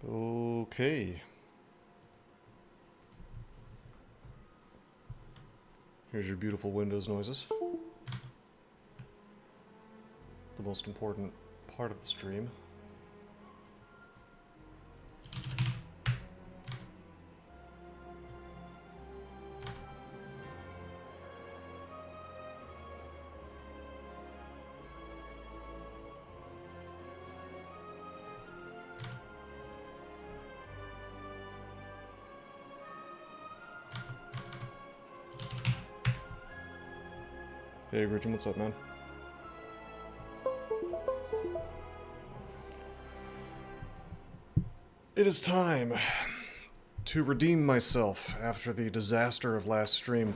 Okay. Here's your beautiful Windows noises. The most important part of the stream. Hey, Gretchen, what's up, man? It is time to redeem myself after the disaster of last stream.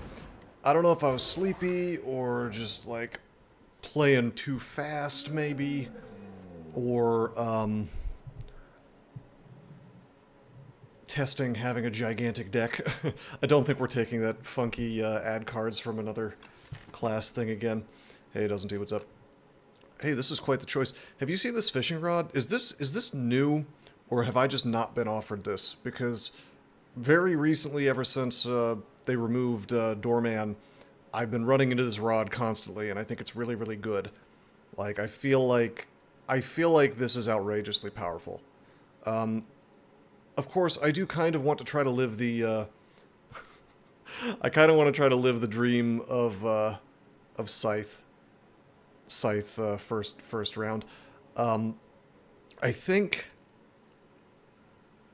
I don't know if I was sleepy or just, like, playing too fast, maybe, or, testing having a gigantic deck. I don't think we're taking that funky add cards from another class thing again. Hey, Doesn't do, what's up? Hey, this is quite the choice. Have you seen this fishing rod? Is this new, or have I just not been offered this? Because very recently, ever since they removed Doorman, I've been running into this rod constantly, and I think it's really, really good. Like, I feel like this is outrageously powerful. Of course, I do kind of want to try to live the I kind of want to try to live the dream of Scythe. First round. I think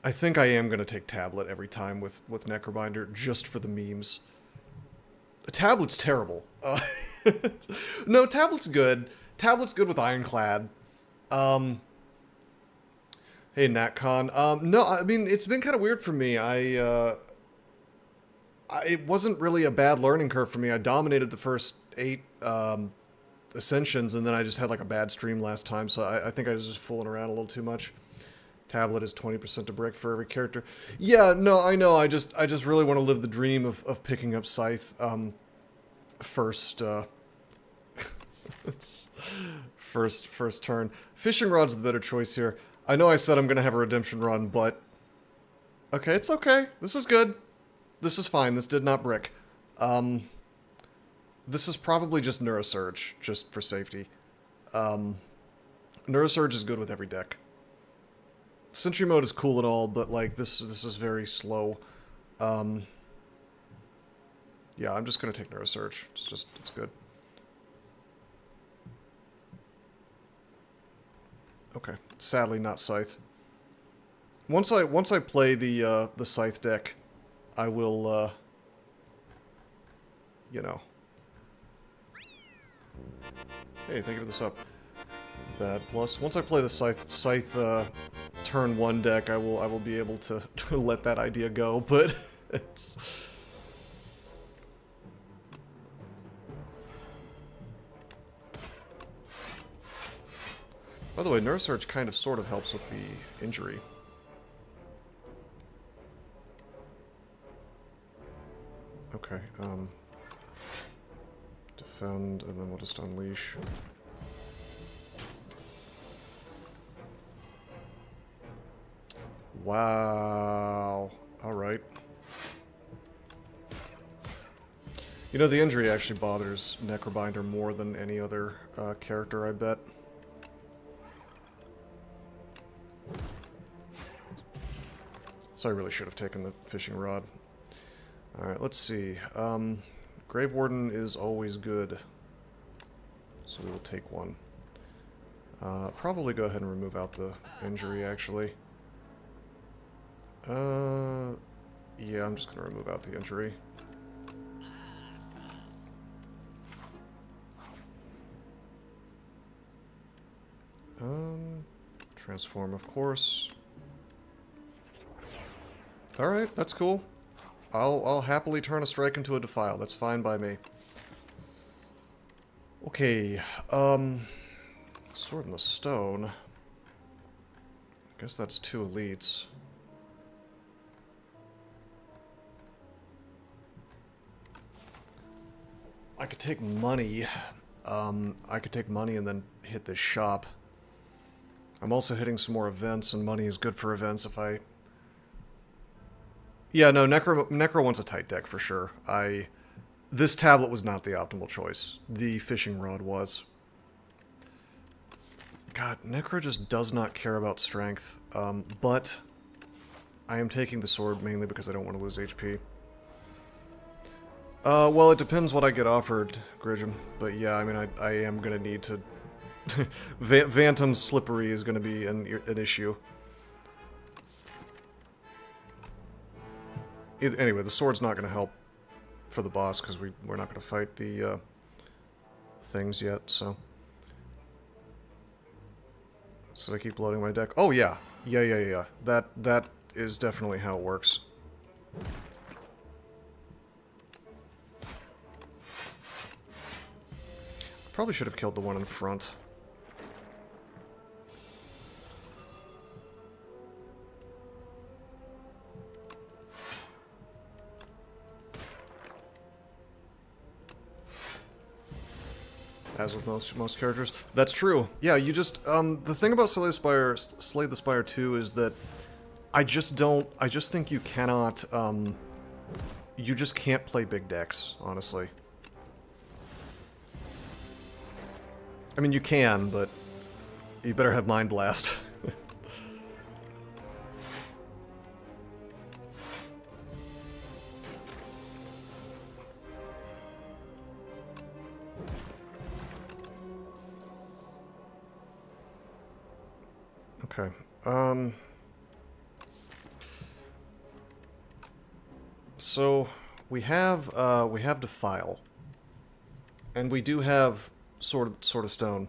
I am going to take Tablet every time with Necrobinder, just for the memes. Tablet's terrible. No, Tablet's good. Tablet's good with Ironclad. Hey, NatCon. No, I mean, it's been kind of weird for me. It wasn't really a bad learning curve for me. I dominated the first 8 Ascensions, and then I just had like a bad stream last time, so I think I was just fooling around a little too much. Tablet is 20% to brick for every character. Yeah, no, I know. I just really want to live the dream of picking up Scythe first first turn. Fishing rod's the better choice here. I know I said I'm gonna have a redemption run, but okay, it's okay. This is good. This is fine. This did not brick. This is probably just Neurosurge, just for safety. Neurosurge is good with every deck. Sentry mode is cool and all, but like this is very slow. Yeah, I'm just gonna take Neurosurge. It's good. Okay, sadly not Scythe. Once I play the Scythe deck, I will you know. Hey, thank you for the sub. Bad plus. Once I play the Scythe turn 1 deck, I will be able to let that idea go, but it's... By the way, Neurosurge kind of sort of helps with the injury. Okay, defend, and then we'll just unleash. Wow. Alright. You know, the injury actually bothers Necrobinder more than any other character, I bet. So I really should have taken the fishing rod. Alright, let's see. Grave Warden is always good. So we will take one. Probably go ahead and remove out the injury, actually. Yeah, I'm just gonna remove out the injury. Transform, of course. Alright, that's cool. I'll happily turn a strike into a defile. That's fine by me. Okay, Sword in the Stone. I guess that's 2 elites. I could take money. I could take money and then hit this shop. I'm also hitting some more events, and money is good for events if I... Yeah, no, Necro wants a tight deck for sure. This tablet was not the optimal choice. The fishing rod was. God, Necro just does not care about strength, but I am taking the sword mainly because I don't want to lose HP. Well, it depends what I get offered, Gridgem, but yeah, I mean, I am going to need to... Vantum's slippery is going to be an issue. Anyway, the sword's not going to help for the boss because we're not going to fight the things yet, so... So I keep loading my deck. Oh, yeah. Yeah. That is definitely how it works. Probably should have killed the one in front. As with most characters. That's true. Yeah, you just, the thing about Slay the Spire 2 is that I just think you cannot, you just can't play big decks, honestly. I mean, you can, but you better have Mind Blast. Okay. So we have Defile, and we do have Sword of Stone.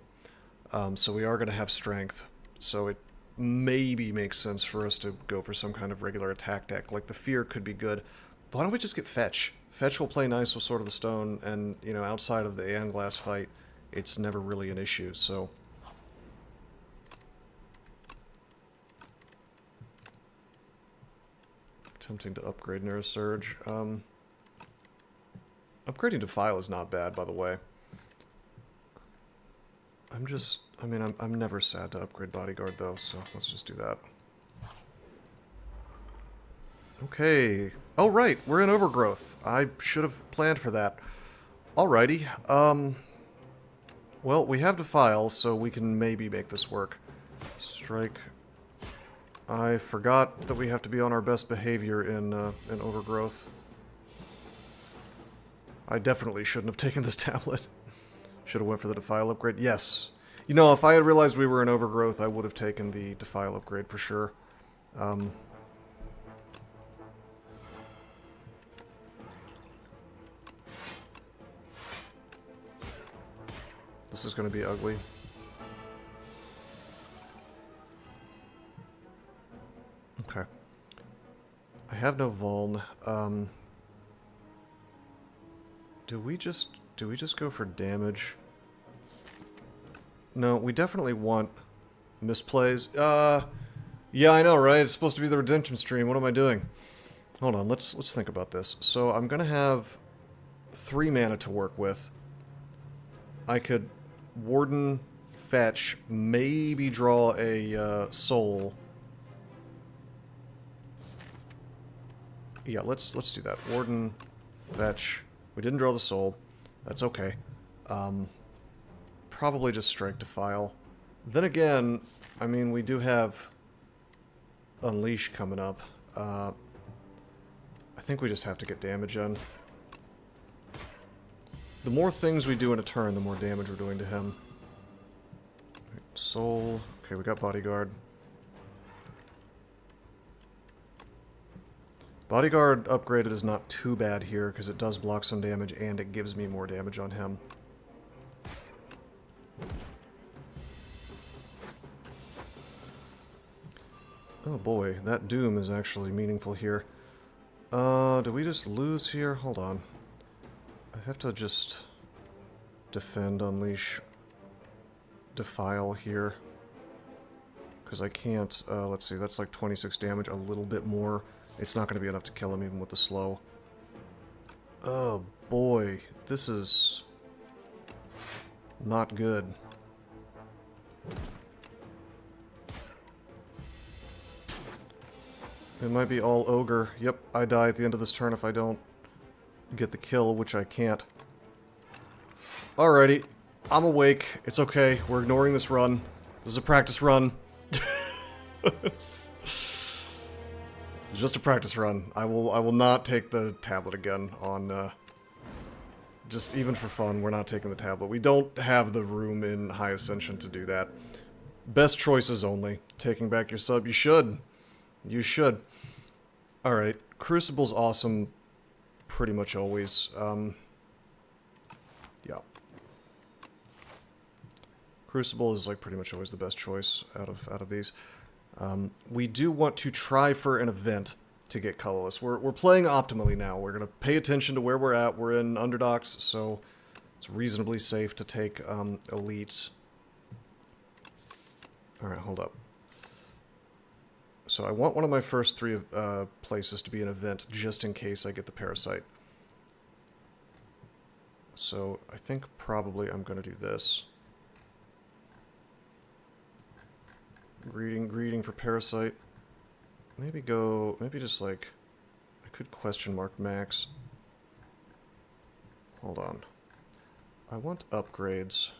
So we are going to have Strength. So it maybe makes sense for us to go for some kind of regular attack deck. Like the Fear could be good. But why don't we just get Fetch? Fetch will play nice with Sword of the Stone, and you know, outside of the Aeon Glass fight, it's never really an issue. So. Attempting to upgrade Neurosurge. Upgrading Defile is not bad, by the way. I'm never sad to upgrade Bodyguard, though, so let's just do that. Okay. Oh, right, we're in Overgrowth. I should have planned for that. Alrighty. Well, we have Defile, so we can maybe make this work. Strike... I forgot that we have to be on our best behavior in Overgrowth. I definitely shouldn't have taken this tablet. Should have went for the Defile upgrade. Yes. You know, if I had realized we were in Overgrowth, I would have taken the Defile upgrade for sure. This is going to be ugly. Okay. I have no Vuln. Do we just go for damage? No, we definitely want misplays. Yeah, I know, right? It's supposed to be the redemption stream. What am I doing? Hold on, let's think about this. So I'm gonna have 3 mana to work with. I could Warden, Fetch, maybe draw a Soul. Yeah, let's do that. Warden, Fetch. We didn't draw the Soul. That's okay. Probably just Strike Defile. Then again, I mean, we do have Unleash coming up. I think we just have to get damage in. The more things we do in a turn, the more damage we're doing to him. Soul. Okay, we got Bodyguard. Bodyguard upgraded is not too bad here, because it does block some damage, and it gives me more damage on him. Oh boy, that Doom is actually meaningful here. Do we just lose here? Hold on. I have to just defend, unleash, defile here. Because I can't, let's see, that's like 26 damage, a little bit more. It's not going to be enough to kill him even with the slow. Oh boy, this is not good. It might be all ogre. Yep, I die at the end of this turn if I don't get the kill, which I can't. Alrighty. I'm awake. It's okay. We're ignoring this run. This is a practice run. It's just a practice run. I will not take the tablet again on, just even for fun, we're not taking the tablet. We don't have the room in High Ascension to do that. Best choices only. Taking back your sub. You should. You should. Alright. Crucible's awesome pretty much always. Yeah. Crucible is like pretty much always the best choice out of these. We do want to try for an event to get colorless. We're playing optimally now. We're going to pay attention to where we're at. We're in underdogs, so it's reasonably safe to take elites. Alright, hold up. So I want one of my first three places to be an event, just in case I get the parasite. So I think probably I'm going to do this. Greeting for parasite. Maybe just like, I could question mark max. Hold on. I want upgrades.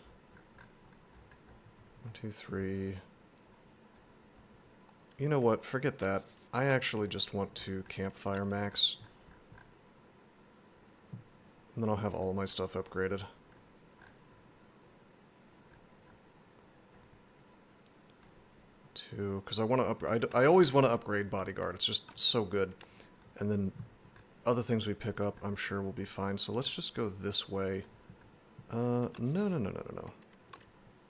1, 2, 3. You know what? Forget that. I actually just want to campfire max. And then I'll have all of my stuff upgraded. Because I want to upgrade. I always want to upgrade bodyguard. It's just so good. And then other things we pick up, I'm sure will be fine. So let's just go this way. No.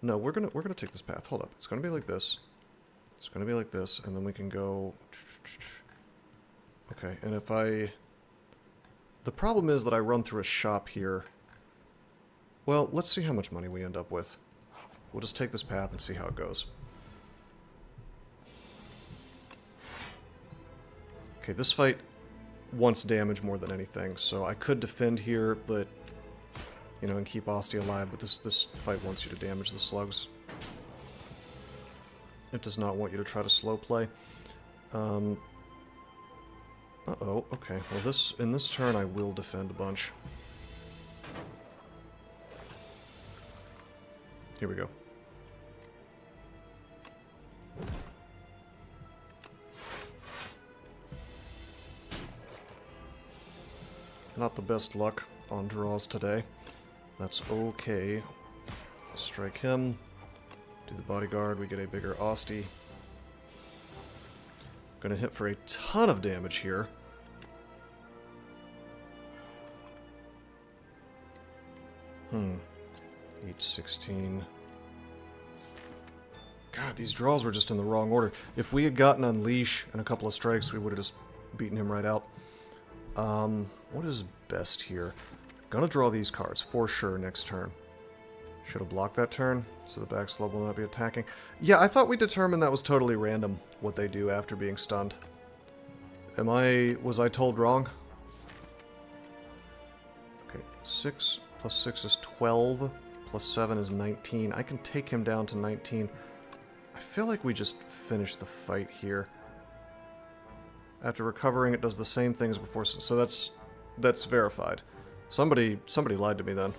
No, we're gonna take this path. Hold up. It's gonna be like this. It's gonna be like this, and then we can go. Okay, and if I. The problem is that I run through a shop here. Well, let's see how much money we end up with. We'll just take this path and see how it goes. Okay, this fight wants damage more than anything, so I could defend here, but, you know, and keep Ostia alive, but this fight wants you to damage the slugs. It does not want you to try to slow play. Uh-oh, okay. Well, in this turn, I will defend a bunch. Here we go. Not the best luck on draws today. That's okay. Strike him. Do the bodyguard. We get a bigger Ostie. Gonna hit for a ton of damage here. Each 16. God, these draws were just in the wrong order. If we had gotten Unleash and a couple of strikes, we would have just beaten him right out. What is best here? Gonna draw these cards, for sure, next turn. Should have blocked that turn, so the back slub will not be attacking. Yeah, I thought we determined that was totally random, what they do after being stunned. Was I told wrong? Okay, 6 plus 6 is 12, plus 7 is 19. I can take him down to 19. I feel like we just finished the fight here. After recovering, it does the same thing as before, so that's verified. Somebody lied to me then.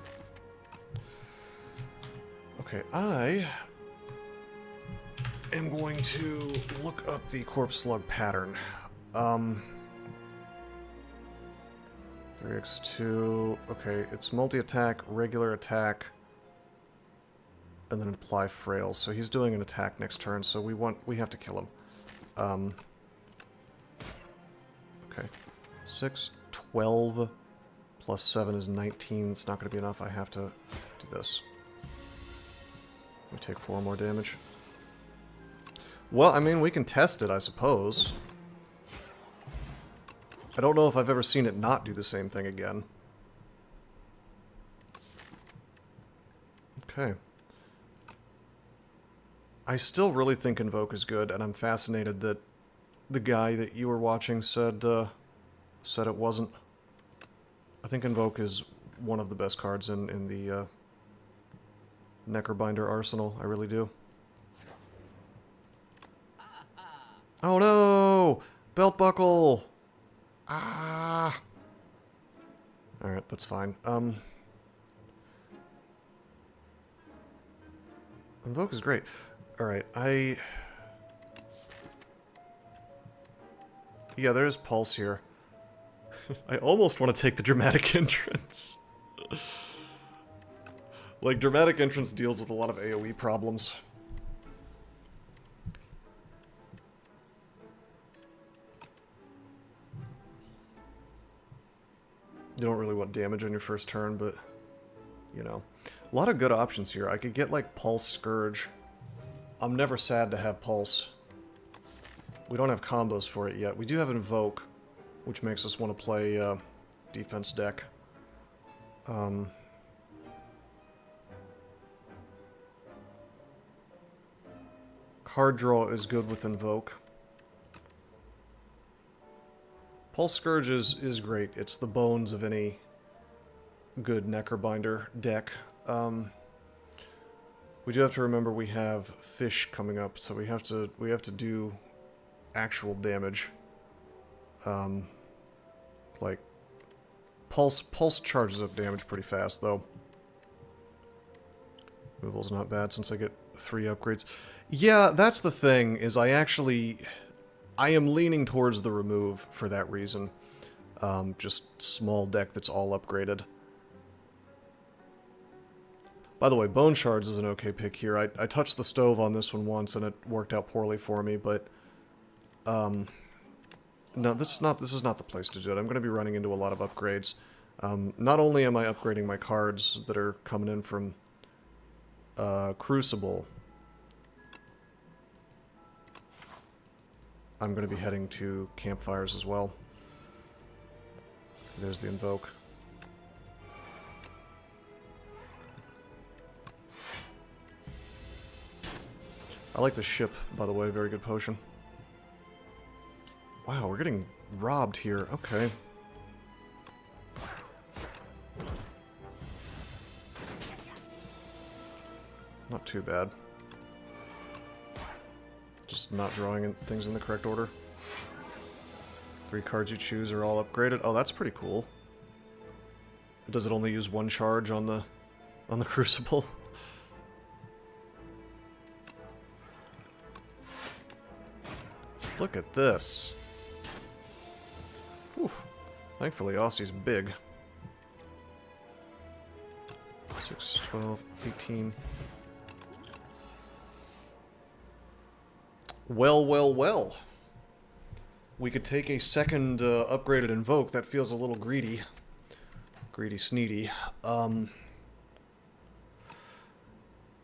Okay, I am going to look up the corpse slug pattern. 3x2, okay, it's multi-attack, regular attack, and then apply frail. So he's doing an attack next turn, so we have to kill him. Okay, 6, 12, plus 7 is 19. It's not going to be enough. I have to do this. We take 4 more damage. Well, I mean, we can test it, I suppose. I don't know if I've ever seen it not do the same thing again. Okay. I still really think Invoke is good, and I'm fascinated that the guy that you were watching said it wasn't. I think Invoke is one of the best cards in the Necrobinder arsenal. I really do. Oh no! Belt buckle! Ah! Alright, that's fine. Invoke is great. Alright, yeah, there is Pulse here. I almost want to take the Dramatic Entrance. Like, Dramatic Entrance deals with a lot of AoE problems. You don't really want damage on your first turn, but, you know. A lot of good options here. I could get, like, Pulse Scourge. I'm never sad to have Pulse. We don't have combos for it yet. We do have Invoke, which makes us want to play defense deck. Card draw is good with Invoke. Pulse Scourge is great. It's the bones of any good Necrobinder deck. We do have to remember we have fish coming up, so we have to do actual damage. Like Pulse charges up damage pretty fast though. Removal's not bad since I get 3 upgrades. Yeah, that's the thing, is I am leaning towards the remove for that reason. Just small deck that's all upgraded. By the way, Bone Shards is an okay pick here. I touched the stove on this one once and it worked out poorly for me, but no, this is not the place to do it. I'm going to be running into a lot of upgrades. Not only am I upgrading my cards that are coming in from Crucible, I'm going to be heading to campfires as well. There's the Invoke. I like the ship, by the way. Very good potion. Wow, we're getting robbed here. Okay. Not too bad. Just not drawing things in the correct order. 3 cards you choose are all upgraded. Oh, that's pretty cool. Does it only use 1 charge on the Crucible? Look at this. Whew. Thankfully, Aussie's big. 6, 12, 18. Well, well, well. We could take a second upgraded Invoke. That feels a little greedy. Greedy sneedy.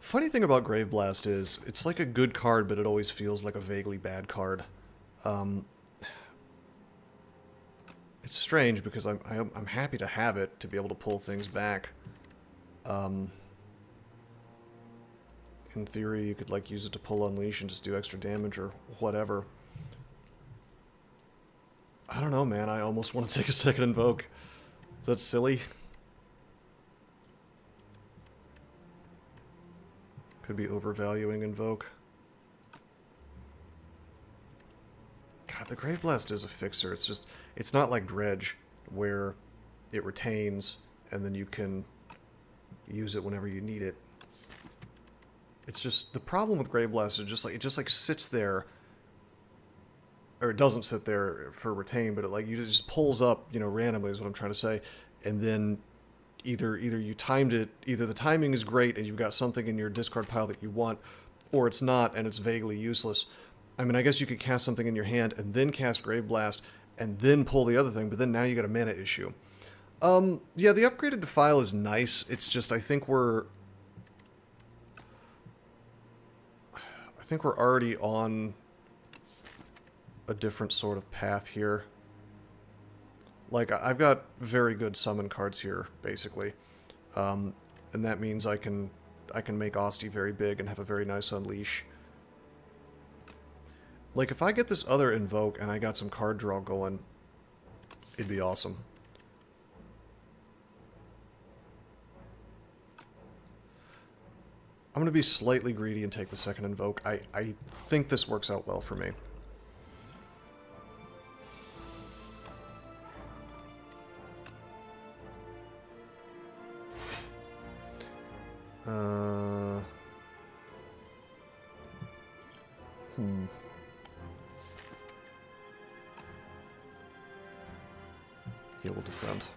Funny thing about Grave Blast is, it's like a good card, but it always feels like a vaguely bad card. It's strange because I'm happy to have it to be able to pull things back. In theory, you could like use it to pull Unleash and just do extra damage or whatever. I don't know, man. I almost want to take a second Invoke. Is that silly? Could be overvaluing Invoke. God, the Grave Blast is a fixer. It's just, it's not like Dredge, where it retains and then you can use it whenever you need it. It's just, the problem with Grave Blast is just like, it just like sits there, or it doesn't sit there for retain, but it like, it just pulls up, you know, randomly is what I'm trying to say, and then either you timed it, either the timing is great and you've got something in your discard pile that you want, or it's not and it's vaguely useless. I mean, I guess you could cast something in your hand and then cast Grave Blast and then pull the other thing, but then now you got a mana issue. Yeah, the upgraded Defile is nice. It's just, I think we're already on a different sort of path here. Like, I've got very good summon cards here, basically. And that means I can make Asti very big and have a very nice Unleash. Like, if I get this other Invoke and I got some card draw going, it'd be awesome. I'm going to be slightly greedy and take the second Invoke. I think this works out well for me. Uh... He will defend.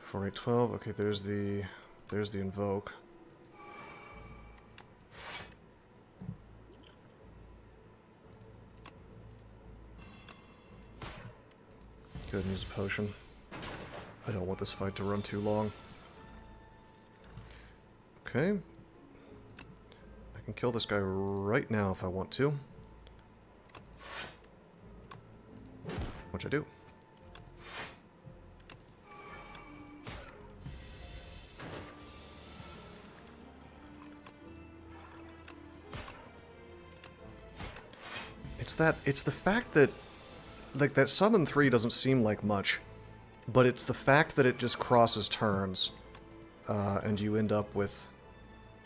4, 8, 12. Okay, there's the invoke. Go ahead and use a potion. I don't want this fight to run too long. Okay. I can kill this guy right now if I want to. Which I do. It's the fact that, like, that summon 3 doesn't seem like much, but it's the fact that it just crosses turns, and you end up with...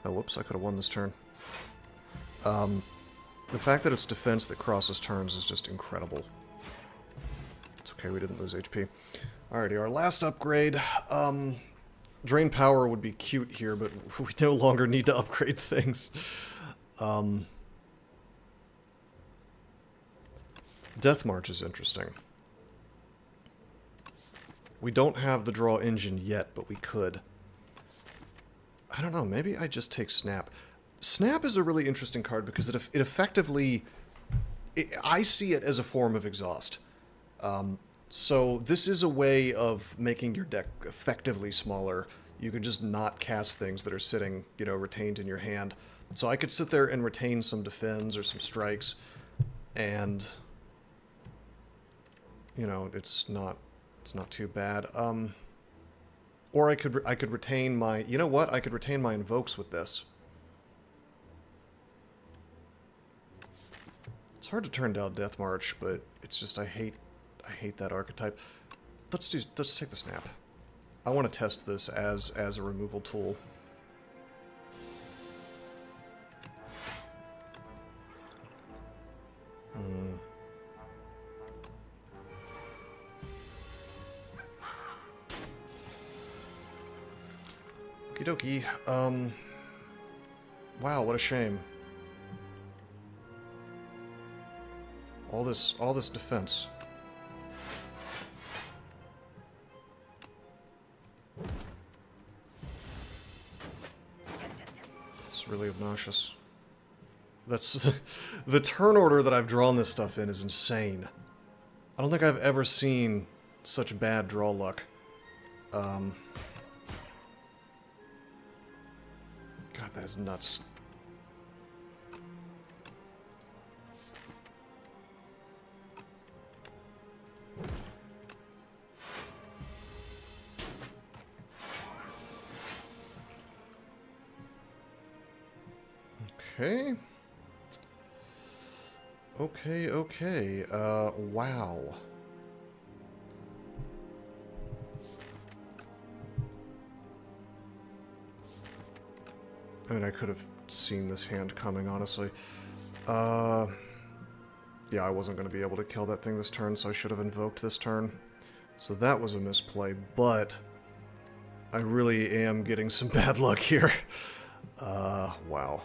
Oh, whoops, I could have won this turn. The fact that it's defense that crosses turns is just incredible. It's okay, we didn't lose HP. Alrighty, our last upgrade. Drain power would be cute here, but we no longer need to upgrade things. Death March is interesting. We don't have the draw engine yet, but we could. I don't know, maybe I just take Snap. Snap is a really interesting card because it effectively... I see it as a form of exhaust. So this is a way of making your deck effectively smaller. You could just not cast things that are sitting, you know, retained in your hand. So I could sit there and retain some defends or some strikes, and... you know, it's not too bad. Or I could retain my... You know what? I could retain my invokes with this. It's hard to turn down Death March, but it's just I hate that archetype. Let's take the Snap. I want to test this as a removal tool. Okie dokie. Wow, what a shame. All this defense. It's really obnoxious. That's the turn order that I've drawn this stuff in is insane. I don't think I've ever seen such bad draw luck. God, that is nuts. Okay. Okay. Wow. I mean, I could have seen this hand coming, honestly. Yeah, I wasn't going to be able to kill that thing this turn, so I should have invoked this turn. So that was a misplay, but I really am getting some bad luck here. Wow.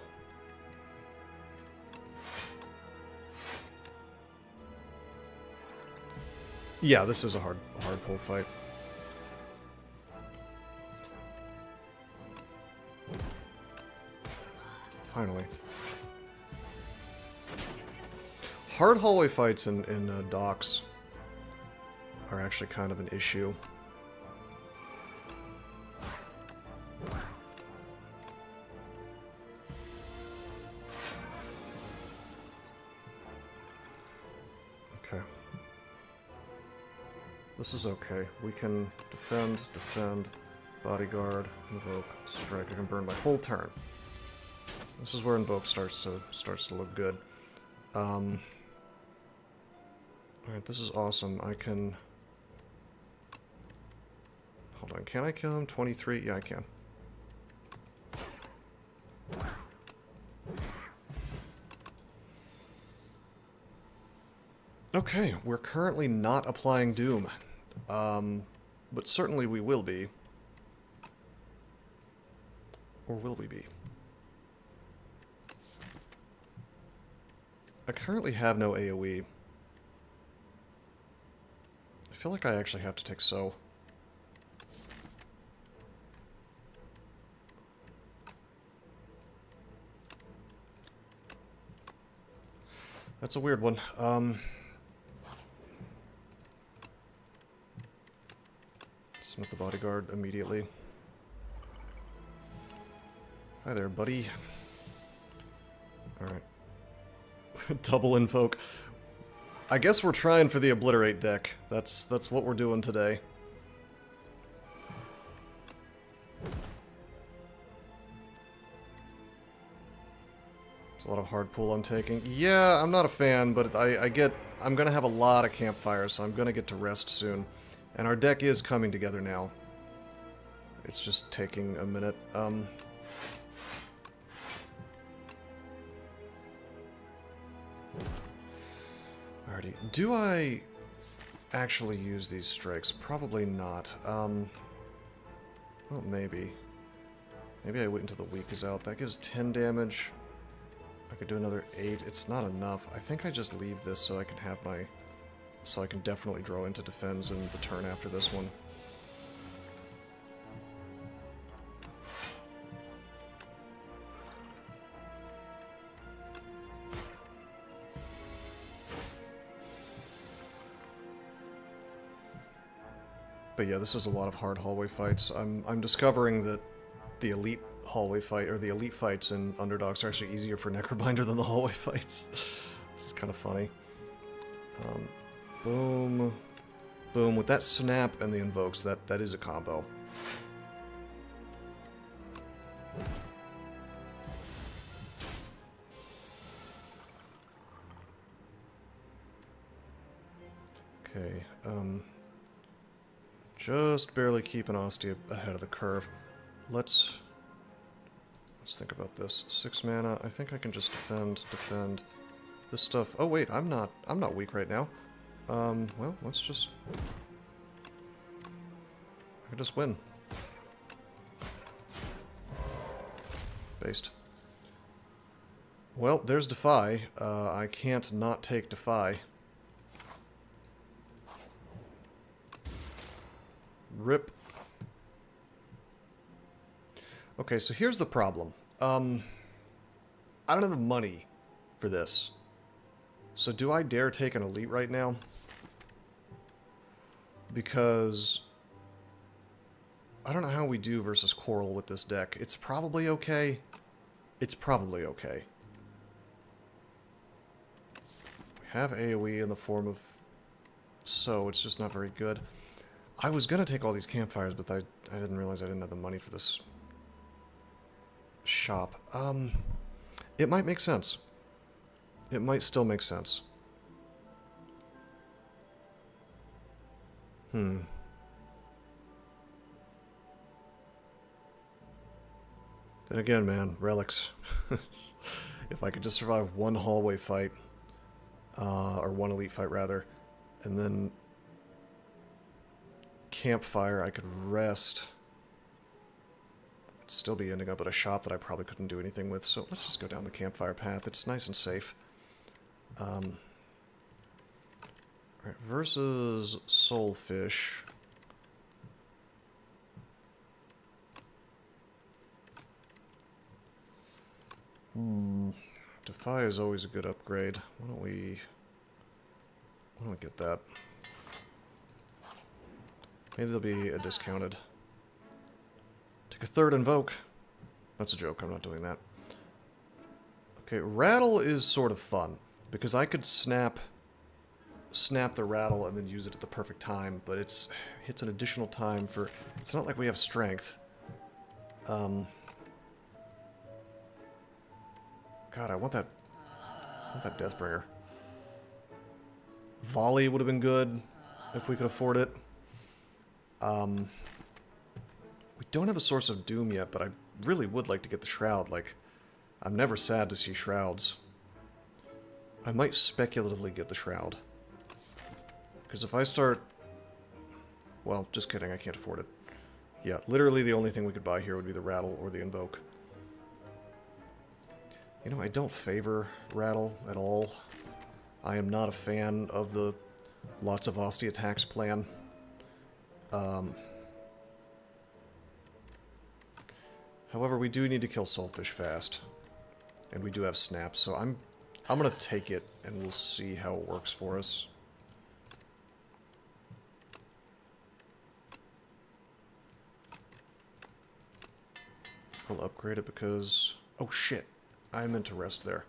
Yeah, this is a hard pull fight. Finally. Hard hallway fights in docks are actually kind of an issue. Okay. This is okay. We can defend, bodyguard, invoke, strike. I can burn my whole turn. This is where invoke starts to look good. Alright, this is awesome. I can... Hold on, can I kill him? 23? Yeah, I can. Okay, we're currently not applying Doom. But certainly we will be. Or will we be? I currently have no AoE. I feel like I actually have to take So. That's a weird one. Smith the bodyguard immediately. Hi there, buddy. Alright. Double invoke. I guess we're trying for the obliterate deck. That's what we're doing today. It's a lot of hard pull I'm taking. Yeah, I'm not a fan, but I'm gonna have a lot of campfires, so I'm gonna get to rest soon. And our deck is coming together now. It's just taking a minute. Alrighty. Do I actually use these strikes? Probably not. Well, maybe. Maybe I wait until the week is out. That gives 10 damage. I could do another 8. It's not enough. I think I just leave this so I can have my... So I can definitely draw into defense in the turn after this one. But yeah, this is a lot of hard hallway fights. I'm discovering that the elite hallway fight, or the elite fights in Underdogs are actually easier for Necrobinder than the hallway fights. This is kind of funny. Boom. Boom. With that snap and the invokes, that is a combo. Okay, just barely keeping Ostia ahead of the curve. Let's think about this. 6 mana. I think I can just defend. This stuff. Oh wait, I'm not weak right now. Well, let's just... I can just win. Based. Well, there's Defy. I can't not take Defy. Rip. Okay, so here's the problem. I don't have the money for this. So do I dare take an elite right now? Because I don't know how we do versus Coral with this deck. It's probably okay. It's probably okay. We have AoE in the form of So, it's just not very good. I was gonna take all these campfires, but I didn't realize I didn't have the money for this shop. It might make sense. It might still make sense. Then again, man, relics. If I could just survive one hallway fight, or one elite fight rather, and then campfire, I could rest. I'd still be ending up at a shop that I probably couldn't do anything with, so let's just go down the campfire path. It's nice and safe. Alright, versus Soulfish. Defy is always a good upgrade. Why don't we get that? Maybe there'll be a discounted. Take a third invoke. That's a joke, I'm not doing that. Okay, Rattle is sort of fun, because I could snap the Rattle and then use it at the perfect time, but it's an additional time for... It's not like we have strength. God, I want that Deathbringer. Volley would have been good if we could afford it. We don't have a Source of Doom yet, but I really would like to get the Shroud. Like, I'm never sad to see Shrouds. I might speculatively get the Shroud. Because if I start... Well, just kidding, I can't afford it. Yeah, literally the only thing we could buy here would be the Rattle or the Invoke. You know, I don't favor Rattle at all. I am not a fan of the lots of Asti attacks plan. However, we do need to kill Soulfish fast. And we do have snaps, so I'm gonna take it and we'll see how it works for us. We'll upgrade it because... oh shit! I meant to rest there.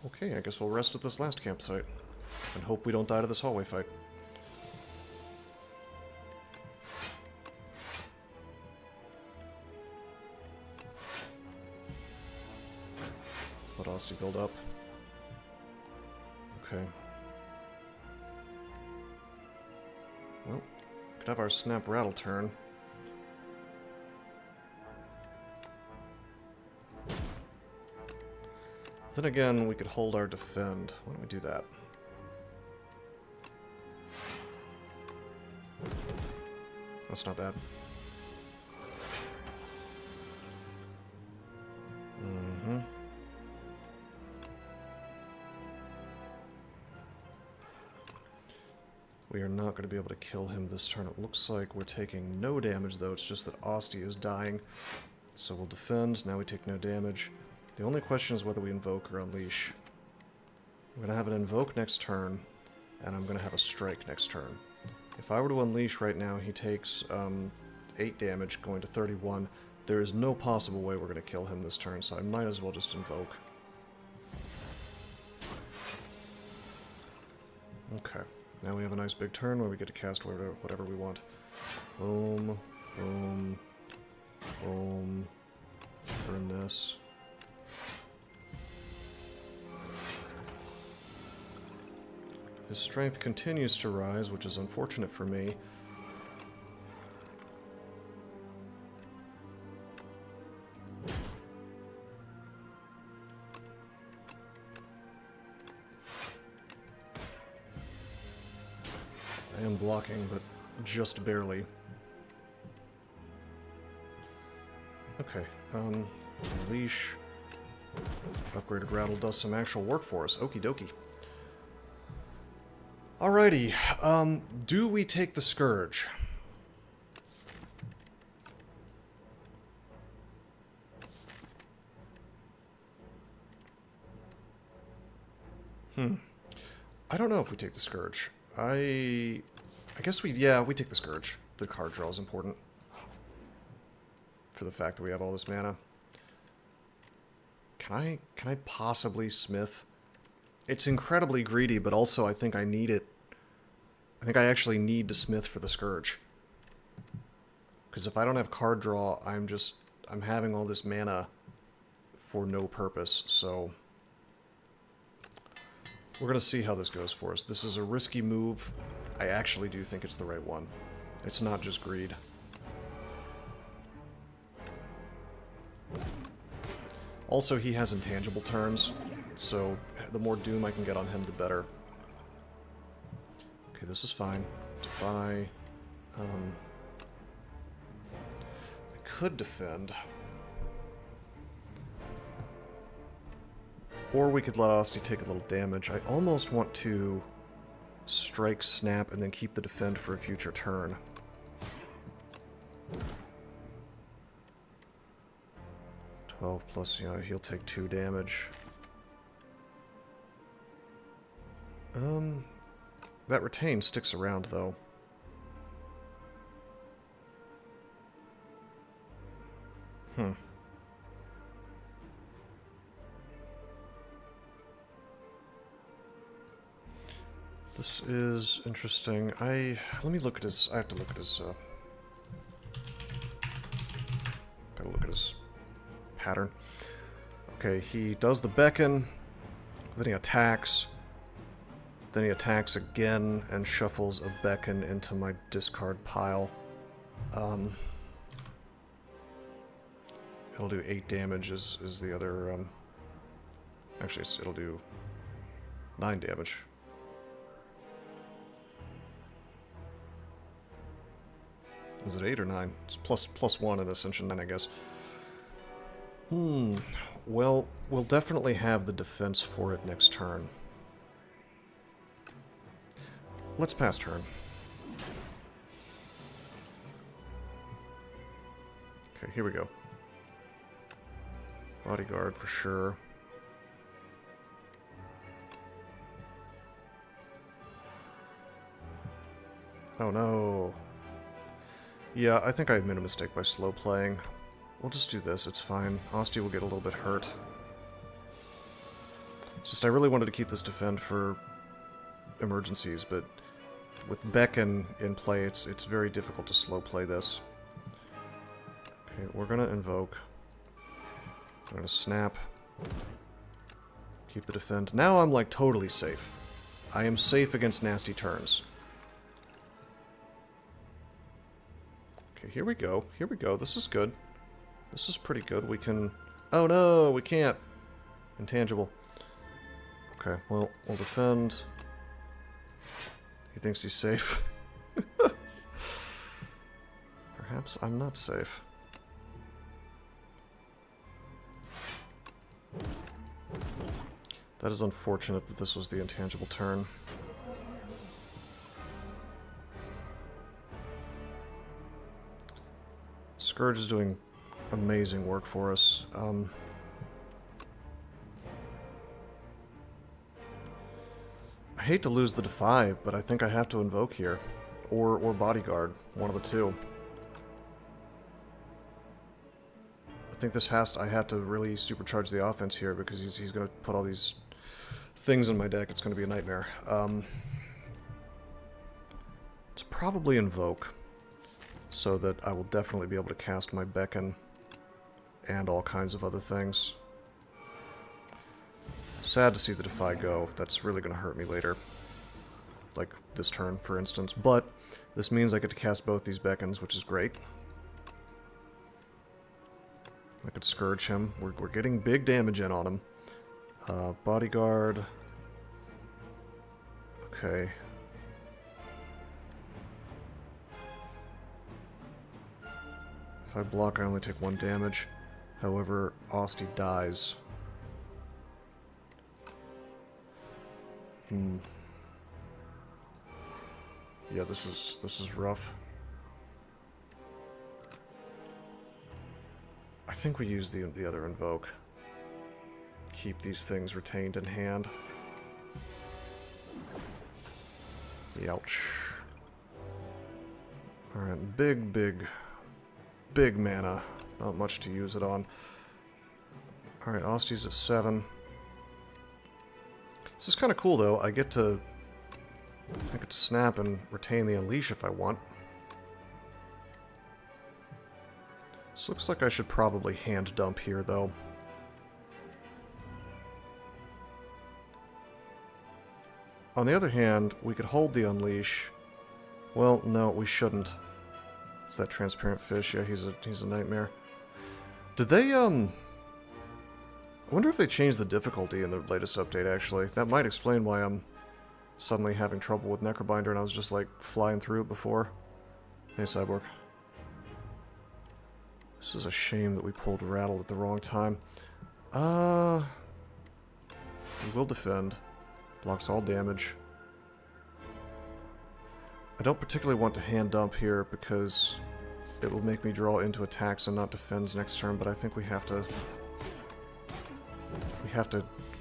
Okay, I guess we'll rest at this last campsite. And hope we don't die to this hallway fight. Let Asti build up. Okay. Well, we could have our snap rattle turn. Then again, we could hold our defend. Why don't we do that? That's not bad. Mm-hmm. We are not going to be able to kill him this turn. It looks like we're taking no damage, though. It's just that Asti is dying. So we'll defend. Now we take no damage. The only question is whether we invoke or unleash. I'm going to have an invoke next turn, and I'm going to have a strike next turn. If I were to unleash right now, he takes 8 damage, going to 31. There is no possible way we're going to kill him this turn, so I might as well just invoke. Okay, now we have a nice big turn where we get to cast whatever we want. Boom, boom, boom. Burn this. His strength continues to rise, which is unfortunate for me. I am blocking, but just barely. Okay, unleash. Upgraded Rattle does some actual work for us. Okie dokie. Alrighty, do we take the Scourge? I don't know if we take the Scourge. I guess we take the Scourge. The card draw is important. For the fact that we have all this mana. Can I possibly Smith? It's incredibly greedy, but also I think I need it. I think I actually need to Smith for the Scourge. Because if I don't have card draw, I'm having all this mana for no purpose, so... we're going to see how this goes for us. This is a risky move. I actually do think it's the right one. It's not just greed. Also, he has intangible turns, so the more Doom I can get on him, the better. Okay, this is fine. Defy. I could defend. Or we could let Asti take a little damage. I almost want to strike, snap, and then keep the defend for a future turn. Plus, you know, he'll take 2 damage. That retain sticks around, though. This is interesting. Let me look at his... I have to look at his, gotta look at his pattern. Okay, he does the beckon, then he attacks, then he attacks again and shuffles a beckon into my discard pile. It'll do 8 damage is the other, actually it'll do 9 damage. Is it 8 or 9? It's plus 1 in Ascension 9, I guess. Well, we'll definitely have the defense for it next turn. Let's pass turn. Okay, here we go. Bodyguard for sure. Oh no. Yeah, I think I made a mistake by slow playing. We'll just do this, it's fine. Asti will get a little bit hurt. It's just I really wanted to keep this defend for emergencies, but with Beckon in play, it's very difficult to slow play this. Okay, we're gonna invoke. I'm gonna snap. Keep the defend. Now I'm like totally safe. I am safe against nasty turns. Okay, here we go. Here we go. This is good. This is pretty good. We can... Oh no, we can't. Intangible. Okay, well, we'll defend. He thinks he's safe. Perhaps I'm not safe. That is unfortunate that this was the intangible turn. Scourge is doing amazing work for us. I hate to lose the Defy, but I think I have to invoke here. Or Bodyguard. One of the two. I think this has to, I have to really supercharge the offense here because he's going to put all these things in my deck. It's going to be a nightmare. It's probably invoke, so that I will definitely be able to cast my Beckon and all kinds of other things. Sad to see the Defy go. That's really going to hurt me later. Like this turn, for instance. But this means I get to cast both these Beckons, which is great. I could Scourge him. We're getting big damage in on him. Bodyguard. Okay. If I block, I only take 1 damage. However, Asti dies. Yeah, this is rough. I think we use the other invoke. Keep these things retained in hand. Youch. Alright, big mana. Not much to use it on. Alright, Asti's at 7. This is kind of cool, though. I get to snap and retain the Unleash if I want. This looks like I should probably hand dump here, though. On the other hand, we could hold the Unleash. Well, no, we shouldn't. It's that transparent fish. Yeah, he's a nightmare. Did they, I wonder if they changed the difficulty in the latest update, actually. That might explain why I'm suddenly having trouble with Necrobinder and I was just, like, flying through it before. Hey, Cyborg. This is a shame that we pulled Rattle at the wrong time. We will defend. Blocks all damage. I don't particularly want to hand dump here because it will make me draw into attacks and not defends next turn, but I think we have to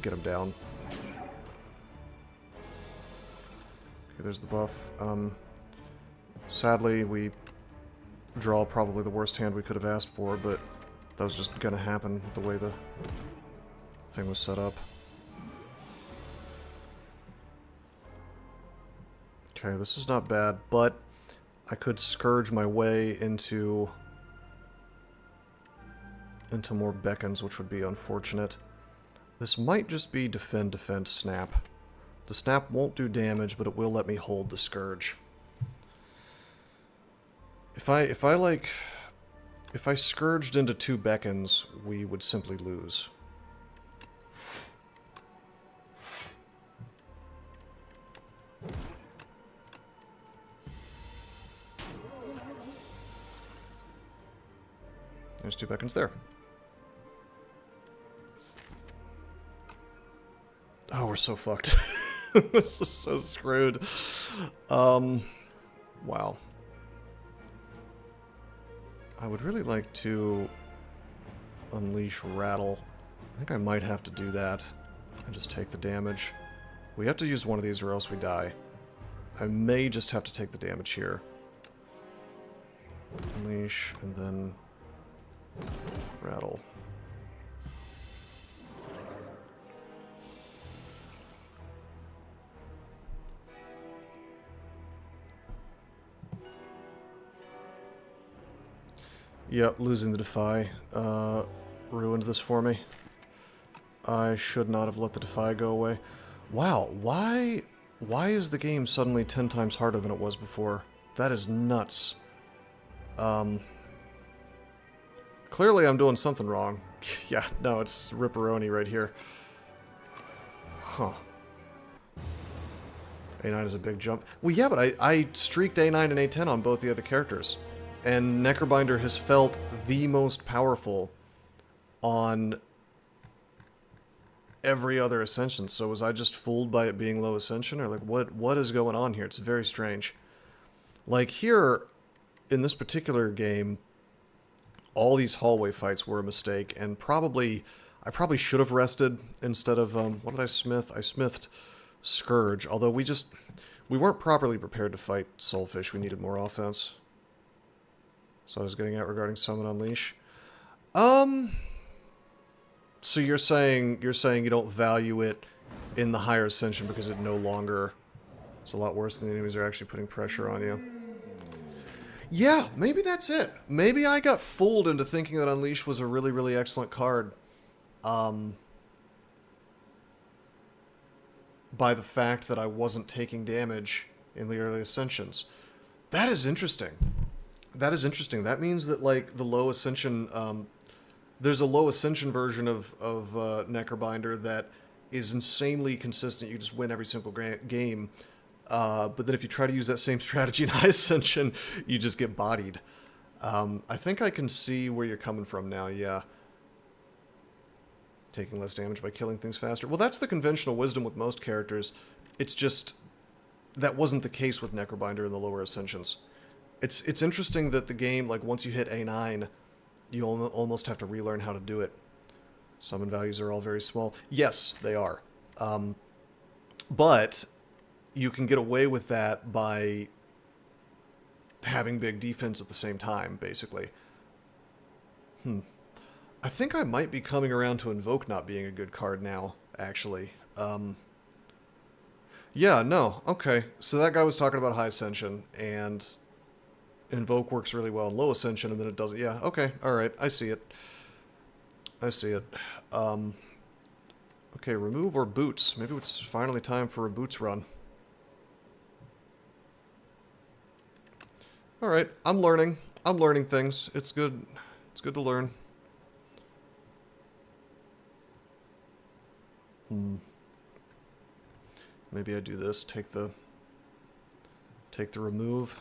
get him down. Okay, there's the buff. Sadly, we draw probably the worst hand we could have asked for, but that was just gonna happen with the way the thing was set up. Okay, this is not bad, but I could Scourge my way into more Beckons, which would be unfortunate. This might just be defend, defend, snap. The snap won't do damage, but it will let me hold the Scourge. If I Scourged into 2 Beckons, we would simply lose. There's 2 Beckons there. we're so fucked. This is so screwed. Wow. I would really like to unleash Rattle. I think I might have to do that and just take the damage. We have to use one of these or else we die. I may just have to take the damage here. Unleash, and then Rattle. Yep, losing the Defy ruined this for me. I should not have let the Defy go away. Wow, why is the game suddenly 10 times harder than it was before? That is nuts. Clearly I'm doing something wrong. Yeah, no, it's Ripperoni right here. Huh. A9 is a big jump. Well, yeah, but I streaked A9 and A10 on both the other characters. And Necrobinder has felt the most powerful on every other Ascension. So was I just fooled by it being low Ascension? Or like, what is going on here? It's very strange. Like here, in this particular game, all these hallway fights were a mistake. And I probably should have rested instead of, what did I smith? I smithed Scourge. Although we weren't properly prepared to fight Soulfish. We needed more offense. So I was getting at regarding Summon Unleash. So you're saying you don't value it in the higher Ascension because it no longer is a lot worse than the enemies are actually putting pressure on you. Yeah, maybe that's it. Maybe I got fooled into thinking that Unleash was a really, really excellent card. By the fact that I wasn't taking damage in the early Ascensions. That is interesting. That is interesting. That means that, like, the low Ascension, there's a low Ascension version of Necrobinder that is insanely consistent. You just win every single game. But then if you try to use that same strategy in high Ascension, you just get bodied. I think I can see where you're coming from now, yeah. Taking less damage by killing things faster. Well, that's the conventional wisdom with most characters. It's just, that wasn't the case with Necrobinder in the lower Ascensions. It's interesting that the game, like, once you hit A9, you almost have to relearn how to do it. Summon values are all very small. Yes, they are. But you can get away with that by having big defense at the same time, basically. I think I might be coming around to Invoke not being a good card now, actually. Yeah, no, okay. So that guy was talking about high Ascension, and Invoke works really well in low Ascension, and then it doesn't. Yeah, okay, alright, I see it. I see it. Okay, remove or boots. Maybe it's finally time for a boots run. Alright, I'm learning. I'm learning things. It's good. It's good to learn. Maybe I do this. Take the remove.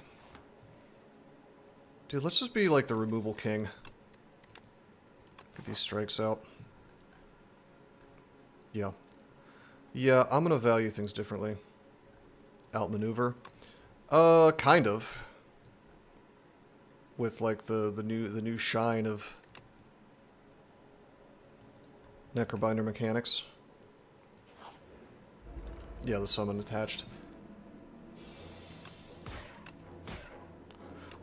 Dude, let's just be like the removal king. Get these strikes out. Yeah. Yeah, I'm gonna value things differently. Outmaneuver. Kind of. With like the new shine of Necrobinder mechanics. Yeah, the summon attached.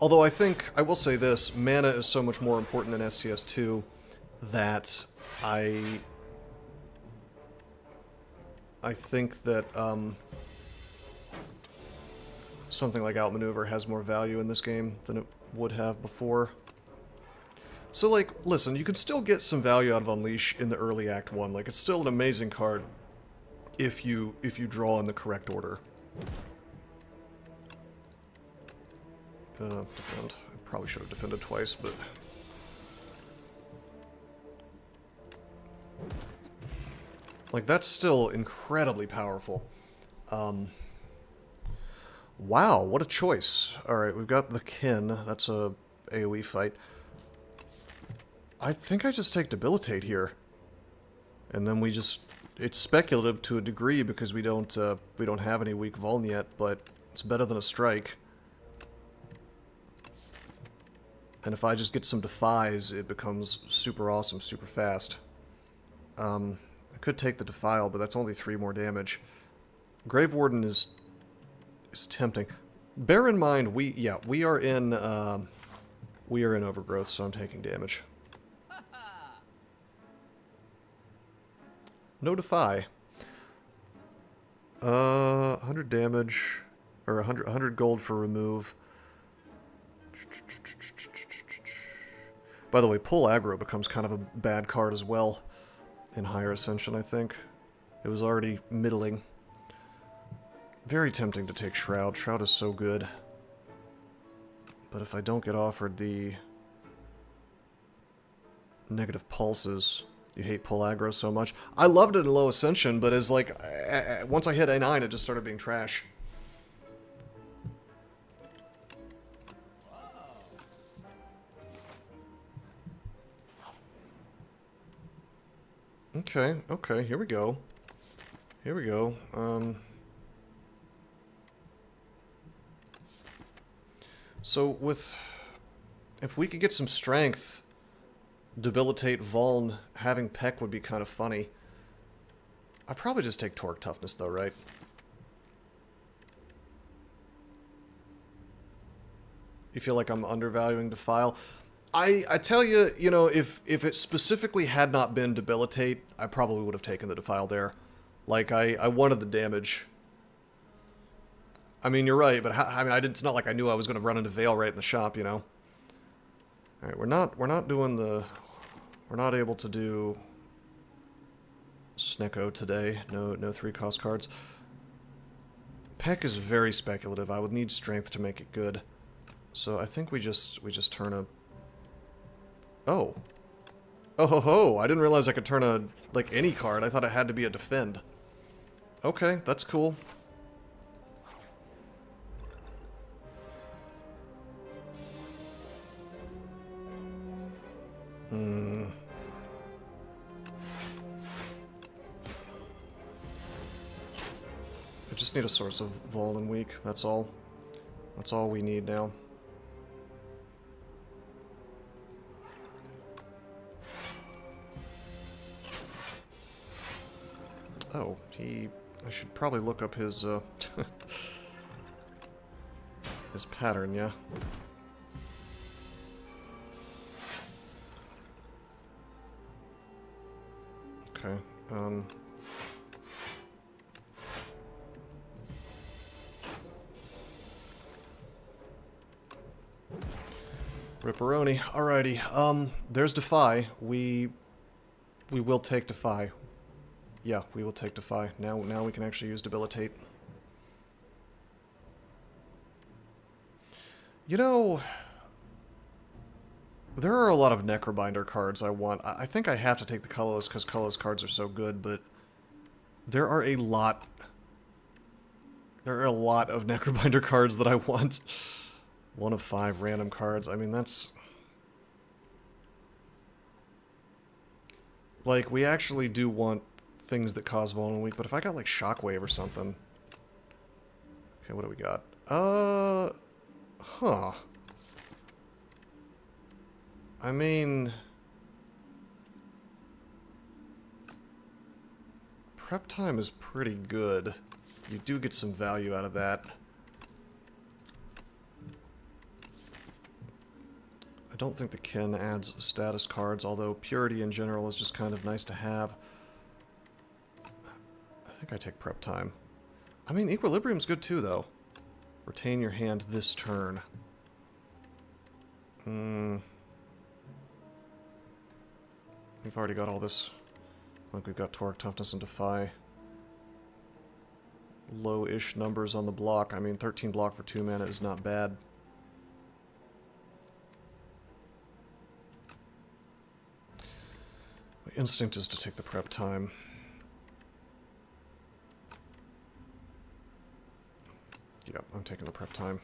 Although I think, I will say this, mana is so much more important in STS2 that I think that something like Outmaneuver has more value in this game than it would have before. So, like, listen, you can still get some value out of Unleash in the early Act 1. Like, it's still an amazing card if you draw in the correct order. Defend. I probably should have defended twice, but... like, that's still incredibly powerful. Wow, what a choice. Alright, we've got the Kin. That's a AoE fight. I think I just take Debilitate here. And then we just it's speculative to a degree because we don't have any weak Vuln yet, but it's better than a strike. And if I just get some defies, it becomes super awesome, super fast. I could take the defile, but that's only 3 more damage. Grave Warden is tempting. Bear in mind, we are in overgrowth, so I'm taking damage. No defy. 100 damage, or 100 gold for remove. By the way, pull aggro becomes kind of a bad card as well in higher ascension, I think. It was already middling. Very tempting to take Shroud. Shroud is so good. But if I don't get offered the negative pulses, you hate pull aggro so much. I loved it in low ascension, but as like once I hit A9, it just started being trash. Okay, here we go. Here we go. So if we could get some strength, debilitate Vuln, having Peck would be kind of funny. I'd probably just take Torque Toughness though, right? You feel like I'm undervaluing Defile? I tell you, you know, if it specifically had not been Debilitate, I probably would have taken the Defile there. Like, I wanted the damage. I mean, you're right, but I mean, it's not like I knew I was going to run into Veil right in the shop, you know? Alright, we're not doing the... We're not able to do Snecko today. No 3-cost cards. Peck is very speculative. I would need strength to make it good. So I think we just turn a... Oh. Oh ho ho! I didn't realize I could turn a, like, any card. I thought it had to be a defend. Okay, that's cool. I just need a source of Vuln and weak, that's all. That's all we need now. Oh, I should probably look up his, his pattern, yeah? Okay, Ripperoni. Alrighty, there's Defy. We will take Defy. Yeah, we will take Defy. Now we can actually use Debilitate. You know, there are a lot of Necrobinder cards I want. I think I have to take the colorless because colorless cards are so good, but there are a lot of Necrobinder cards that I want. 1 of 5 random cards. I mean, that's... Like, we actually do want things that cause Vuln weak, but if I got, like, Shockwave or something... Okay, what do we got? Huh. I mean... Prep time is pretty good. You do get some value out of that. I don't think the Kin adds status cards, although Purity in general is just kind of nice to have. I think I take prep time. I mean, Equilibrium's good too, though. Retain your hand this turn. We've already got all this. Like, we've got Torque, Toughness, and Defy. Low-ish numbers on the block. I mean, 13 block for 2 mana is not bad. My instinct is to take the prep time. Yep, I'm taking the prep time.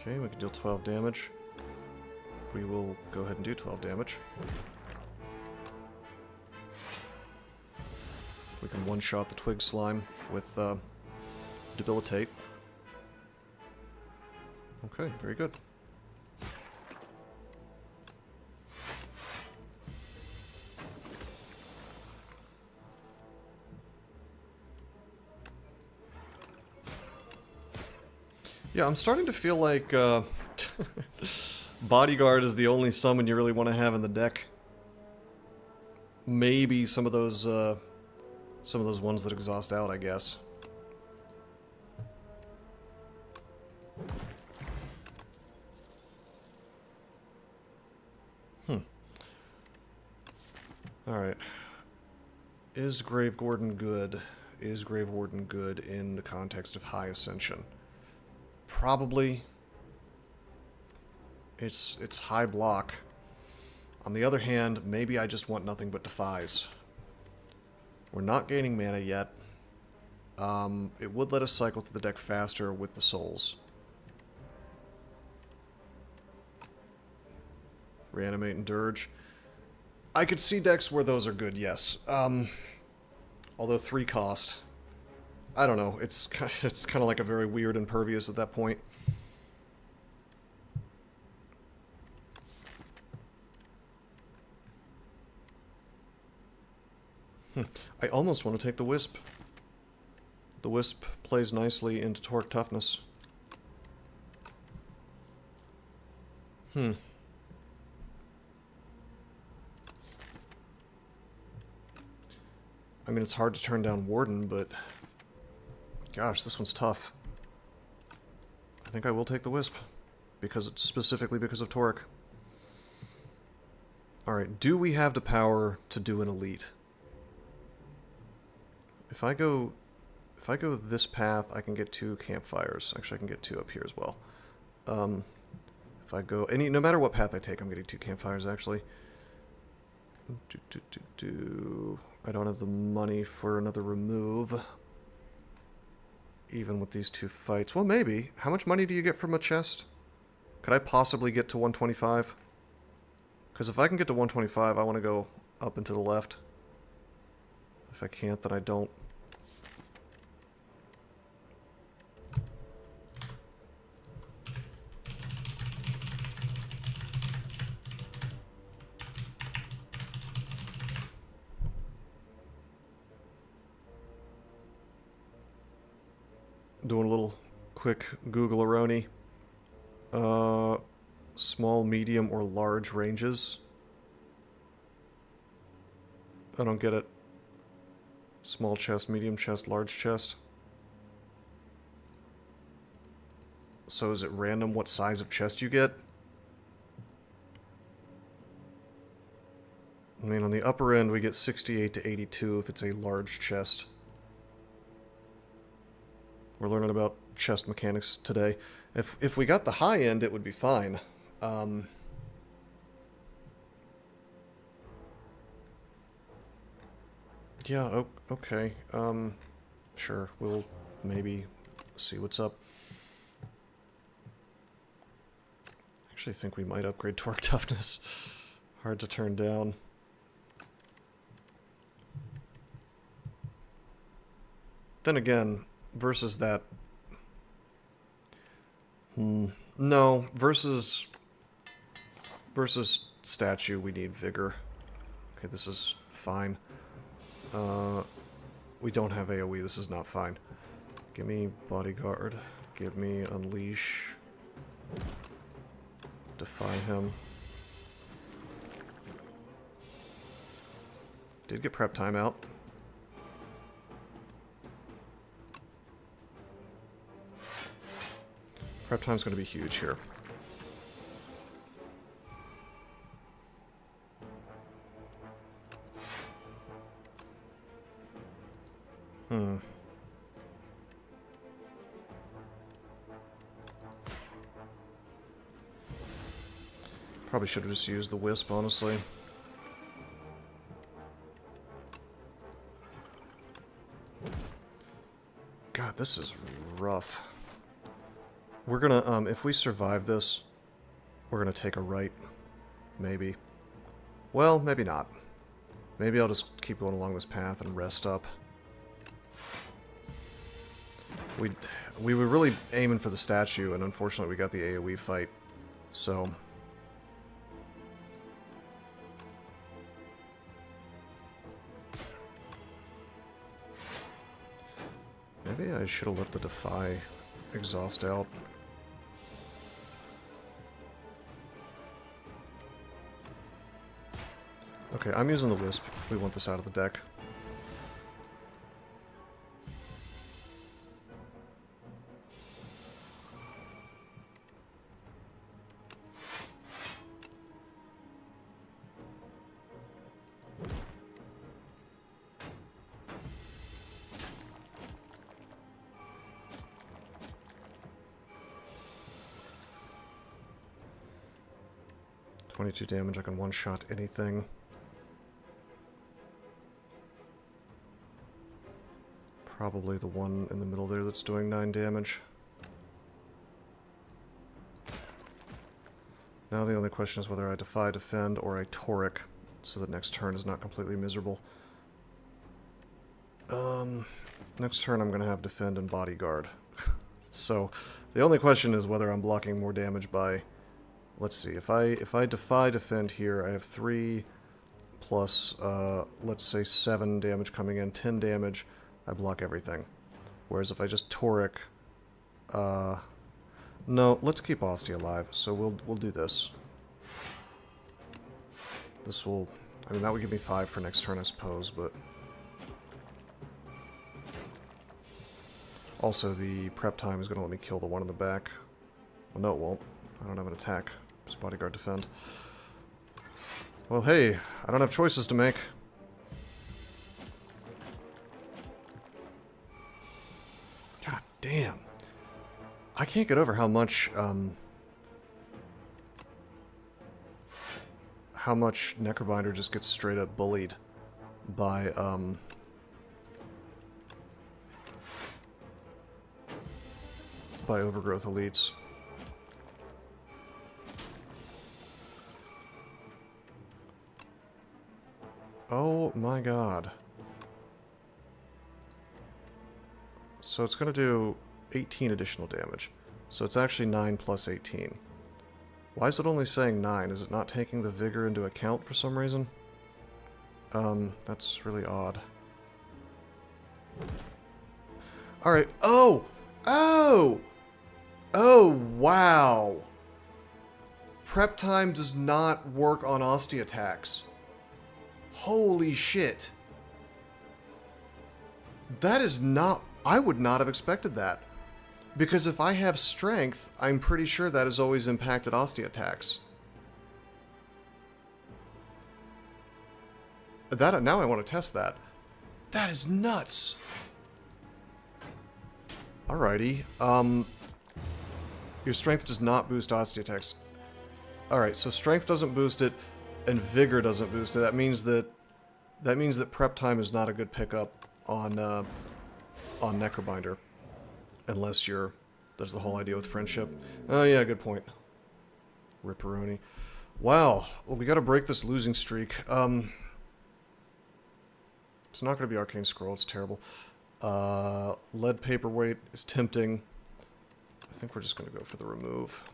Okay, we can deal 12 damage. We will go ahead and do 12 damage. We can one-shot the Twig Slime with Debilitate. Okay, very good. Yeah, I'm starting to feel like Bodyguard is the only summon you really want to have in the deck. Maybe some of those ones that exhaust out, I guess. Alright. Is Grave Warden good? Is Grave Warden good in the context of High Ascension? Probably. It's high block. On the other hand, maybe I just want nothing but Defies. We're not gaining mana yet. It would let us cycle through the deck faster with the souls. Reanimate and Dirge. I could see decks where those are good, yes. Although 3 cost. I don't know. It's kind of like a very weird Impervious at that point. I almost want to take the Wisp. The Wisp plays nicely into Torque Toughness. I mean, it's hard to turn down Warden, but... Gosh, this one's tough. I think I will take the Wisp. Specifically because of Torque. Alright, do we have the power to do an Elite? If I go this path, I can get 2 campfires. Actually, I can get 2 up here as well. If I go... no matter what path I take, I'm getting 2 campfires, actually. I don't have the money for another remove. Even with these 2 fights. Well, maybe. How much money do you get from a chest? Could I possibly get to 125? Because if I can get to 125, I want to go up and to the left. If I can't, then I don't. Doing a little quick Google-a-roni. Small, medium, or large ranges. I don't get it. Small chest, medium chest, large chest. So is it random what size of chest you get? I mean, on the upper end we get 68 to 82 if it's a large chest. We're learning about chest mechanics today. If we got the high end, it would be fine. Yeah, okay. Sure, we'll maybe see what's up. Actually, I think we might upgrade Torque Toughness. Hard to turn down. Then again, versus that... No, versus statue, we need Vigor. Okay, this is fine. We don't have AoE, this is not fine. Give me Bodyguard. Give me Unleash. Defy him. Did get prep timeout. Prep time's going to be huge here. Probably should have just used the Wisp, honestly. God, this is rough. We're gonna, if we survive this, we're gonna take a right. Maybe. Well, maybe not. Maybe I'll just keep going along this path and rest up. We were really aiming for the statue, and unfortunately we got the AoE fight. So... maybe I should have let the Defy exhaust out. Okay, I'm using the Wisp. We want this out of the deck. .22 damage, I can one-shot anything. Probably the one in the middle there that's doing 9 damage. Now the only question is whether I Defy, Defend, or I Toric, so that next turn is not completely miserable. Next turn I'm going to have Defend and Bodyguard. So, the only question is whether I'm blocking more damage by... let's see, if I Defy, Defend here, I have 3 plus, let's say 7 damage coming in, 10 damage, I block everything. Whereas if I just Toric, no, let's keep Ostia alive, so we'll do this. This will, I mean, that would give me 5 for next turn, I suppose, but... also, the prep time is going to let me kill the one in the back. Well, no, it won't. I don't have an attack. Just Bodyguard Defend. Well, hey, I don't have choices to make. God damn. I can't get over how much Necrobinder just gets straight up bullied by, by Overgrowth elites. Oh my god. So it's going to do 18 additional damage. So it's actually 9 plus 18. Why is it only saying 9? Is it not taking the vigor into account for some reason? That's really odd. Alright. Oh! Oh! Oh, wow! Prep time does not work on Ostia attacks. Holy shit. That is not... I would not have expected that. Because if I have strength, I'm pretty sure that has always impacted Ostia attacks. Now I want to test that. That is nuts! Alrighty. Your strength does not boost Ostia attacks. Alright, so strength doesn't boost it, and vigor doesn't boost it. That means that prep time is not a good pickup on Necrobinder. Unless you're... that's the whole idea with friendship. Oh yeah, good point. Ripperoni. Wow, well, we gotta break this losing streak. It's not gonna be Arcane Scroll, it's terrible. Lead Paperweight is tempting. I think we're just gonna go for the remove.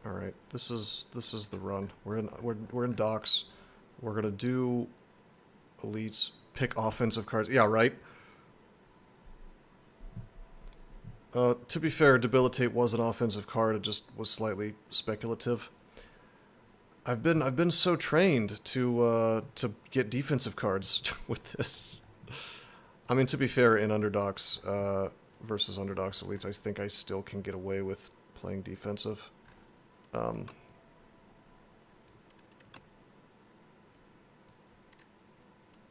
Alright, this is the run. We're in docks. We're gonna do elites, pick offensive cards. Yeah, right. To be fair, Debilitate was an offensive card, it just was slightly speculative. I've been so trained to get defensive cards with this. I mean, to be fair, in Underdogs versus Underdogs elites, I think I still can get away with playing defensive.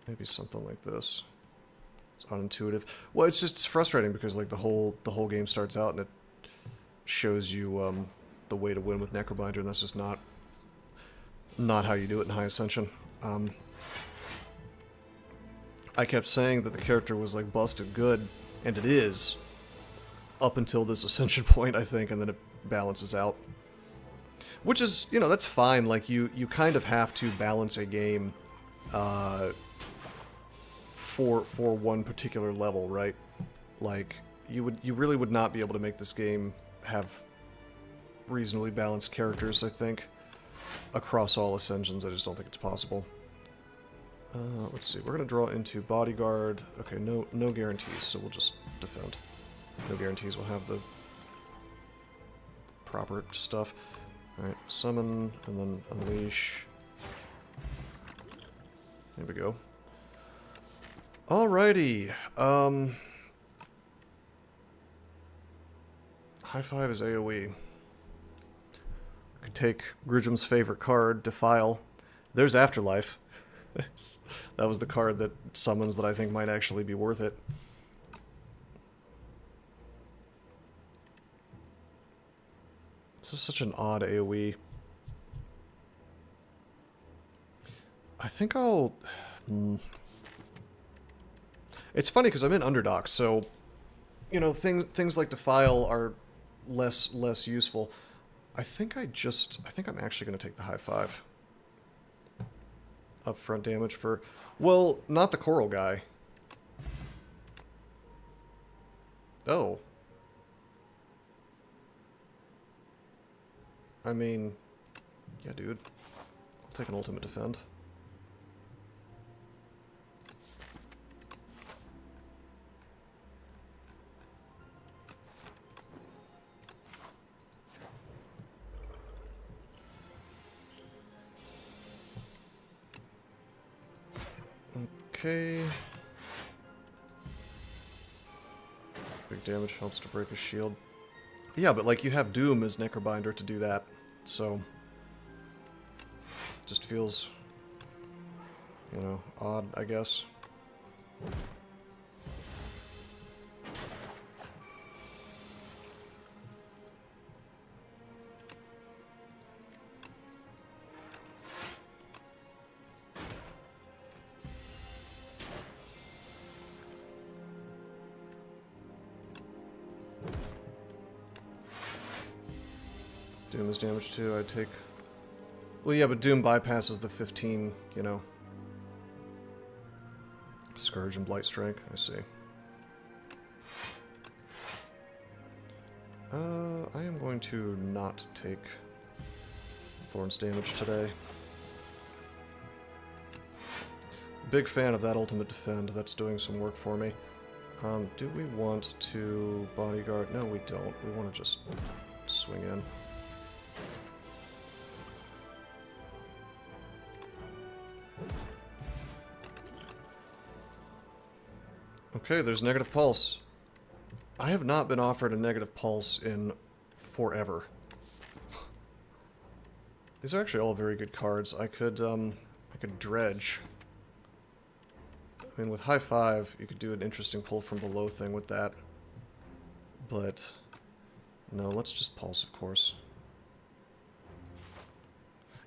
Maybe something like this. It's unintuitive. Well, it's frustrating because like the whole game starts out and it shows you the way to win with Necrobinder, and that's just not how you do it in High Ascension. I kept saying that the character was like busted good, and it is, up until this ascension point, I think, and then it balances out. Which is, you know, that's fine. Like, you kind of have to balance a game for one particular level, right? Like, you really would not be able to make this game have reasonably balanced characters, I think, across all ascensions. I just don't think it's possible. Let's see, we're gonna draw into bodyguard. Okay, no guarantees, so we'll just defend. No guarantees, we'll have the proper stuff. Alright, summon, and then unleash. There we go. Alrighty, High Five is AoE. I could take Grudgem's favorite card, Defile. There's Afterlife. That was the card that summons that I think might actually be worth it. This is such an odd AoE. I think I'll... It's funny because I'm in Underdock, so, you know, things like Defile are less useful. I think I'm actually going to take the High Five. Upfront damage for... Well, not the Coral guy. Oh. I mean... Yeah, dude. I'll take an ultimate defend. Okay. Big damage helps to break his shield. Yeah, but like you have Doom as Necrobinder to do that, so just feels, you know, odd, I guess. Doom is damage too, I'd take... Well, yeah, but Doom bypasses the 15, you know. Scourge and Blight Strike, I see. I am going to not take Thorn's damage today. Big fan of that ultimate defend, that's doing some work for me. Do we want to bodyguard? No, we don't. We want to just swing in. Okay, there's negative pulse. I have not been offered a negative pulse in forever. These are actually all very good cards. I could dredge. I mean, with High Five, you could do an interesting pull from below thing with that. But no, let's just pulse, of course.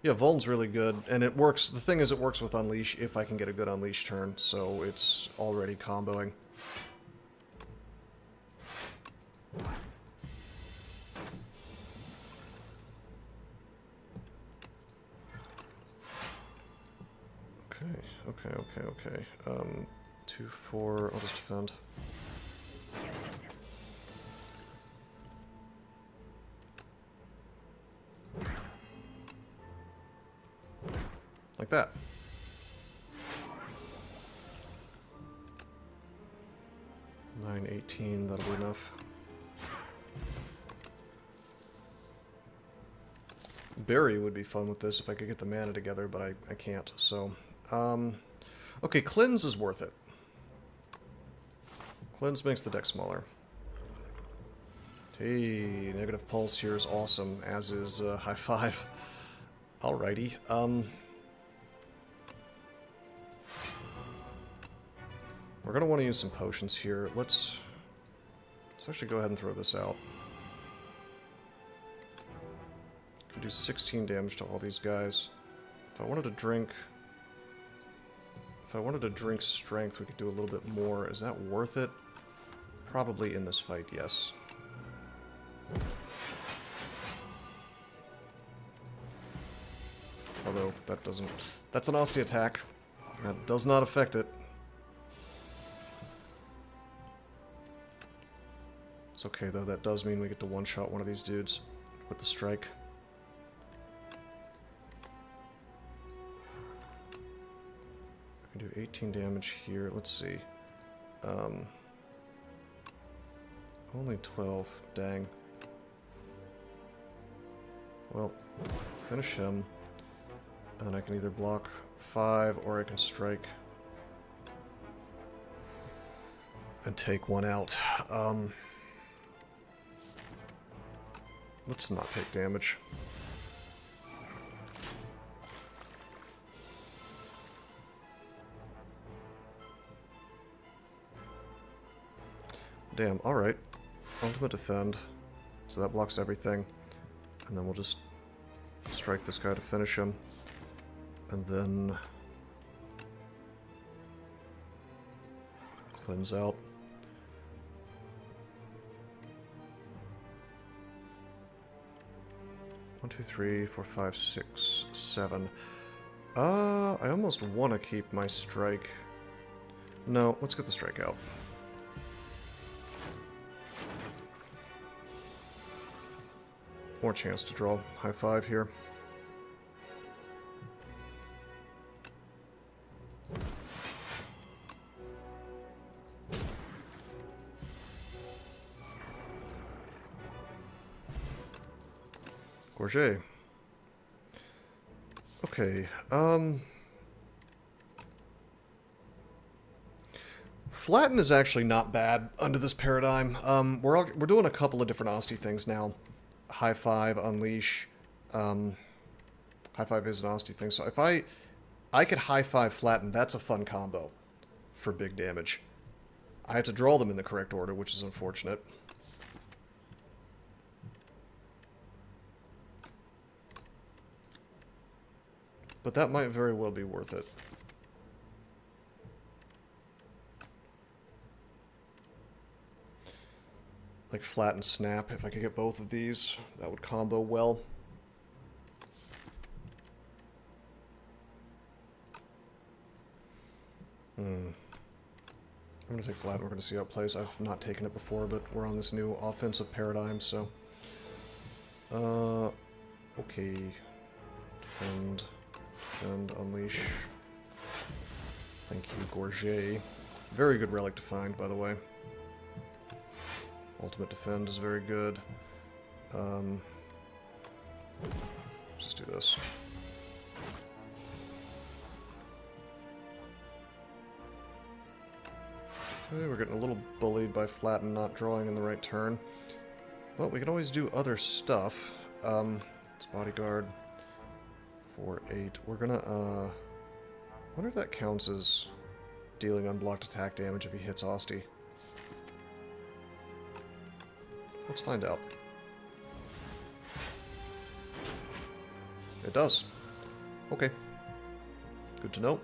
Yeah, Vuln's really good, and it works. The thing is, it works with Unleash if I can get a good Unleash turn, so it's already comboing. Okay. 2-4, I'll just defend. Like that. $9.18, that'll be enough. Barry would be fun with this if I could get the mana together, but I can't, so... okay, Cleanse is worth it. Cleanse makes the deck smaller. Hey, negative pulse here is awesome, as is High Five. Alrighty, we're gonna want to use some potions here. Let's actually go ahead and throw this out. Could do 16 damage to all these guys. If I wanted to drink strength, we could do a little bit more. Is that worth it? Probably in this fight, yes. Although, that doesn't... That's an Austie attack. That does not affect it. It's okay, though. That does mean we get to one-shot one of these dudes with the strike. I can do 18 damage here. Let's see. Only 12. Dang. Well, finish him. And I can either block 5 or I can strike and take one out. Let's not take damage. Damn, alright. Ultimate defend. So that blocks everything. And then we'll just strike this guy to finish him. And then cleanse out. One, two, three, four, five, six, 7. I almost want to keep my strike. No, let's get the strike out. More chance to draw high 5 here. Gorget. Okay, Flatten is actually not bad under this paradigm. We're doing a couple of different Austie things now. High 5, Unleash. High 5 is an Austie thing, so if I could high 5 Flatten, that's a fun combo for big damage. I have to draw them in the correct order, which is unfortunate. But that might very well be worth it. Like Flat and Snap, if I could get both of these, that would combo well. I'm going to take Flat and we're going to see how it plays. I've not taken it before, but we're on this new offensive paradigm, so... okay. And Unleash. Thank you, Gorget. Very good relic to find, by the way. Ultimate Defend is very good. Just do this. Okay, we're getting a little bullied by Flatten not drawing in the right turn. But we can always do other stuff. It's Bodyguard. 4, 8. We're gonna, I wonder if that counts as dealing unblocked attack damage if he hits Austie. Let's find out. It does. Okay. Good to know.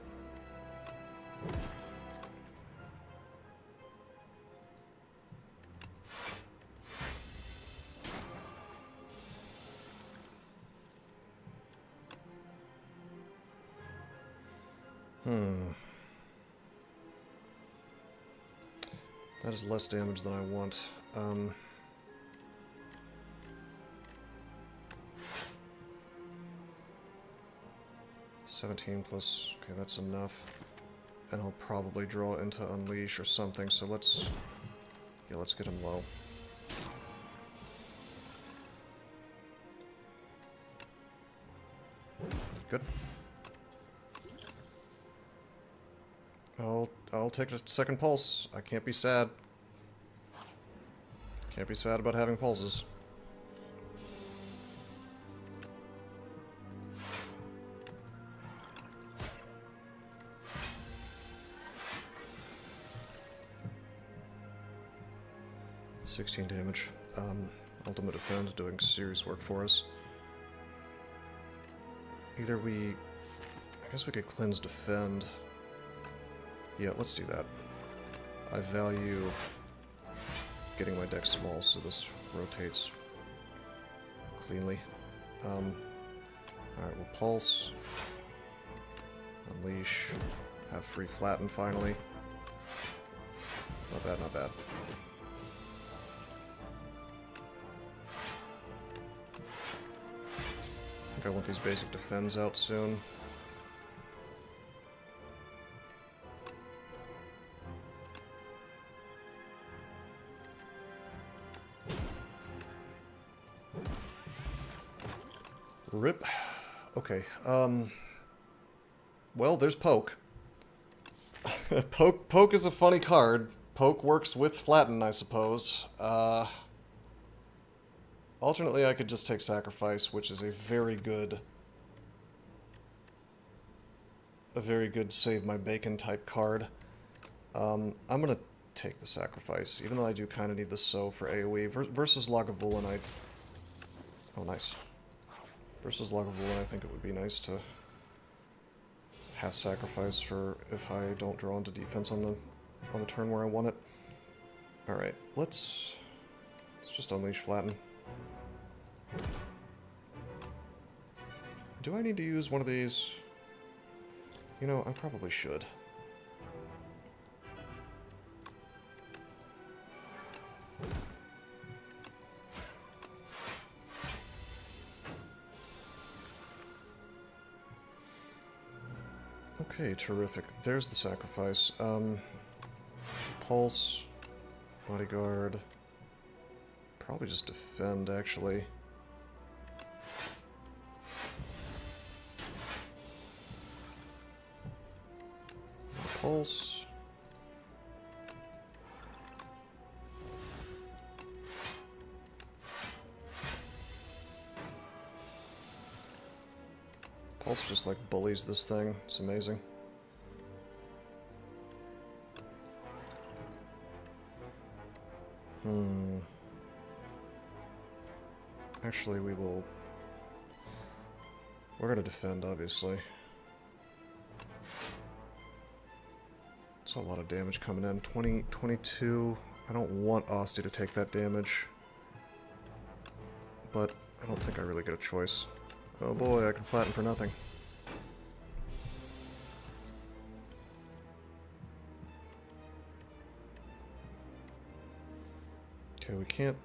That is less damage than I want. 17 plus... okay, that's enough. And I'll probably draw into Unleash or something, so let's... yeah, let's get him low. Good. I'll take a second pulse. I can't be sad. Can't be sad about having pulses. $16 damage. Ultimate Defend is doing serious work for us. Either we... I guess we could Cleanse Defend. Yeah, let's do that. I value getting my deck small, so this rotates cleanly. Alright, we'll pulse. Unleash. Have free flatten finally. Not bad, not bad. I think I want these basic defends out soon. Rip. Okay, well, there's Poke. Poke is a funny card. Poke works with Flatten, I suppose. Alternately, I could just take Sacrifice, which is a very good save my bacon type card. I'm gonna take the Sacrifice, even though I do kind of need the Sow for AoE. Versus Lagavulin, oh, nice. Versus Lagavulin, I think it would be nice to have Sacrifice for if I don't draw into defense on the turn where I want it. Alright, let's just Unleash Flatten. Do I need to use one of these? You know, I probably should. Okay, terrific. There's the Sacrifice. Pulse, Bodyguard, probably just defend, actually. Pulse. Pulse just like bullies this thing. It's amazing. Actually, we're gonna defend, obviously. It's a lot of damage coming in. 20, 22. I don't want Osti to take that damage. But I don't think I really get a choice. Oh boy, I can flatten for nothing. Okay, we can't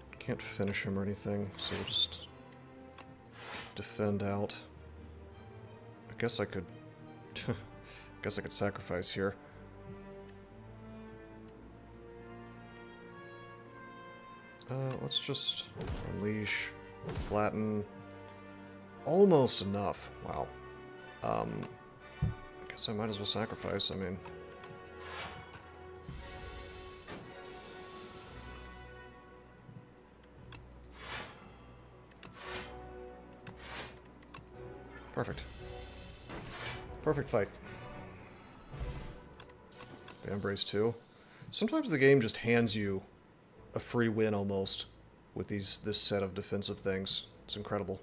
finish him or anything, so we'll just defend out. I guess I could sacrifice here. Let's just unleash, flatten. Almost enough. Wow. I guess I might as well sacrifice. I mean, perfect. Perfect fight. Embrace 2. Sometimes the game just hands you a free win almost with this set of defensive things. It's incredible.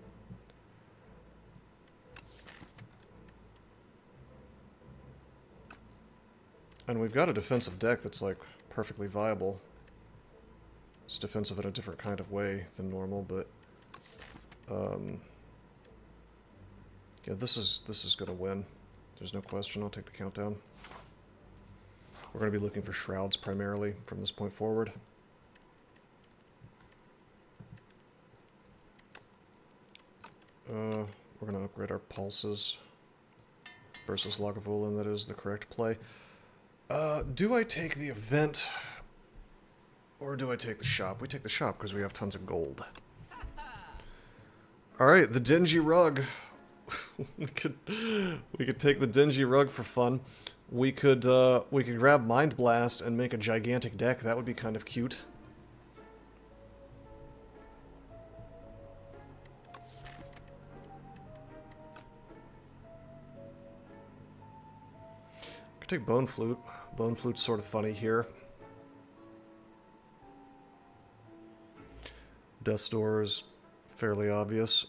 And we've got a defensive deck that's like perfectly viable. It's defensive in a different kind of way than normal, but yeah, this is gonna win. There's no question. I'll take the countdown. We're gonna be looking for shrouds primarily from this point forward. We're gonna upgrade our pulses versus Lagavulin. That is the correct play. Do I take the event or do I take the shop? We take the shop because we have tons of gold. Alright, the dingy rug. we could take the dingy rug for fun. We could grab Mind Blast and make a gigantic deck. That would be kind of cute. Could take Bone Flute. Bone Flute's sort of funny here. Death's Door is fairly obvious.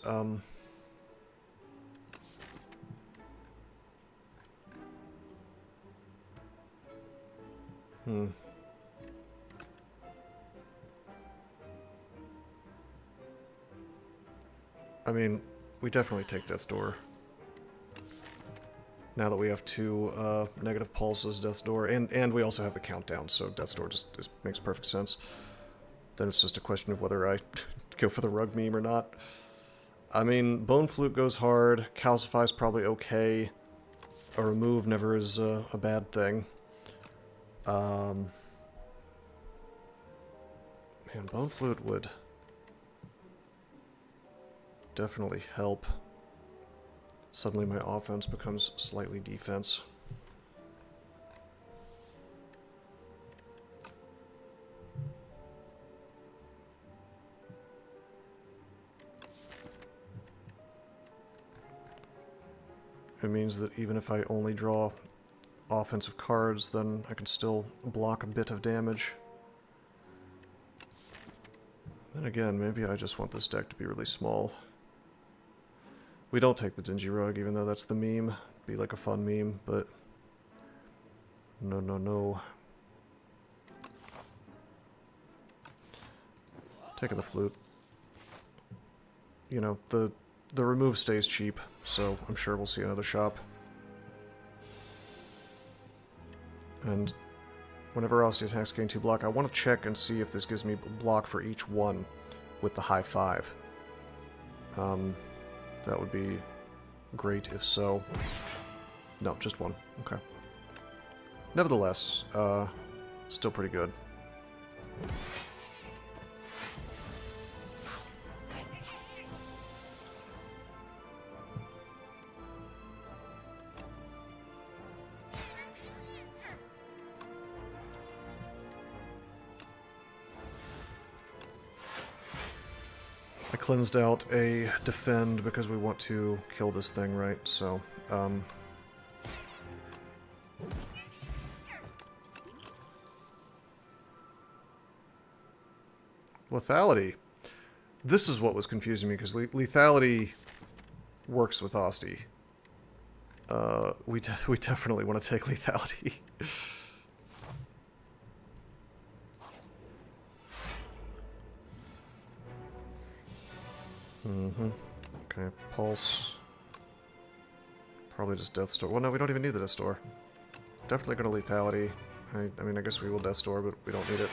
I mean, we definitely take Death's Door. Now that we have 2 negative pulses, Death's Door, and we also have the countdown, so Death's Door just makes perfect sense. Then it's just a question of whether I go for the rug meme or not. I mean, Bone Flute goes hard, Calcify's probably okay. A remove never is a bad thing. Man, Bone Flute would definitely help. Suddenly my offense becomes slightly defense. It means that even if I only draw offensive cards, then I can still block a bit of damage. Then again, maybe I just want this deck to be really small. We don't take the Dingy Rug, even though that's the meme. It'd be like a fun meme, but... No, no, no. Taking the Flute. You know, the remove stays cheap, so I'm sure we'll see another shop. And whenever Aussie attacks gain 2 block, I want to check and see if this gives me block for each one with the high 5. That would be great if so. No, just 1. Okay. Nevertheless, still pretty good. I cleansed out a defend because we want to kill this thing, right? So, lethality. This is what was confusing me, because lethality works with Asti. We definitely want to take lethality. Okay, Pulse. Probably just Death's Door. Well, no, we don't even need the Death's Door. Definitely going to lethality. I mean, I guess we will Death's Door, but we don't need it.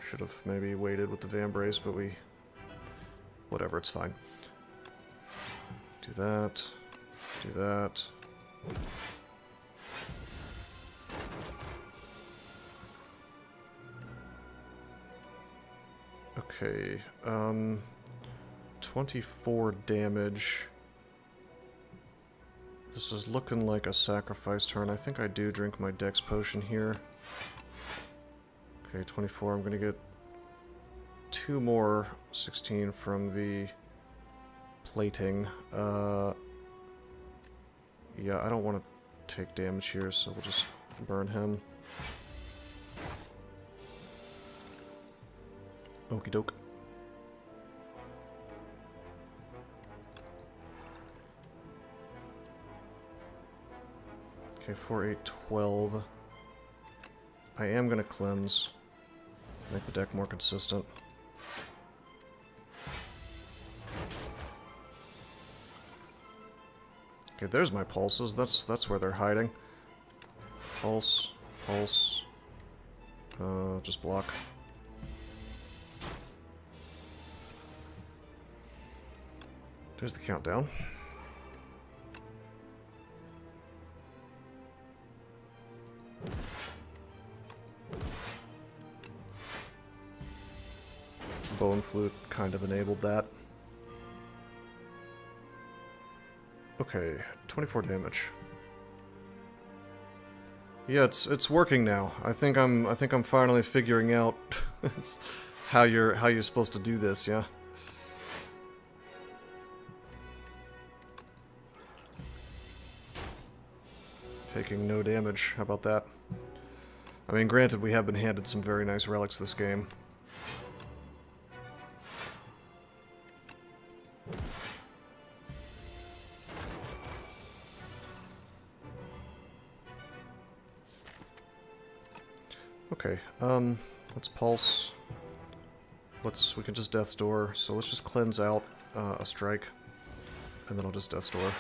Should have maybe waited with the Vambrace, but we... Whatever, it's fine. Do that. Do that. Okay, 24 damage. This is looking like a sacrifice turn. I think I do drink my Dex potion here. Okay, 24. I'm gonna get 2 more 16 from the plating. Yeah, I don't want to take damage here, so we'll just burn him. Okie doke. Okay, 4, 8, 12. I am going to cleanse. Make the deck more consistent. Okay, there's my pulses. That's where they're hiding. Pulse, pulse. Just block. There's the countdown. Bone Flute kind of enabled that. Okay, 24 damage. Yeah, it's working now. I think I'm finally figuring out how you're supposed to do this, yeah. Taking no damage. How about that? I mean, granted, we have been handed some very nice relics this game. Okay, let's pulse. we can just Death's Door, so let's just cleanse out a strike, and then I'll just Death's Door.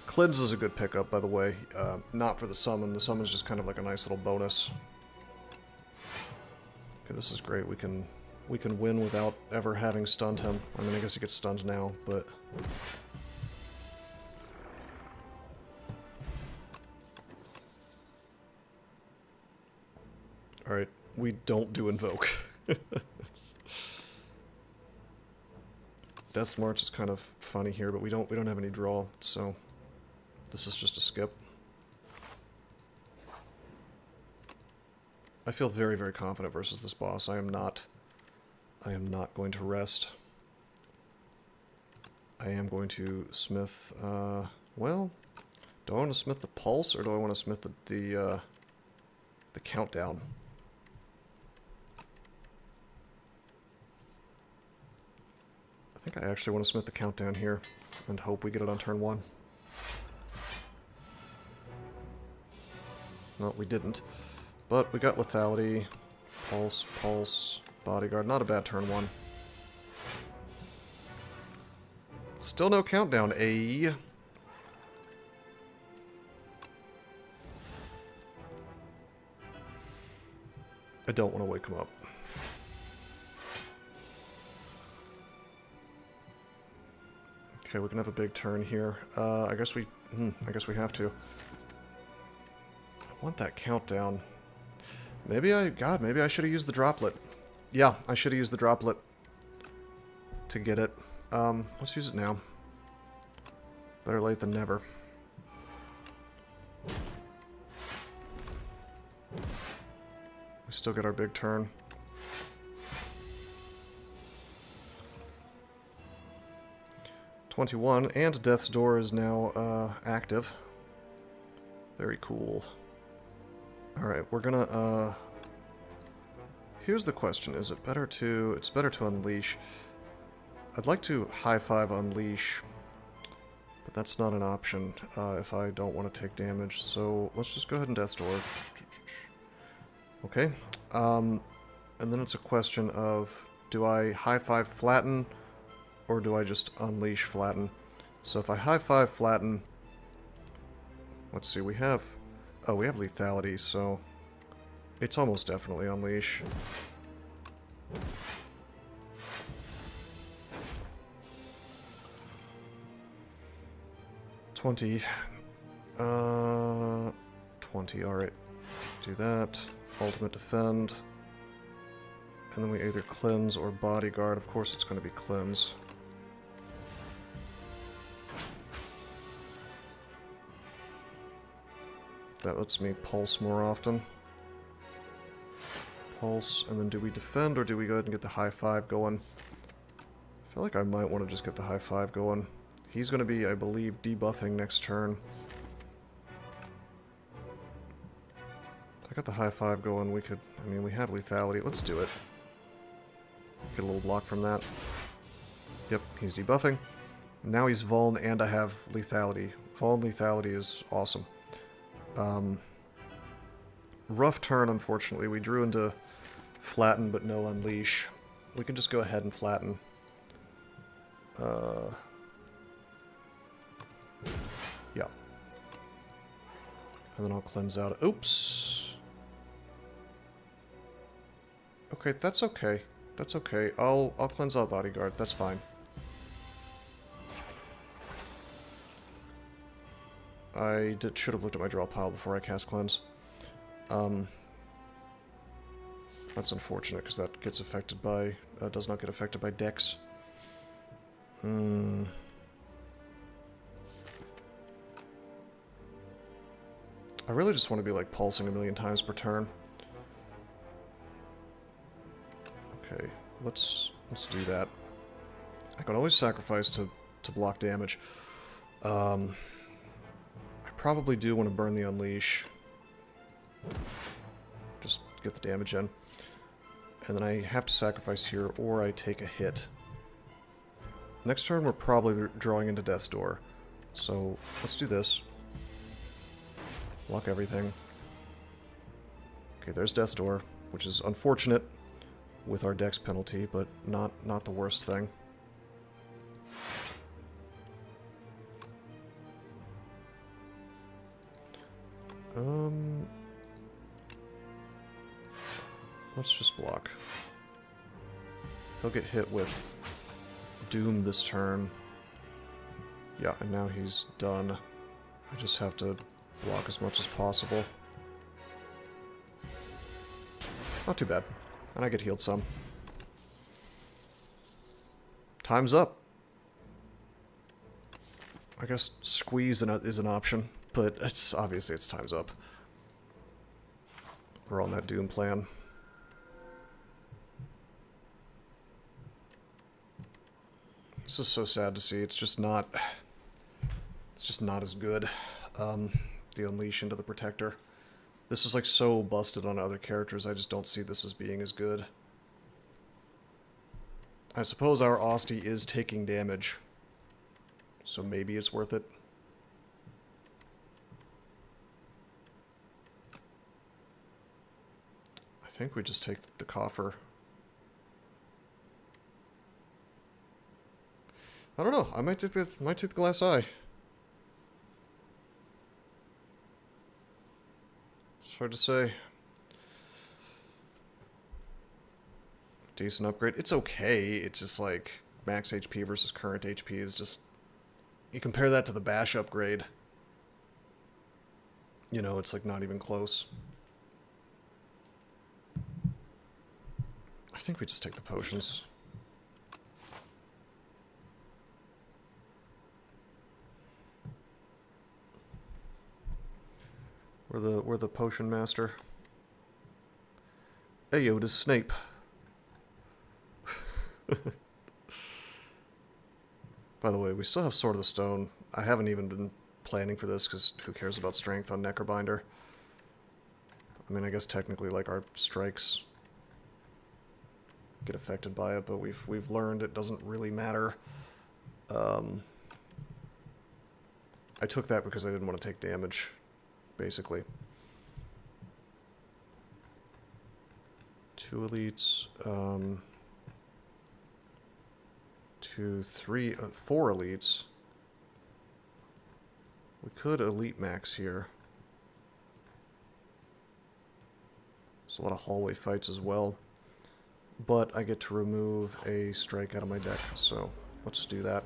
Cleanse is a good pickup, by the way, not for the summon. The summon's just kind of like a nice little bonus. Okay, this is great. We can win without ever having stunned him. I mean, I guess he gets stunned now, but... Alright, we don't do Invoke. Death's March is kind of funny here, but we don't have any draw, so this is just a skip. I feel very, very confident versus this boss. I am not going to rest. I am going to smith, well, do I want to smith the pulse, or do I want to smith the countdown? I think I actually want to smith the countdown here, and hope we get it on turn 1. No, we didn't. But we got lethality, pulse, pulse, bodyguard. Not a bad turn 1. Still no countdown, eh? I don't want to wake him up. Okay, we can have a big turn here. I guess we have to. I want that countdown. Maybe I should have used the droplet. Yeah, I should have used the droplet to get it. Let's use it now. Better late than never. We still get our big turn. '21, and Death's Door is now active. Very cool. Alright, we're gonna, here's the question. Is it better to... It's better to unleash. I'd like to high five unleash, but that's not an option if I don't want to take damage. So let's just go ahead and Death's Door. Okay. And then it's a question of, do I high five flatten, or do I just unleash flatten? So if I high five flatten, let's see, we have lethality, so it's almost definitely unleash. $20. 20, alright. Do that. Ultimate defend. And then we either cleanse or bodyguard. Of course it's going to be cleanse. That lets me pulse more often. Pulse, and then do we defend, or do we go ahead and get the high five going? I feel like I might want to just get the high five going. He's going to be, I believe, debuffing next turn. If I got the high five going, we could... I mean, we have lethality. Let's do it. Get a little block from that. Yep, he's debuffing. Now he's Vuln, and I have lethality. Vuln lethality is awesome. Rough turn, unfortunately. We drew into flatten, but no unleash. We can just go ahead and flatten. Yeah. And then I'll cleanse out. Oops! Okay, that's okay. That's okay. I'll cleanse out bodyguard. That's fine. I should have looked at my draw pile before I cast cleanse. That's unfortunate because that gets affected by does not get affected by Dex. I really just want to be like pulsing a million times per turn. Okay, let's do that. I can always sacrifice to block damage. I probably do want to burn the unleash. Just get the damage in. And then I have to sacrifice here, or I take a hit. Next turn we're probably drawing into Death's Door. So let's do this. Block everything. Okay, there's Death's Door. which is unfortunate with our dex penalty, but not the worst thing. Let's just block. He'll get hit with Doom this turn. Yeah, and now he's done. I just have to block as much as possible. Not too bad. And I get healed some. Time's up. I guess squeeze is an option, but it's obviously it's time's up. We're on that Doom plan. This is so sad to see. It's just not as good. The Unleash into the Protector. This is like so busted on other characters, I just don't see this as being as good. I suppose our Ostie is taking damage, so maybe it's worth it. I think we just take the coffer. I don't know, I might take the glass eye. It's hard to say. Decent upgrade. It's okay. It's just like max HP versus current HP is just... You compare that to the Bash upgrade. You know, it's like not even close. I think we just take the potions. We're the potion master. Ayoda's Snape. By the way, we still have Sword of the Stone. I haven't even been planning for this because who cares about strength on Necrobinder? I mean, I guess technically like our strikes get affected by it, but we've learned it doesn't really matter. I took that because I didn't want to take damage. Basically. 2 elites, 4 elites. We could elite max here. There's a lot of hallway fights as well. But I get to remove a strike out of my deck, so let's do that.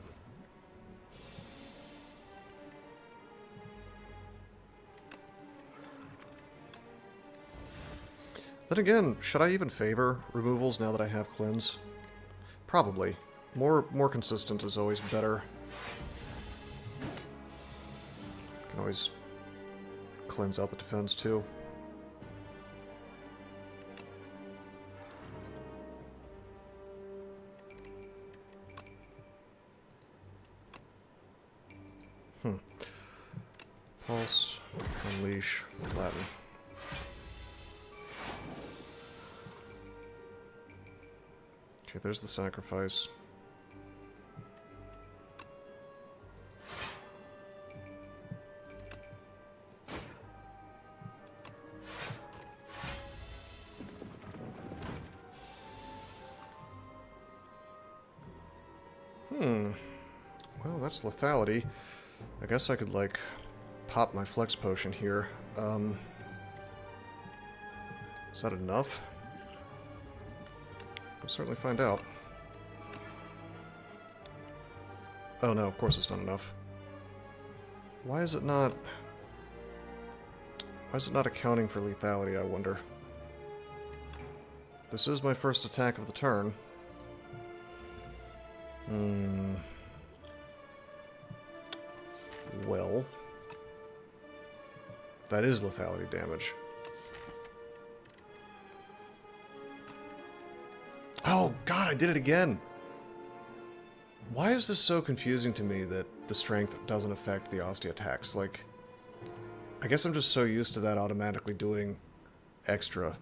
Then again, should I even favor removals now that I have cleanse? Probably. More consistent is always better. Can always cleanse out the defense too. Pulse, Unleash, Latin. Okay, there's the sacrifice. Well, that's lethality. I guess I could, like, pop my flex potion here. Is that enough? We'll certainly find out. Oh no, of course it's not enough. Why is it not... Why is it not accounting for lethality, I wonder? This is my first attack of the turn. Well... That is lethality damage. Oh, God, I did it again! Why is this so confusing to me that the strength doesn't affect the Ostie attacks? Like, I guess I'm just so used to that automatically doing extra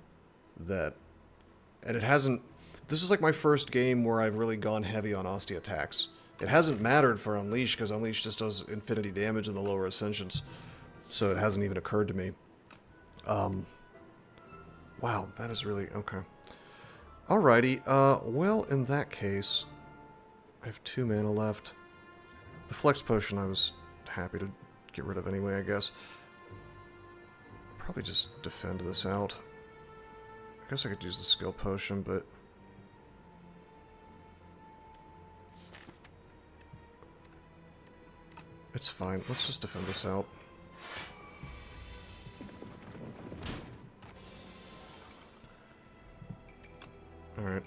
that... And it hasn't... This is like my first game where I've really gone heavy on Ostie attacks. It hasn't mattered for Unleash, because Unleash just does infinity damage in the lower ascensions. So it hasn't even occurred to me. Wow, Wow, that is really... okay. Alrighty, well, in that case, I have 2 mana left. The Flex Potion I was happy to get rid of anyway, I guess. Probably just defend this out. I guess I could use the Skill Potion, but... it's fine. Let's just defend this out. Alright.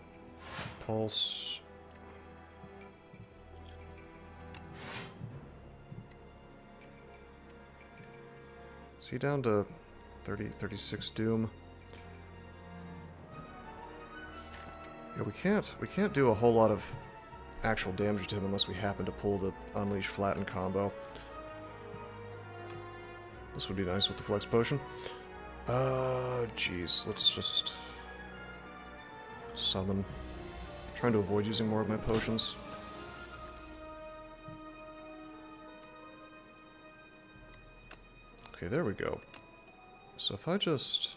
Pulse. Is he down to 36 Doom? Yeah, we can't do a whole lot of actual damage to him unless we happen to pull the Unleash Flatten combo. This would be nice with the Flex Potion. Jeez, let's just summon. Trying to avoid using more of my potions. Okay, there we go. So if I just...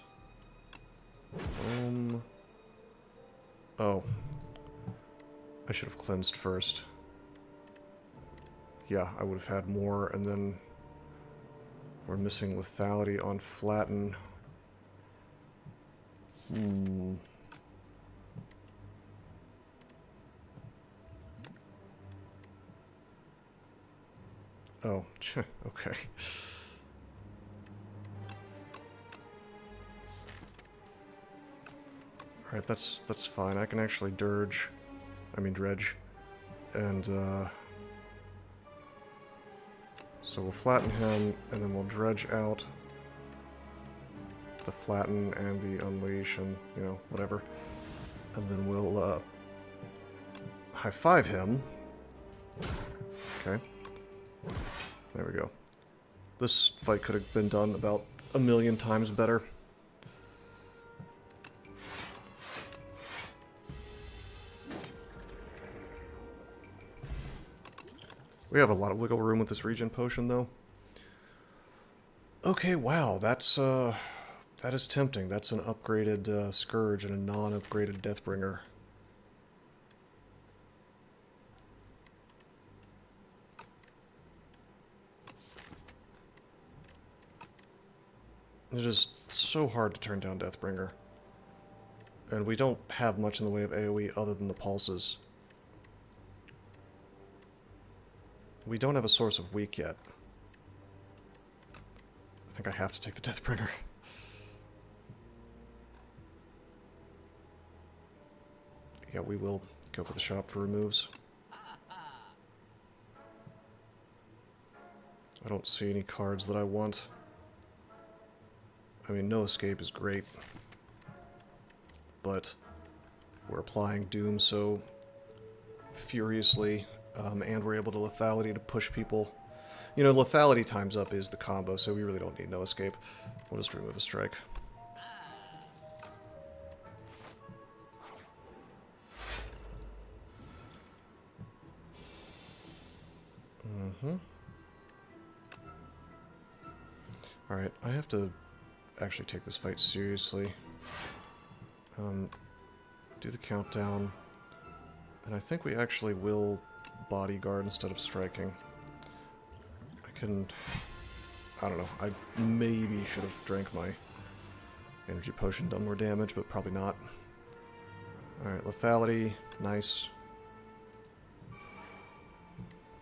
oh. I should have cleansed first. Yeah, I would have had more, and then we're missing lethality on Flatten. Oh, okay. Alright, that's fine. I can actually dredge, and so we'll flatten him, and then we'll dredge out the flatten and the unleash, and, you know, whatever. And then we'll high-five him. Okay. There we go. This fight could have been done about 1,000,000 times better. We have a lot of wiggle room with this regen potion, though. Okay, wow, that is tempting. That's an upgraded Scourge and a non-upgraded Deathbringer. It's just so hard to turn down Deathbringer. And we don't have much in the way of AoE other than the pulses. We don't have a source of weak yet. I think I have to take the Deathbringer. Yeah, we will go for the shop for removes. I don't see any cards that I want. I mean, no escape is great. But we're applying Doom so furiously, and we're able to lethality to push people. You know, lethality times up is the combo, so we really don't need no escape. We'll just remove a strike. Alright, I have to actually take this fight seriously. Do the countdown. And I think we actually will bodyguard instead of striking. I don't know, I maybe should have drank my energy potion, done more damage, but probably not. Alright, lethality, nice.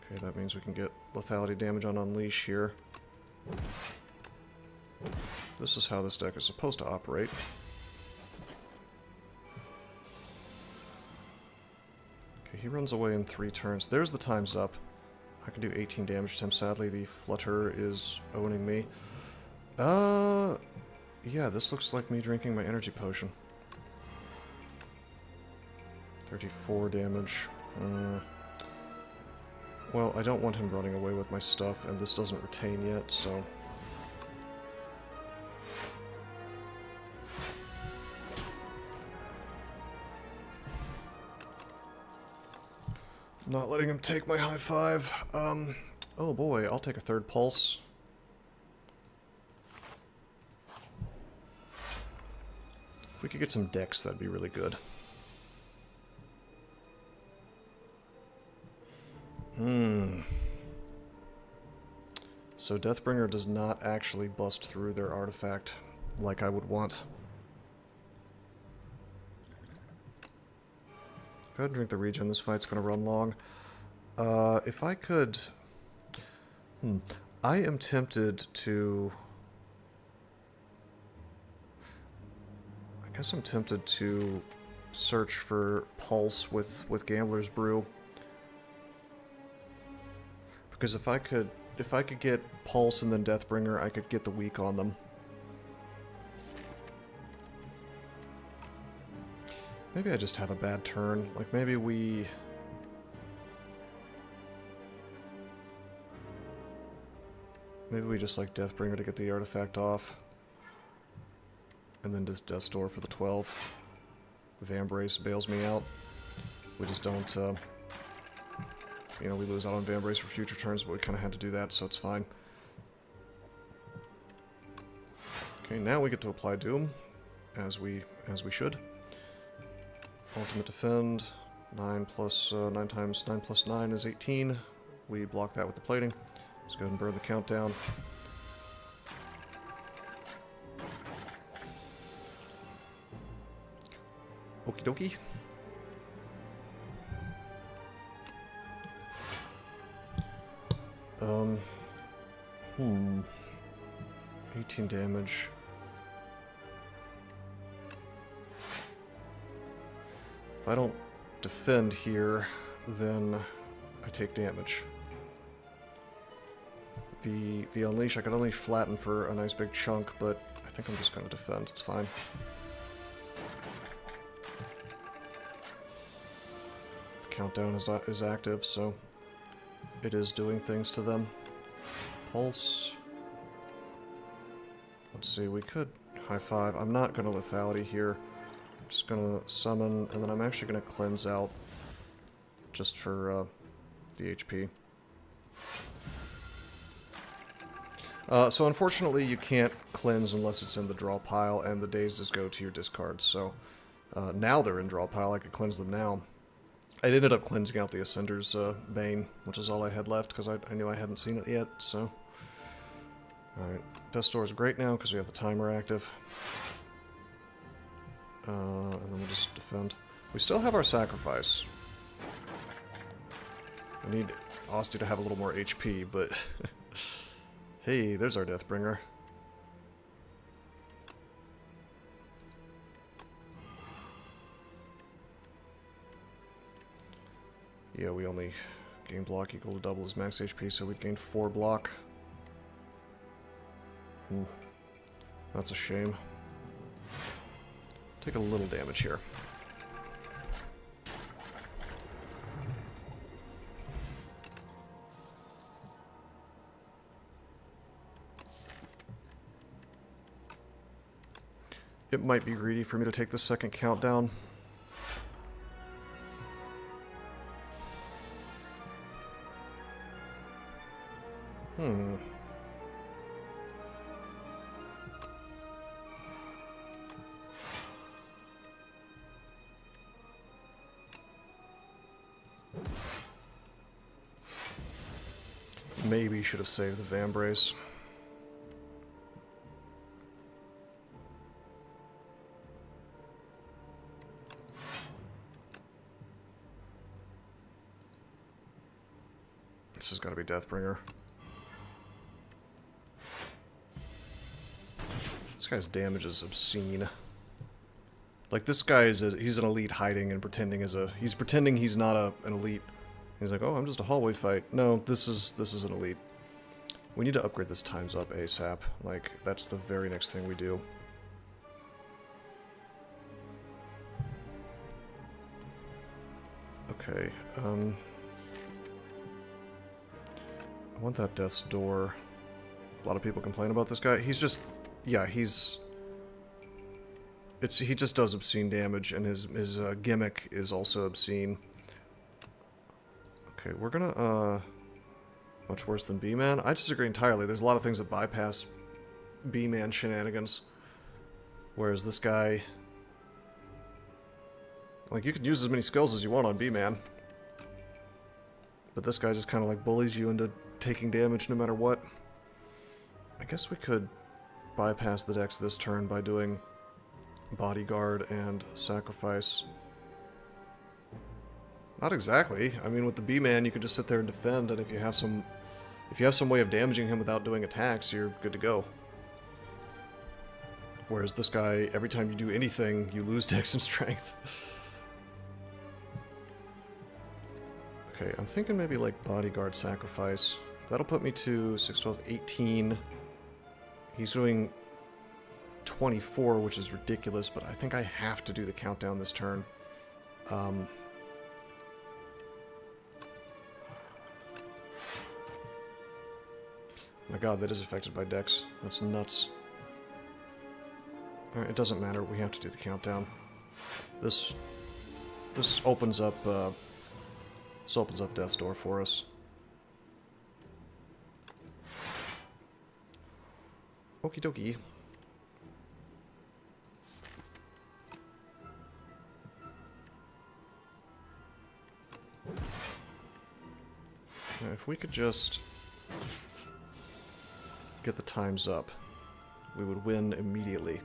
Okay, that means we can get lethality damage on Unleash here. This is how this deck is supposed to operate. Okay, he runs away in 3 turns. There's the time's up. I can do 18 damage to him. Sadly, the Flutter is owning me. Yeah, this looks like me drinking my energy potion. 34 damage. Well, I don't want him running away with my stuff, and this doesn't retain yet, so... Not letting him take my high five. Oh boy, I'll take a 3rd pulse. If we could get some decks, that'd be really good. So Deathbringer does not actually bust through their artifact like I would want. Go ahead and drink the regen. This fight's going to run long. If I could... I am tempted to... I guess I'm tempted to search for Pulse with Gambler's Brew. Because if I could get Pulse and then Deathbringer, I could get the weak on them. Maybe I just have a bad turn. Like, maybe we... Maybe we just like Deathbringer to get the artifact off. And then just Death's Door for the 12. Vambrace bails me out. We just don't, you know, we lose out on Vambrace for future turns, but we kind of had to do that, so it's fine. Okay, now we get to apply Doom, as we should. Ultimate Defend, 9 times 9 plus 9 is 18. We block that with the plating. Let's go ahead and burn the countdown. Okie dokie. 18 damage. If I don't defend here, then I take damage. The Unleash, I could only flatten for a nice big chunk, but I think I'm just going to defend. It's fine. The countdown is active, so it is doing things to them. Pulse. Let's see, we could high five. I'm not going to lethality here. I'm just going to summon, and then I'm actually going to cleanse out just for the HP. So unfortunately you can't cleanse unless it's in the draw pile, and the dazes go to your discards, so now they're in draw pile. I could cleanse them now. I ended up cleansing out the Ascender's Bane, which is all I had left, because I knew I hadn't seen it yet, so... Alright, Death's Door is great now, because we have the timer active. And then we'll just defend. We still have our sacrifice. We need Asti to have a little more HP, but... Hey, there's our Deathbringer. Yeah, we only gain block equal to double his max HP, so we'd gain 4 block. That's a shame. Take a little damage here. It might be greedy for me to take the second countdown. Maybe should have saved the Vambrace. This has got to be Deathbringer. This guy's damage is obscene. Like, this guy is he's an elite hiding and pretending he's pretending he's not an elite. He's like, oh, I'm just a hallway fight. No, this is an elite. We need to upgrade this times up ASAP. Like, that's the very next thing we do. Okay, I want that Death's Door. A lot of people complain about this guy. He's just... Yeah, he just does obscene damage, and his gimmick is also obscene. Okay, we're gonna, much worse than B-Man? I disagree entirely. There's a lot of things that bypass B-Man shenanigans. Whereas this guy, Like, you can use as many skills as you want on B-Man. But this guy just kind of, like, bullies you into taking damage no matter what. I guess we could bypass the dex this turn by doing Bodyguard and Sacrifice. Not exactly. I mean, with the B-Man, you could just sit there and defend, and if you have some way of damaging him without doing attacks, you're good to go. Whereas this guy, every time you do anything, you lose dex and strength. Okay, I'm thinking maybe like Bodyguard Sacrifice. That'll put me to 6, 12, 18. He's doing 24, which is ridiculous, but I think I have to do the countdown this turn. My god, that is affected by dex. That's nuts. Alright, it doesn't matter. We have to do the countdown. This opens up Death's Door for us. Okie dokie. Now, if we could just get the times up, we would win immediately.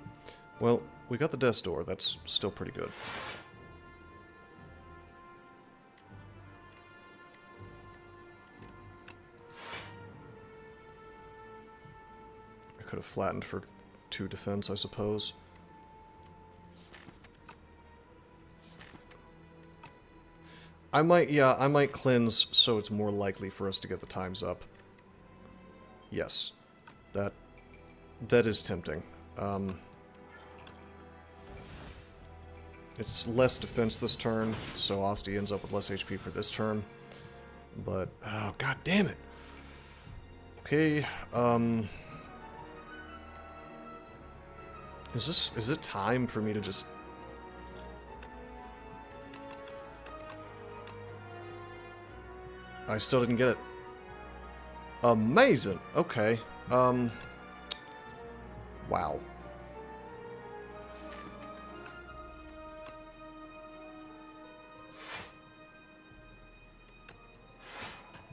Well, we got the Death's Door. That's still pretty good. I could have flattened for 2 defense, I suppose. I might cleanse so it's more likely for us to get the times up. Yes. That is tempting. It's less defense this turn, so Asti ends up with less HP for this turn. But, oh, god damn it! Okay, is it time for me to just... I still didn't get it. Amazing! Okay, wow.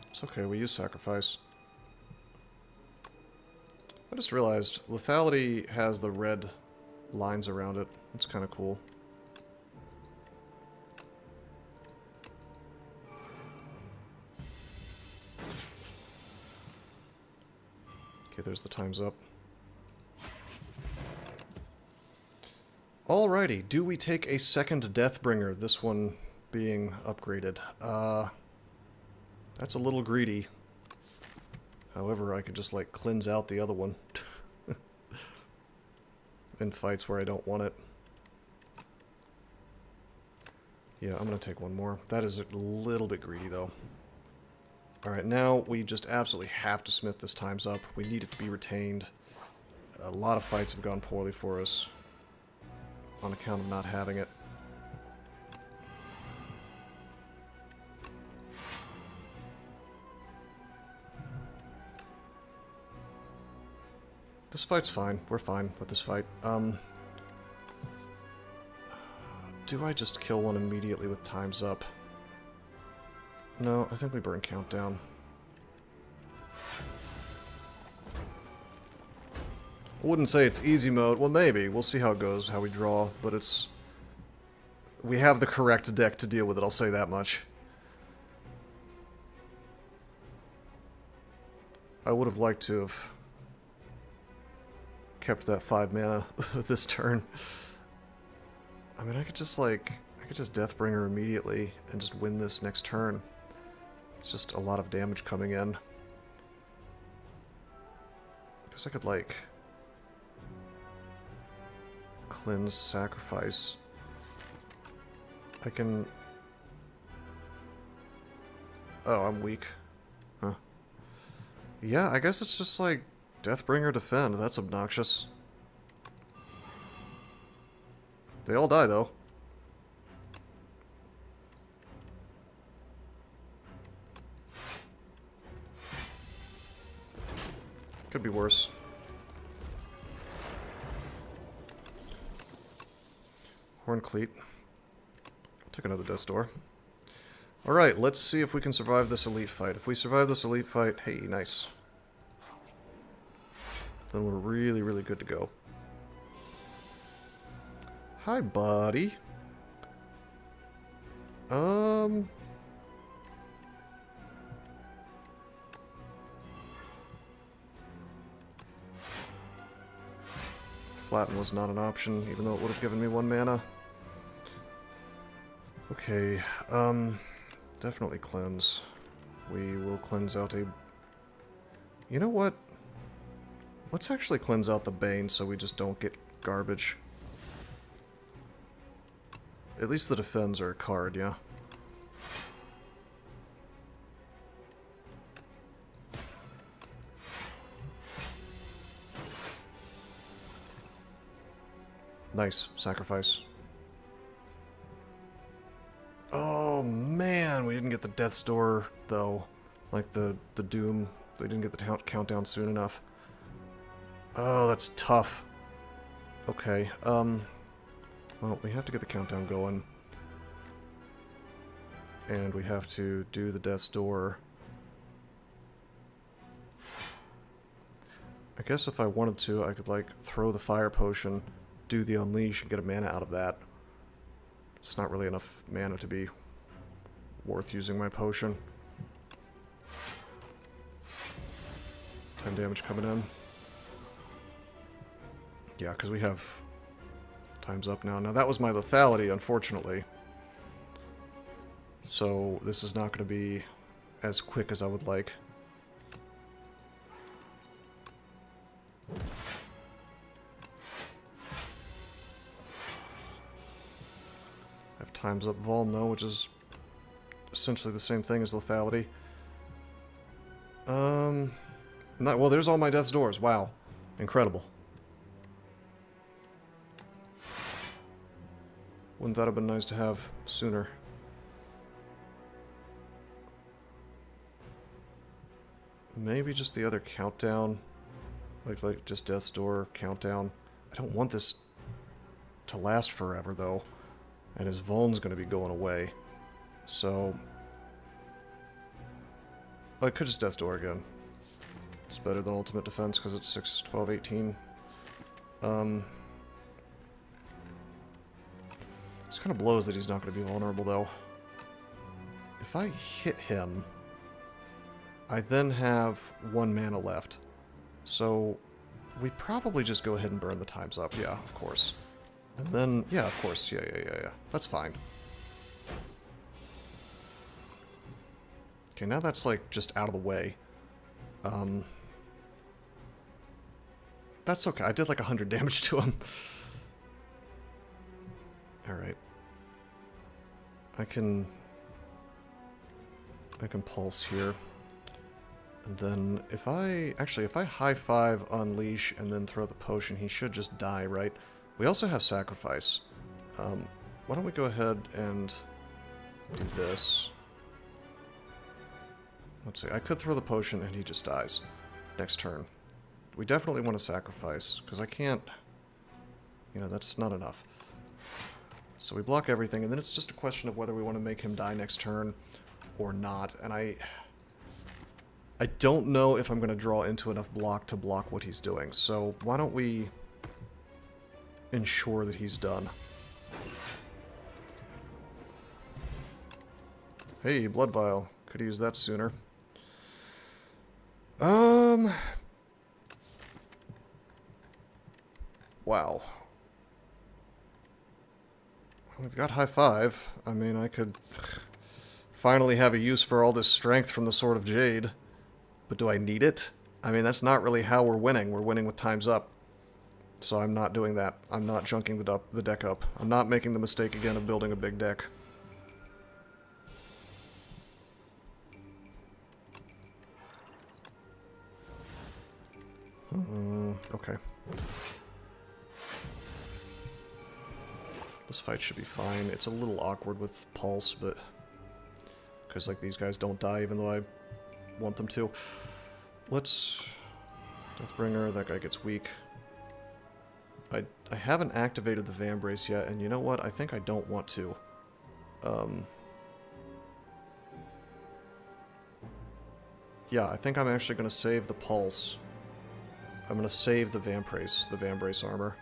It's okay, we use Sacrifice. I just realized lethality has the red lines around it. It's kind of cool. Okay, there's the times up. Alrighty, do we take a second Deathbringer, this one being upgraded? That's a little greedy. However, I could just, like, cleanse out the other one. In fights where I don't want it. Yeah, I'm gonna take one more. That is a little bit greedy, though. Alright, now we just absolutely have to smith this times up. We need it to be retained. A lot of fights have gone poorly for us on account of not having it. This fight's fine. We're fine with this fight. Do I just kill one immediately with times up? No, I think we burn countdown. I wouldn't say it's easy mode. Well, maybe. We'll see how it goes, how we draw. But it's... we have the correct deck to deal with it, I'll say that much. I would have liked to have kept that 5 mana this turn. I mean, I could just, like... I could just Deathbringer immediately and just win this next turn. It's just a lot of damage coming in. I guess I could, like... cleanse, sacrifice. I can... oh, I'm weak. Huh. Yeah, I guess it's just like Deathbringer defend. That's obnoxious. They all die, though. Could be worse. Horncleat. Take another Death's Door. Alright, let's see if we can survive this elite fight. If we survive this elite fight, hey, nice. Then we're really, really good to go. Hi, buddy. Flatten was not an option, even though it would have given me 1 mana. Okay, definitely cleanse. We will cleanse out a... You know what? Let's actually cleanse out the Bane so we just don't get garbage. At least the defends are a card, yeah? Nice. Sacrifice. Oh, man, we didn't get the Death's Door, though. Like, the Doom. We didn't get the countdown soon enough. Oh, that's tough. Okay, well, we have to get the countdown going. And we have to do the Death's Door. I guess if I wanted to, I could, like, throw the Fire Potion, do the Unleash, and get a mana out of that. It's not really enough mana to be worth using my potion. 10 damage coming in. Yeah, because we have... Time's up now. Now, that was my lethality, unfortunately. So, this is not going to be as quick as I would like. I have Time's Up Vol, no, which is essentially the same thing as lethality. Well, there's all my Death's Doors. Wow. Incredible. Wouldn't that have been nice to have sooner? Maybe just the other countdown. Like just Death's Door, countdown. I don't want this to last forever, though. And his Vuln's going to be going away. So... I could just Death's Door again. It's better than Ultimate Defense because it's 6, 12, 18. This kind of blows that he's not going to be vulnerable, though. If I hit him, I then have 1 mana left. So, we probably just go ahead and burn the Time's Up. Yeah, of course. And then, yeah, of course. Yeah. That's fine. Okay, now that's, like, just out of the way. That's okay. I did, like, 100 damage to him. Alright. I can pulse here. And then if I high five Unleash and then throw the potion, he should just die, right? We also have Sacrifice. Why don't we go ahead and do this? Let's see, I could throw the potion and he just dies. Next turn. We definitely want to sacrifice, because I can't... You know, that's not enough. So we block everything, and then it's just a question of whether we want to make him die next turn or not. And I don't know if I'm going to draw into enough block to block what he's doing. So why don't we ensure that he's done. Hey, Blood Vial. Could have used that sooner. Wow. We've got high five. I mean, I could finally have a use for all this strength from the Sword of Jade. But do I need it? I mean, that's not really how we're winning. We're winning with Time's Up. So I'm not doing that. I'm not junking the deck up. I'm not making the mistake again of building a big deck. Okay. This fight should be fine. It's a little awkward with Pulse, but... because, like, these guys don't die even though I want them to. Let's... Deathbringer, that guy gets weak. I haven't activated the Vambrace yet, and you know what? I think I don't want to. Yeah, I think I'm actually going to save the Pulse. I'm going to save the Vambrace armor.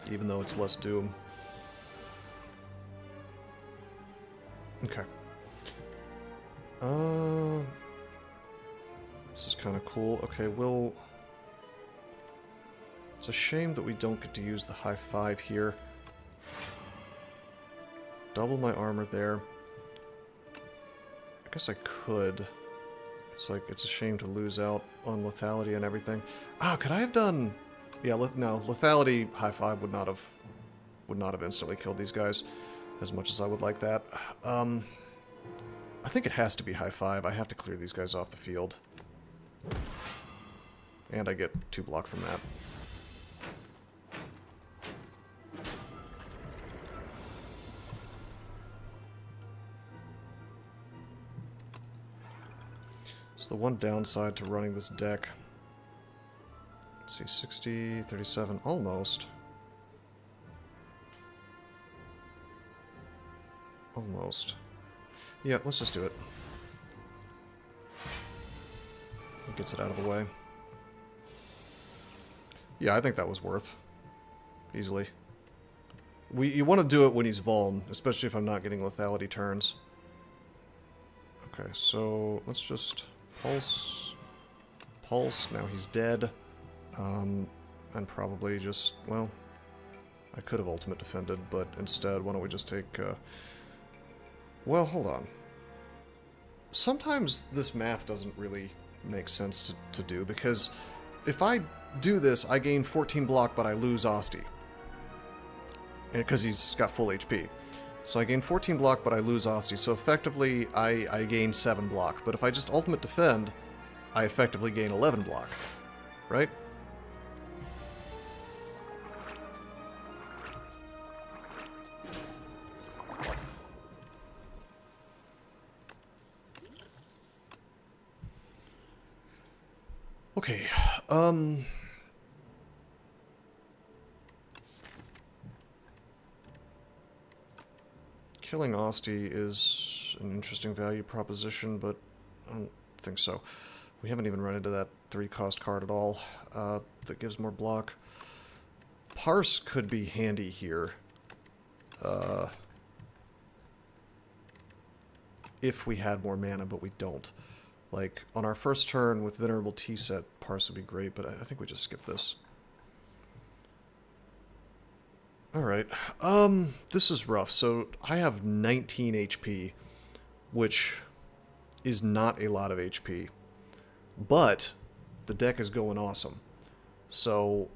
Even though it's less Doom. Okay. This is kind of cool. Okay, we'll... It's a shame that we don't get to use the high 5 here. Double my armor there. I guess I could. It's like, it's a shame to lose out on lethality and everything. Ah, could I have done... Yeah, no, lethality high 5 would not have instantly killed these guys as much as I would like that. I think it has to be high 5. I have to clear these guys off the field. And I get 2 block from that. The one downside to running this deck. Let's see, 60, 37, almost. Almost. Yeah, let's just do it. It gets it out of the way. Yeah, I think that was worth. Easily. You want to do it when he's Vuln, especially if I'm not getting lethality turns. Okay, so let's just... Pulse. Pulse, now he's dead. And probably just, well, I could have ultimate defended, but instead, why don't we just take, well, hold on. Sometimes this math doesn't really make sense to do, because if I do this, I gain 14 block, but I lose Asti. Because he's got full HP. So I gain 14 block, but I lose Asti, so effectively I gain 7 block. But if I just ultimate defend, I effectively gain 11 block. Right? Okay, killing Asti is an interesting value proposition, but I don't think so. We haven't even run into that 3-cost card at all that gives more block. Parse could be handy here. If we had more mana, but we don't. Like, on our first turn with Venerable T-Set, Parse would be great, but I think we just skip this. Alright, this is rough. So, I have 19 HP, which is not a lot of HP. But, the deck is going awesome. So,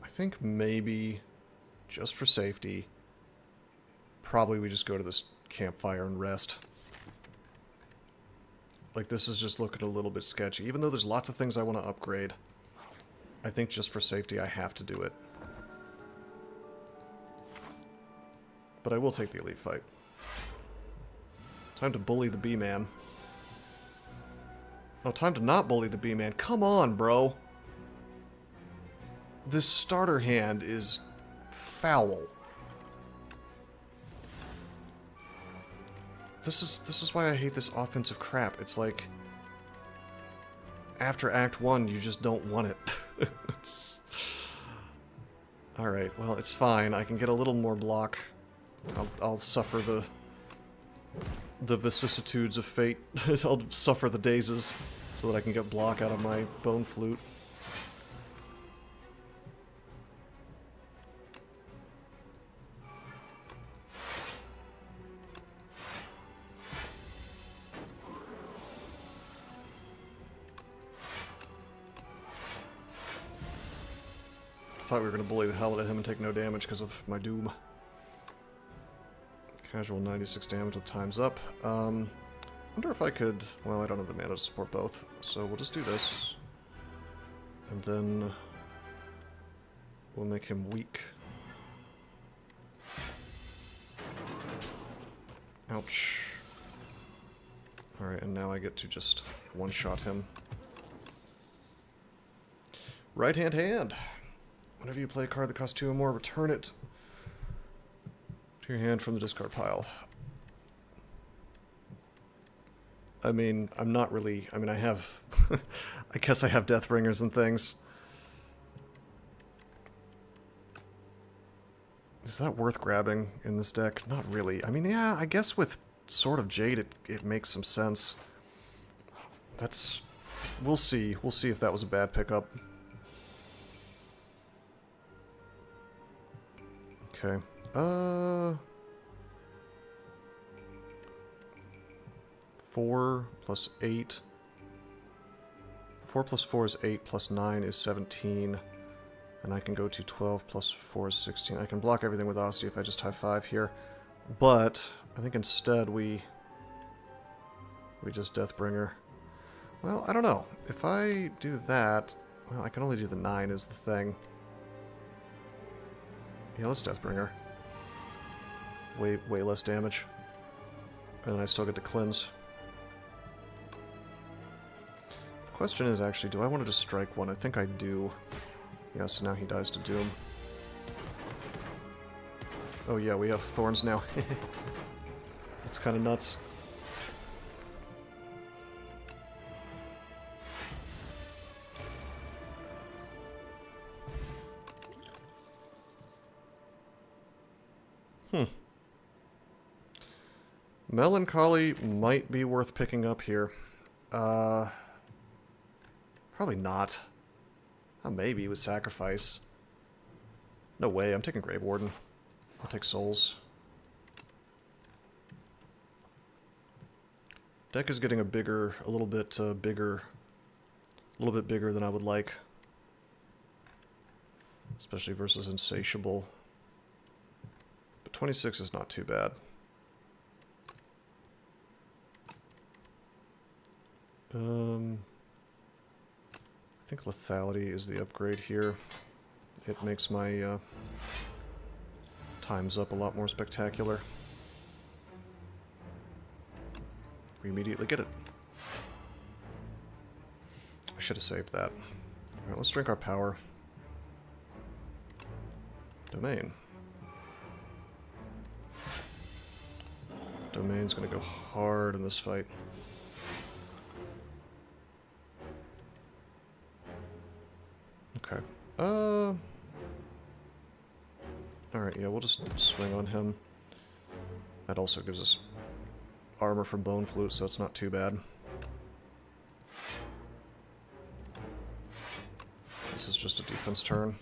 I think maybe, just for safety, probably we just go to this campfire and rest. Like, this is just looking a little bit sketchy. Even though there's lots of things I want to upgrade, I think just for safety I have to do it. But I will take the elite fight. Time to bully the B-Man. Oh, time to not bully the B-Man. Come on, bro! This starter hand is foul. This is why I hate this offensive crap. It's like, after Act 1, you just don't want it. Alright, well, it's fine. I can get a little more block. I'll suffer the vicissitudes of fate. I'll suffer the dazes so that I can get block out of my bone flute. I thought we were going to bully the hell out of him and take no damage because of my doom. Casual 96 damage with times up. Wonder if I could... Well, I don't have the mana to support both, so we'll just do this. And then... we'll make him weak. Ouch. Alright, and now I get to just one-shot him. Right hand hand! Whenever you play a card that costs 2 or more, return it to your hand from the discard pile. I mean, I'm not really... I mean, I have... I guess I have Deathbringers and things. Is that worth grabbing in this deck? Not really. I mean, yeah, I guess with Sword of Jade, it makes some sense. That's... We'll see. We'll see if that was a bad pickup. Okay. 4 plus 8. 4 plus 4 is 8, plus 9 is 17. And I can go to 12 plus 4 is 16. I can block everything with Asti if I just high 5 here. But I think instead we just Deathbringer. Well, I don't know. If I do that... Well, I can only do the 9 is the thing. Yeah, let's Deathbringer. Way less damage. And then I still get to cleanse. The question is actually, do I want to just strike one? I think I do. Yeah, so now he dies to Doom. Oh yeah, we have Thorns now. It's kind of nuts. Melancholy might be worth picking up here. Probably not. Oh, maybe with Sacrifice. No way, I'm taking Grave Warden. I'll take Souls. Deck is getting a little bit bigger than I would like. Especially versus Insatiable. But 26 is not too bad. I think Lethality is the upgrade here. It makes my times up a lot more spectacular. We immediately get it. I should have saved that. Alright, let's drink our power. Domain. Domain's gonna go hard in this fight. Okay. Alright, yeah, we'll just swing on him. That also gives us armor from Bone Flute, so that's not too bad. This is just a defense turn.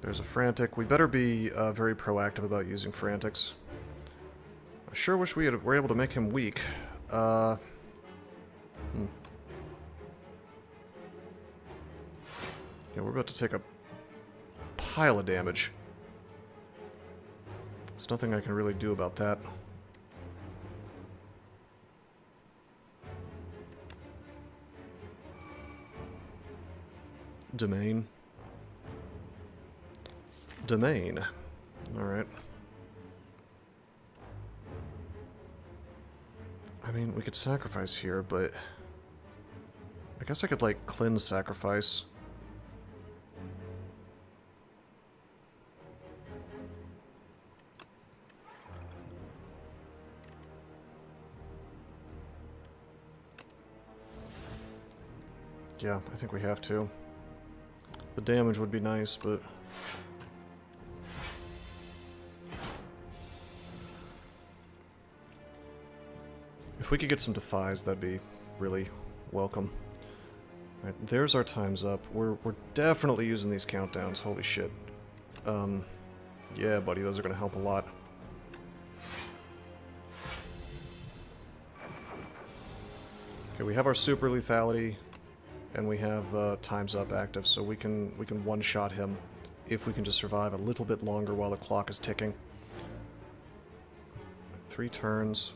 There's a Frantic. We better be very proactive about using Frantics. I sure wish we were able to make him weak. Yeah, we're about to take a pile of damage. There's nothing I can really do about that. Domain. Domain. Alright. I mean, we could sacrifice here, but... I guess I could, like, cleanse sacrifice. Yeah, I think we have to. The damage would be nice, but... if we could get some Defies, that'd be really welcome. Alright, there's our times up. We're definitely using these countdowns, holy shit. Yeah, buddy, those are gonna help a lot. Okay, we have our super lethality, and we have times up active, so we can one-shot him if we can just survive a little bit longer while the clock is ticking. 3 turns.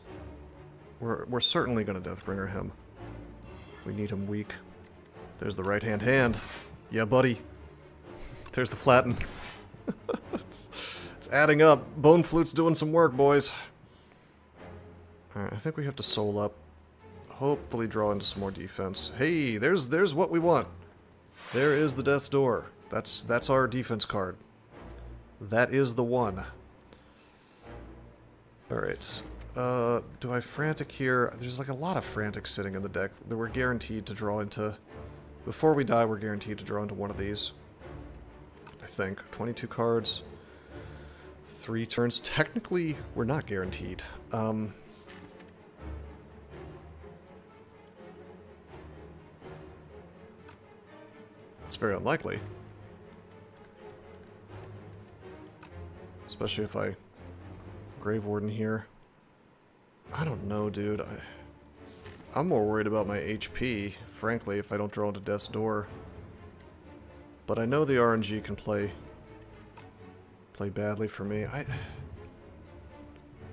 We're certainly gonna Deathbringer him. We need him weak. There's the right-hand hand. Yeah, buddy. There's the flatten. It's adding up. Bone Flute's doing some work, boys. Alright, I think we have to soul up. hopefully draw into some more defense. Hey, there's what we want. There is the Death's Door. That's our defense card. That is the one. Alright. Do I Frantic here? There's like a lot of Frantic sitting in the deck that we're guaranteed to draw into. Before we die, we're guaranteed to draw into one of these. I think. 22 cards. 3 turns. Technically, we're not guaranteed. It's very unlikely. Especially if I Grave Warden here. I don't know, dude. I'm more worried about my HP, frankly, if I don't draw into Death's Door. But I know the RNG can play badly for me. I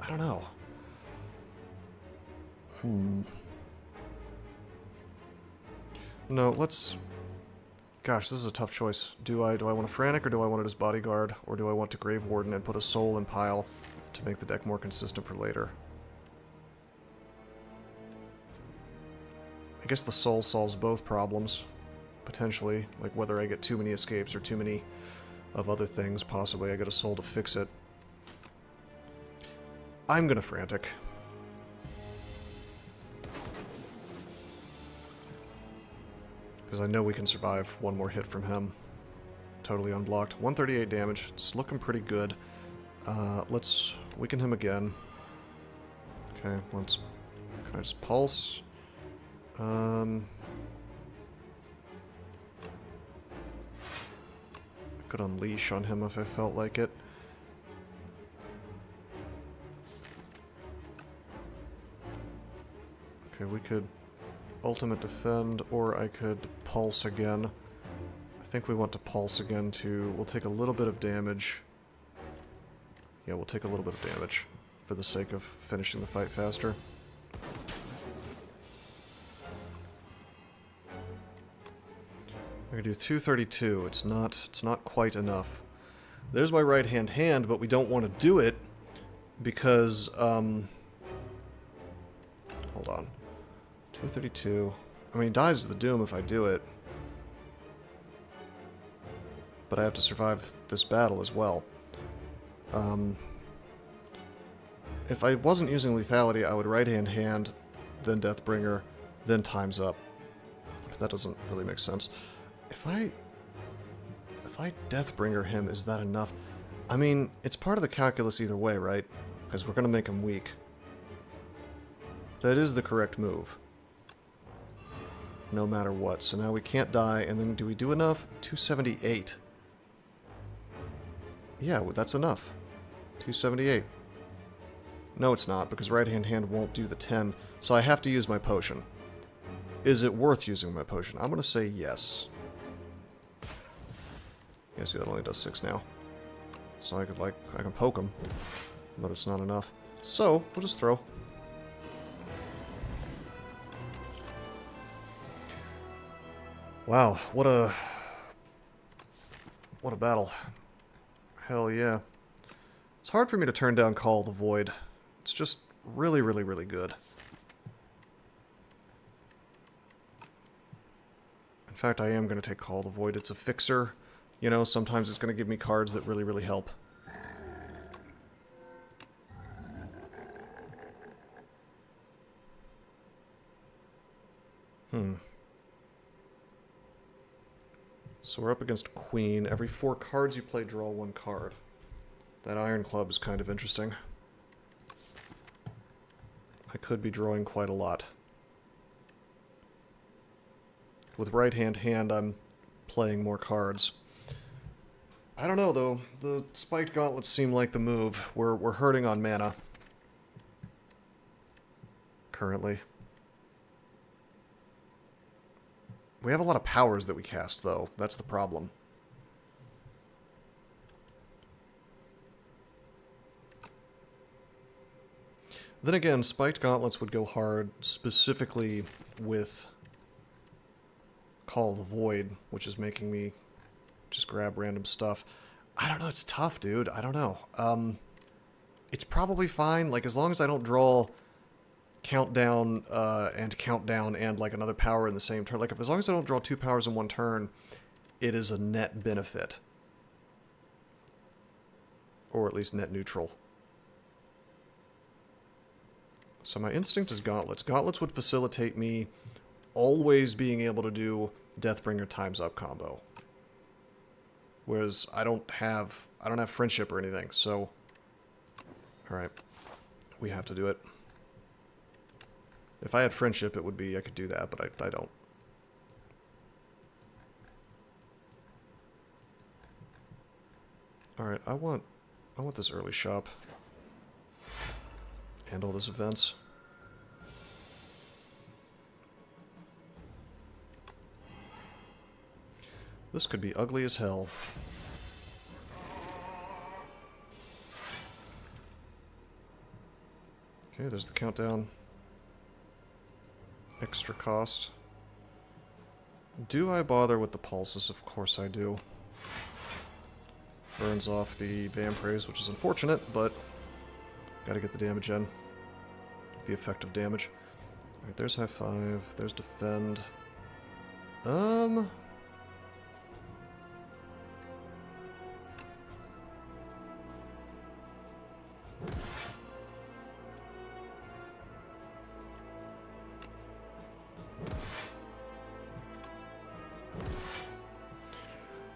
don't know. No, let's... Gosh, this is a tough choice. Do I want to Frantic, or do I want to just Bodyguard, or do I want to Grave Warden and put a Soul in pile to make the deck more consistent for later? I guess the Soul solves both problems, potentially, like whether I get too many escapes or too many of other things. Possibly I get a Soul to fix it. I'm gonna Frantic. Because I know we can survive one more hit from him. Totally unblocked. 138 damage. It's looking pretty good. Let's weaken him again. Okay, can I just pulse? I could unleash on him if I felt like it. Okay, we could ultimate defend, or I could pulse again. I think we want to pulse again too. We'll take a little bit of damage. Yeah, we'll take a little bit of damage for the sake of finishing the fight faster. I can do 232. It's not quite enough. There's my right hand, but we don't want to do it because hold on. 232. I mean, he dies to the Doom if I do it. But I have to survive this battle as well. If I wasn't using lethality, I would right hand, then Deathbringer, then Time's Up. But that doesn't really make sense. If I Deathbringer him, is that enough? I mean, it's part of the calculus either way, right? Because we're going to make him weak. That is the correct move. No matter what. So now we can't die, and then do we do enough? 278. Yeah, that's enough. 278. No, it's not, because right hand won't do the 10, so I have to use my potion. Is it worth using my potion? I'm going to say yes. Yeah, see, that only does 6 now. So I can poke him, but it's not enough. So, we'll just throw. Wow, what a battle. Hell yeah. It's hard for me to turn down Call of the Void. It's just really, really, really good. In fact, I am going to take Call of the Void. It's a fixer. You know, sometimes it's going to give me cards that really, really help. So we're up against Queen. Every 4 cards you play, draw 1 card. That Iron Club is kind of interesting. I could be drawing quite a lot. With right hand, I'm playing more cards. I don't know, though. The Spiked Gauntlets seem like the move. We're hurting on mana. Currently. We have a lot of powers that we cast, though. That's the problem. Then again, Spiked Gauntlets would go hard specifically with Call of the Void, which is making me just grab random stuff. I don't know, it's tough, dude. I don't know. It's probably fine, like, as long as I don't draw countdown and countdown and like another power in the same turn. Like, as long as I don't draw 2 powers in one turn, it is a net benefit. Or at least net neutral. So my instinct is Gauntlets. Gauntlets would facilitate me always being able to do Deathbringer times up combo. Whereas I don't have friendship or anything, so alright. We have to do it. If I had friendship, it would be I could do that, but I don't. Alright, I want this early shop. And all those events. This could be ugly as hell. Okay, there's the countdown. Extra cost. Do I bother with the pulses? Of course I do. Burns off the Vampires, which is unfortunate, but gotta get the damage in. The effective damage. Alright, there's high five. There's defend.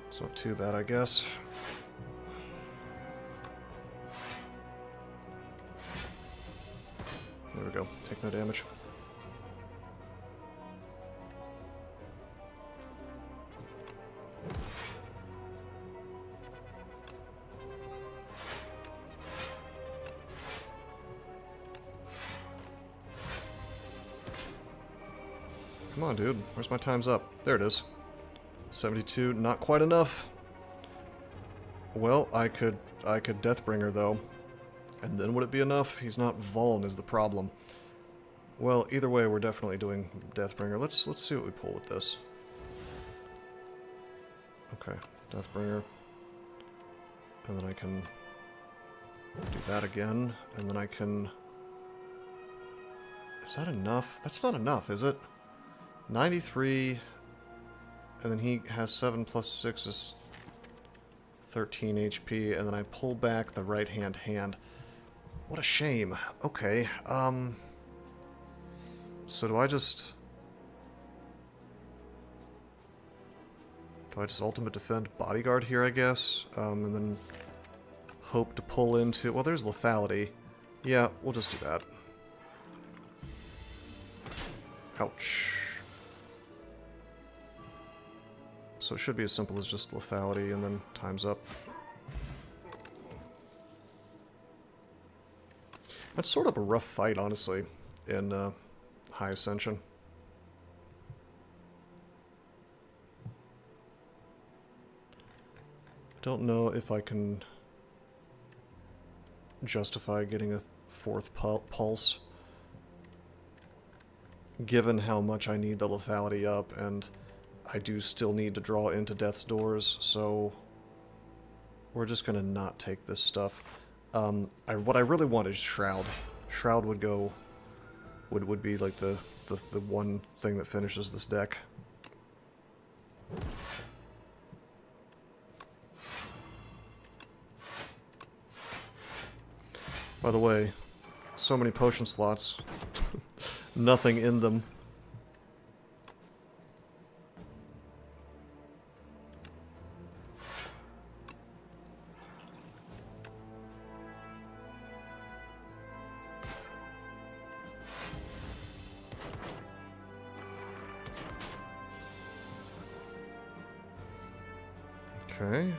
It's not too bad, I guess. There we go. Take no damage. Come on, dude. Where's my time's up? There it is. 72, not quite enough. Well, I could Deathbringer though. And then would it be enough? He's not Vuln is the problem. Well, either way, we're definitely doing Deathbringer. Let's see what we pull with this. Okay, Deathbringer. And then I can do that again. And then I can... Is that enough? That's not enough, is it? 93... And then he has 7 plus 6 is 13 HP, and then I pull back the right-hand hand. What a shame. Okay, so do I just ultimate defend bodyguard here, I guess? And then hope to pull into... Well, there's lethality. Yeah, we'll just do that. Ouch. So it should be as simple as just lethality and then time's up. That's sort of a rough fight, honestly, in High Ascension. I don't know if I can justify getting a 4th pulse, given how much I need the lethality up, and I do still need to draw into Death's Doors, so we're just gonna not take this stuff. What I really want is Shroud. Shroud would be like the one thing that finishes this deck. By the way, so many potion slots, nothing in them. Okay,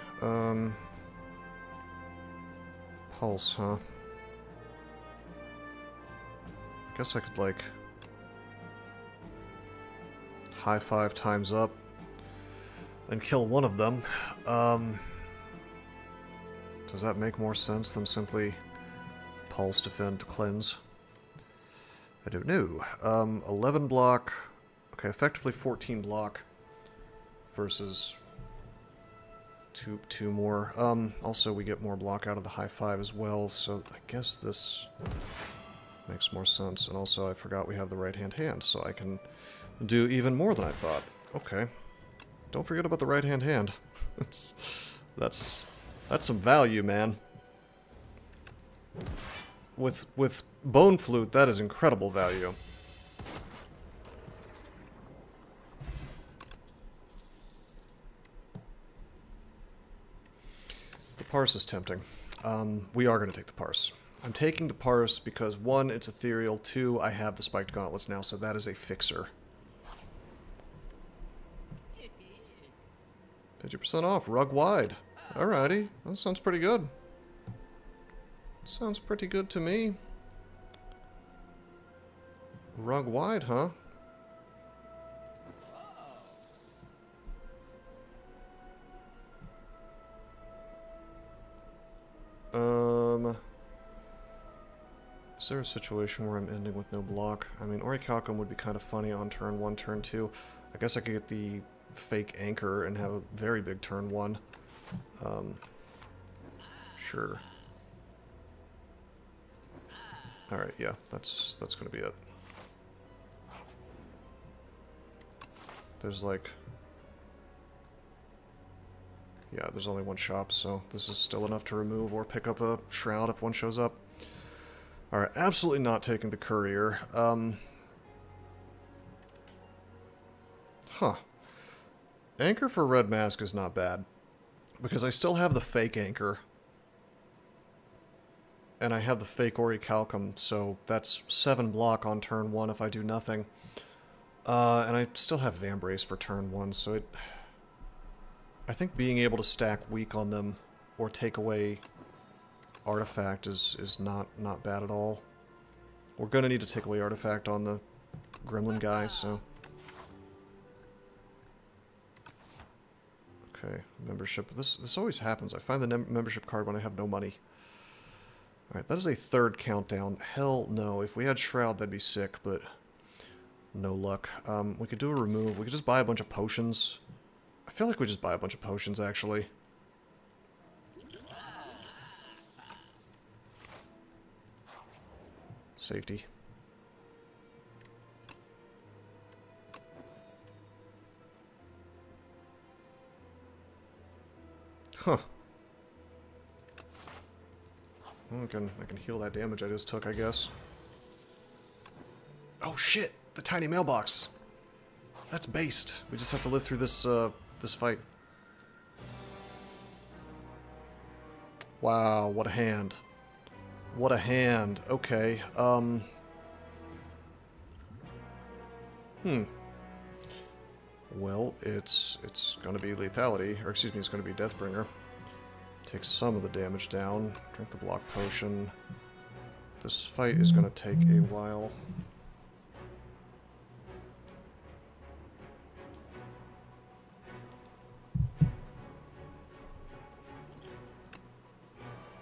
Pulse, huh? I guess I could, like, high five times up and kill one of them. Does that make more sense than simply Pulse, Defend, Cleanse? I don't know. 11 block, okay, effectively 14 block versus... Two more. Also, we get more block out of the high five as well, so I guess this Makes more sense. And also, I forgot we have the right-hand hand, so I can do even more than I thought. Okay. Don't forget about the right-hand hand. That's some value, man. With Bone Flute, that is incredible value. The Parse is tempting. We are going to take the Parse. I'm taking the Parse because, 1, it's ethereal, 2, I have the Spiked Gauntlets now, so that is a fixer. 50% off, rug wide. Alrighty, that sounds pretty good. Sounds pretty good to me. Rug wide, huh? Is there a situation where I'm ending with no block? I mean, Orichalcum would be kind of funny on turn 1, turn 2. I guess I could get the fake anchor and have a very big turn 1. Sure. Alright, yeah, that's gonna be it. There's like... Yeah, there's only one shop, so this is still enough to remove or pick up a Shroud if one shows up. Alright, absolutely not taking the Courier. Huh. Anchor for Red Mask is not bad, because I still have the fake Anchor. And I have the fake Orichalcum, so that's 7 block on turn 1 if I do nothing. And I still have Vambrace for turn 1, so it... I think being able to stack weak on them or take away Artifact is not bad at all. We're gonna need to take away Artifact on the Gremlin guy, so... Okay, membership. This always happens. I find the membership card when I have no money. Alright, that is a 3rd countdown. Hell no. If we had Shroud, that'd be sick, but no luck. We could do a remove. We could just buy a bunch of potions. I feel like we just buy a bunch of potions, actually. Safety. Huh. Well, I can heal that damage I just took, I guess. Oh shit! The tiny mailbox! That's based. We just have to live through this, this fight. Wow, what a hand. What a hand. Okay, Well, it's gonna be lethality, or excuse me, it's gonna be Deathbringer. Take some of the damage down. Drink the block potion. This fight is gonna take a while.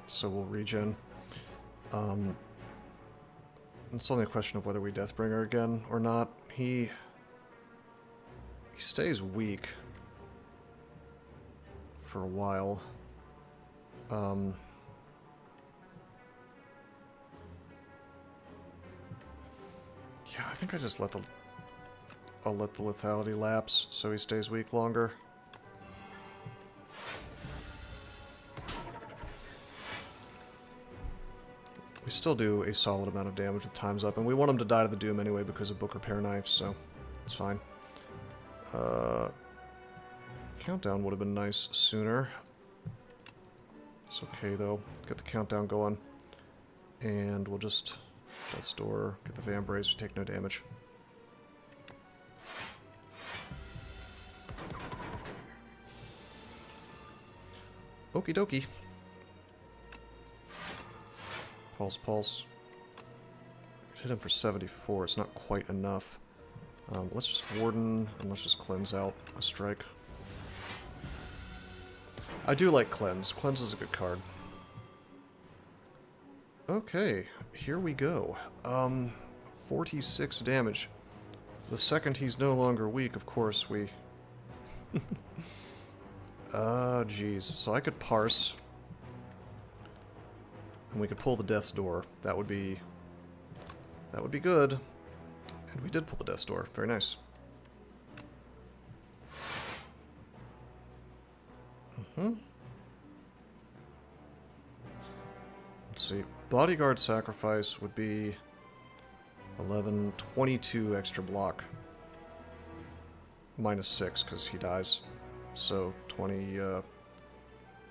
So we'll regen. It's only a question of whether we Deathbringer again or not. He stays weak for a while. Yeah, I think I just I'll let the lethality lapse so he stays weak longer. We still do a solid amount of damage with Time's Up, and we want him to die to the Doom anyway because of Book Repair Knife, so it's fine. Countdown would have been nice sooner. It's okay though. Get the countdown going. And we'll just Death's Door, get the Vambrace, we take no damage. Okie dokie. Pulse, pulse. I could hit him for 74, it's not quite enough. Let's just Warden, and let's just cleanse out a strike. I do like Cleanse. Cleanse is a good card. Okay, here we go. 46 damage. The second he's no longer weak, of course, we... Jeez. So I could Parse. And we could pull the Death's Door. That would be That would be good. And we did pull the death's door. Very nice. Let's see. Bodyguard sacrifice would be 11, 22 extra block. Minus 6 because he dies. So 20,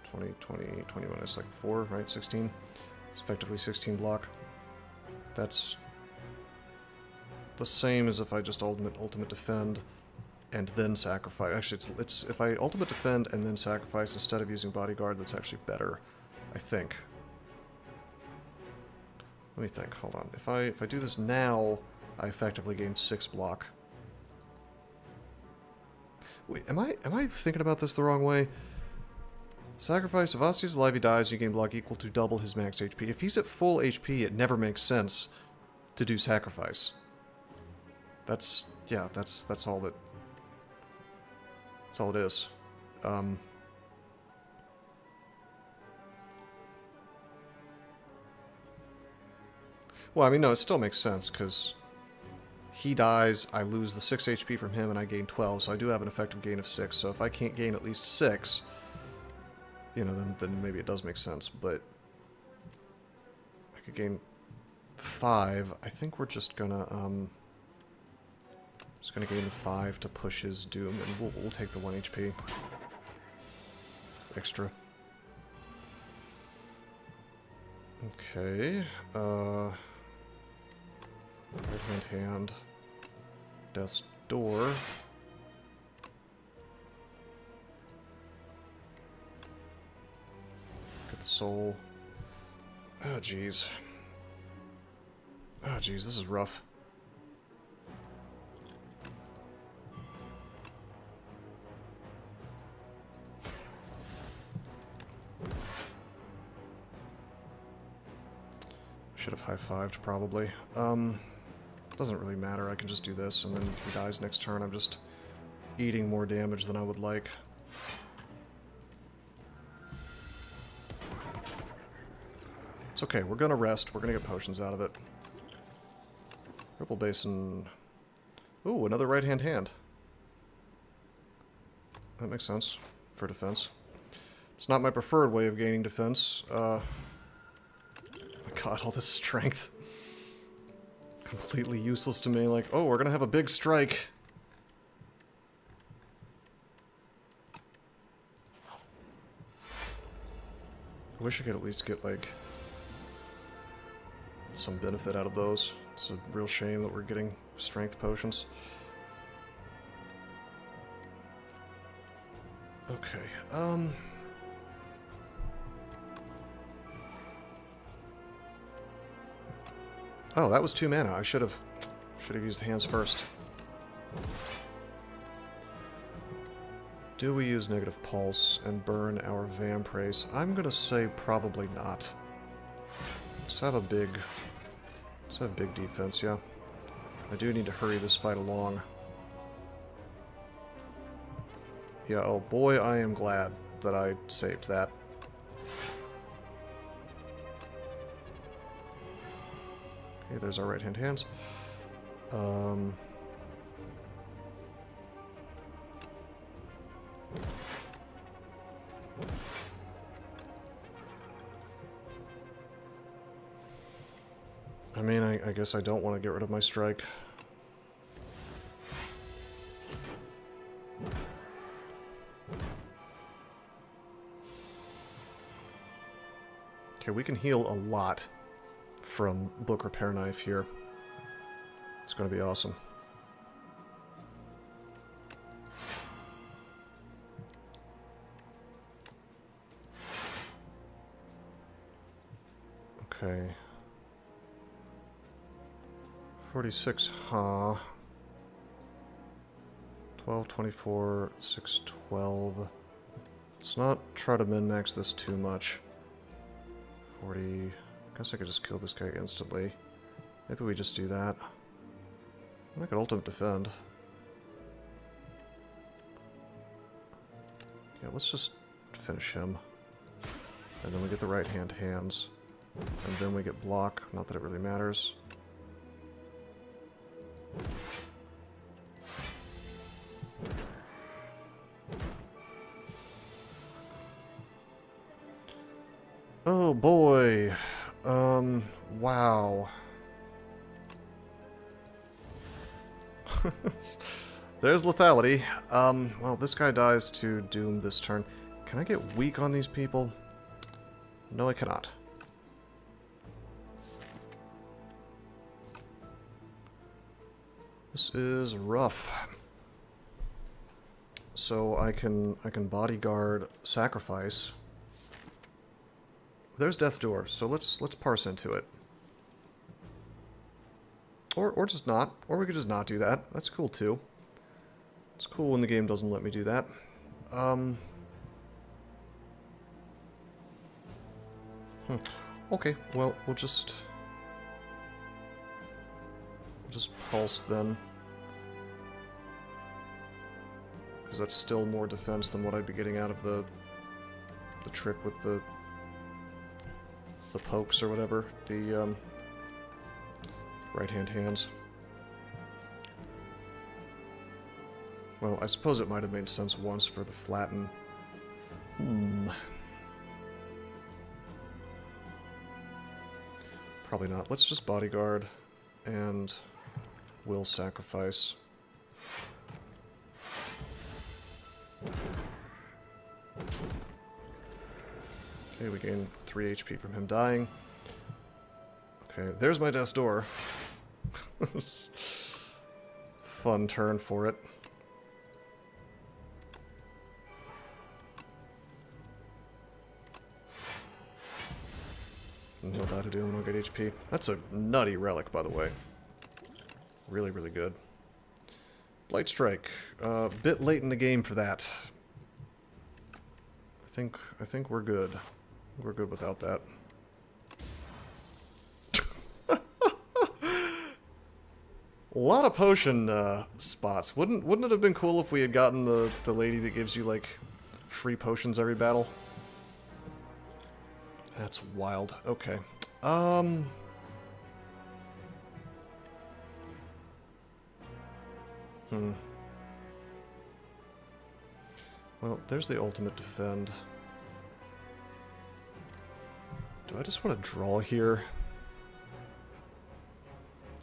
20, 21 is like 4, right? 16. It's effectively 16 block. That's the same as if I just ultimate defend and then sacrifice. Actually, it's if I ultimate defend and then sacrifice instead of using bodyguard, that's actually better, I think. Let me think. Hold on. If I do this now, I effectively gain 6 block. Wait, am I thinking about this the wrong way? Sacrifice. If Osty's alive, he dies, you gain block equal to double his max HP. If he's at full HP, it never makes sense to do sacrifice. That's all that. That's all it is. Well, I mean, no, it still makes sense, because he dies, I lose the 6 HP from him, and I gain 12, so I do have an effective gain of 6. So if I can't gain at least 6, you know, then maybe it does make sense, but I could gain 5. I think we're just gonna gain the 5 to push his doom, and we'll take the 1 HP extra. Okay, right hand, death's door. Get the soul. Oh jeez. Oh jeez, this is rough. Should have high-fived, probably. Doesn't really matter, I can just do this, and then if he dies next turn, I'm just eating more damage than I would like. It's okay, we're gonna rest, we're gonna get potions out of it. Ripple Basin... Ooh, another right-hand hand. That makes sense, for defense. It's not my preferred way of gaining defense, God, all this strength. Completely useless to me, like, oh, we're gonna have a big strike. I wish I could at least get, like, some benefit out of those. It's a real shame that we're getting strength potions. Okay, oh, that was 2 mana. I should have used the hands first. Do we use negative pulse and burn our vamprace? I'm gonna say probably not. Let's have big defense, yeah. I do need to hurry this fight along. Yeah, oh boy, I am glad that I saved that. Okay, there's our right-hand hands. I mean, I guess I don't want to get rid of my strike. Okay, we can heal a lot from Book Repair Knife here. It's going to be awesome. Okay. 46, huh? 12, 24, 6, 12. Let's not try to min-max this too much. 40... I guess I could just kill this guy instantly. Maybe we just do that. I could ultimate defend. Yeah, let's just finish him. And then we get the right-hand hands. And then we get block. Not that it really matters. Oh boy. Wow. There's lethality. Well, this guy dies to Doom this turn. Can I get weak on these people? No, I cannot. This is rough. So I can bodyguard sacrifice. There's Death Door, so let's parse into it. Or just not. Or we could just not do that. That's cool too. It's cool when the game doesn't let me do that. Okay, well, we'll just pulse then. Because that's still more defense than what I'd be getting out of the trick with the pokes or whatever. The right-hand hands. Well, I suppose it might have made sense once for the flatten. Probably not. Let's just bodyguard and will sacrifice. Okay, we gain 3 HP from him dying. Okay, there's my Death's Door. Fun turn for it. And he'll die to Doom and I'll get HP. That's a nutty relic, by the way. Really, really good. Blight Strike. Bit late in the game for that. I think we're good. We're good without that. A lot of potion spots. Wouldn't it have been cool if we had gotten the lady that gives you like free potions every battle? That's wild. Okay. Well, there's the ultimate defend. Do I just want to draw here?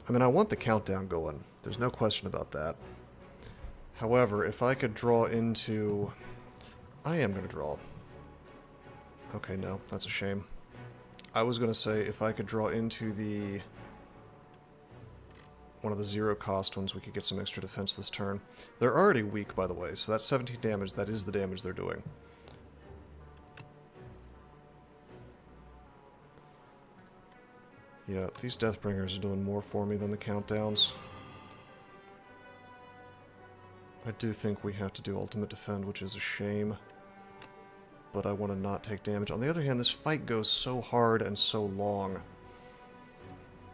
I mean, I want the countdown going. There's no question about that. However, if I could draw into... I am going to draw. Okay, no, that's a shame. I was going to say if I could draw into the... one of the 0-cost ones, we could get some extra defense this turn. They're already weak, by the way, so that's 17 damage. That is the damage they're doing. Yeah, these Deathbringers are doing more for me than the countdowns. I do think we have to do Ultimate Defend, which is a shame. But I want to not take damage. On the other hand, this fight goes so hard and so long.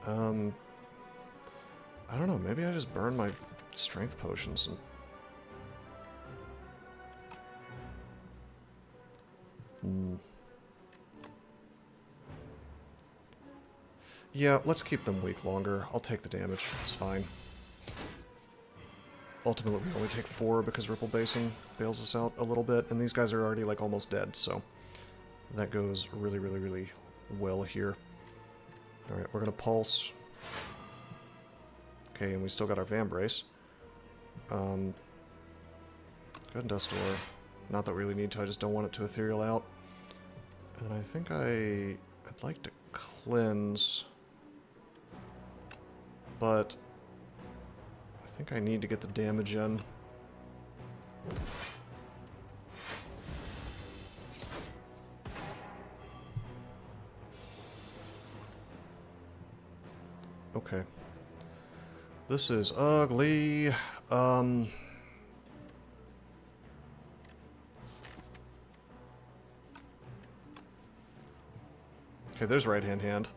I don't know, maybe I just burn my strength potions and... Yeah, let's keep them weak longer. I'll take the damage. It's fine. Ultimately, we only take 4 because Ripple Basin bails us out a little bit, and these guys are already, like, almost dead, so that goes really, really, really well here. Alright, we're gonna Pulse. Okay, and we still got our Vambrace. Go ahead and Dust Door. Not that we really need to, I just don't want it to Ethereal out. And I think I'd like to Cleanse, but I think I need to get the damage in. Okay. This is ugly. Okay, there's right-hand hand.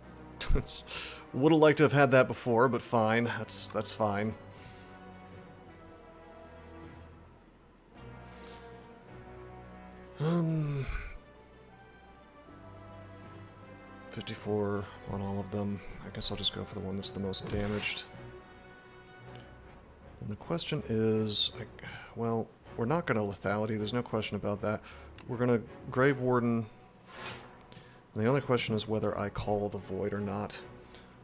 Would have liked to have had that before, but fine. That's fine. Um, 54 on all of them. I guess I'll just go for the one that's the most damaged. And the question is, well, we're not going to lethality. There's no question about that. We're going to Grave Warden And the only question is whether I Call the Void or not.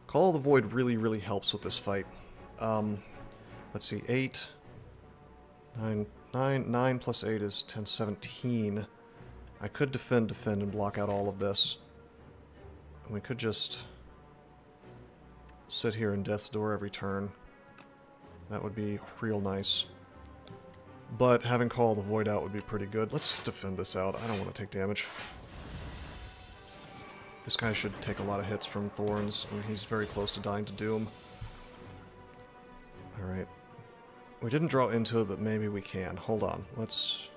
Call the Void really, really helps with this fight. Let's see, 8, 9 plus 8 is 10, 17. I could defend, and block out all of this. And we could just sit here in Death's Door every turn. That would be real nice. But having Call the Void out would be pretty good. Let's just defend this out. I don't want to take damage. This guy should take a lot of hits from Thorns. I mean, he's very close to dying to Doom. Alright. We didn't draw into it, but maybe we can. Hold on. Let's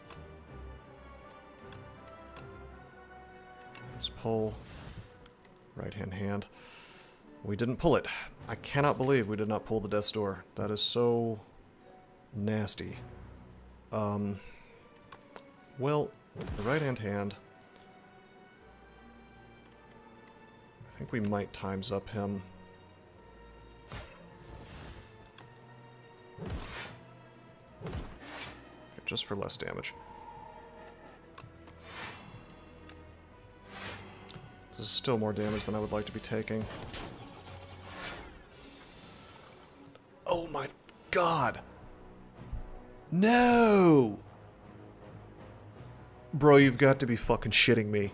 pull right-hand hand. We didn't pull it. I cannot believe we did not pull the Death's Door. That is so nasty. Well, the right-hand hand. I think we might times up him. Just for less damage. This is still more damage than I would like to be taking. Oh my god! No! Bro, you've got to be fucking shitting me.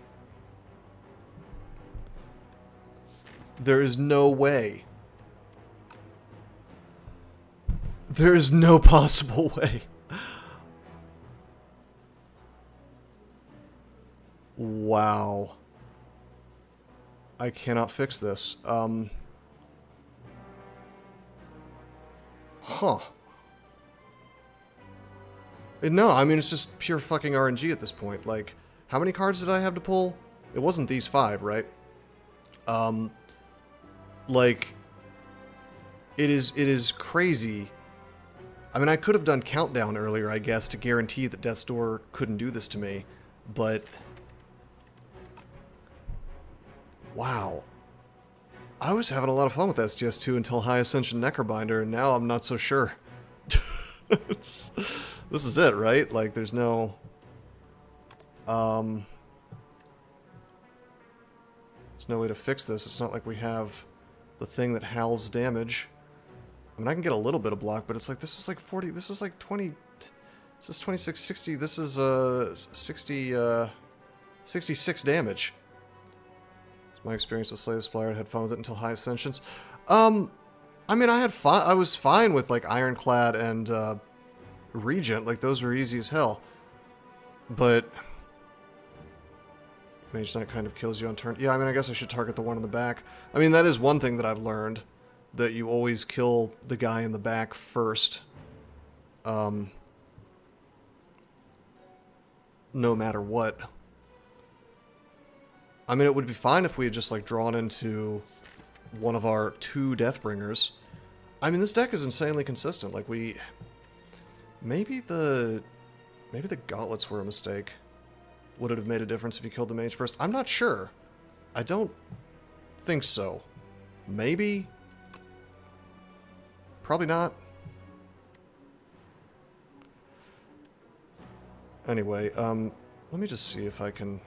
There is no way. There is no possible way. Wow. I cannot fix this. Huh. No, I mean, it's just pure fucking RNG at this point. Like, how many cards did I have to pull? It wasn't these 5, right? Like, it is crazy. I mean, I could have done Countdown earlier, I guess, to guarantee that Death's Door couldn't do this to me, but... Wow. I was having a lot of fun with STS2 until High Ascension Necrobinder, and now I'm not so sure. This is it, right? Like, there's no... There's no way to fix this. It's not like we have the thing that halves damage. I mean, I can get a little bit of block, but it's like, this is like 40, this is like 20... This is 26, 60, this is 66 damage. My experience with Slay the Spire, I had fun with it until High Ascensions. I mean, I was fine with, like, Ironclad and, Regent. Like, those were easy as hell. But... Mage Knight kind of kills you on turn. Yeah, I mean, I guess I should target the one in the back. I mean, that is one thing that I've learned. That you always kill the guy in the back first. No matter what. I mean, it would be fine if we had just, like, drawn into one of our 2 Deathbringers. I mean, this deck is insanely consistent. Like, maybe the gauntlets were a mistake. Would it have made a difference if you killed the mage first? I'm not sure. I don't think so. Maybe? Probably not. Anyway, let me just see if I can...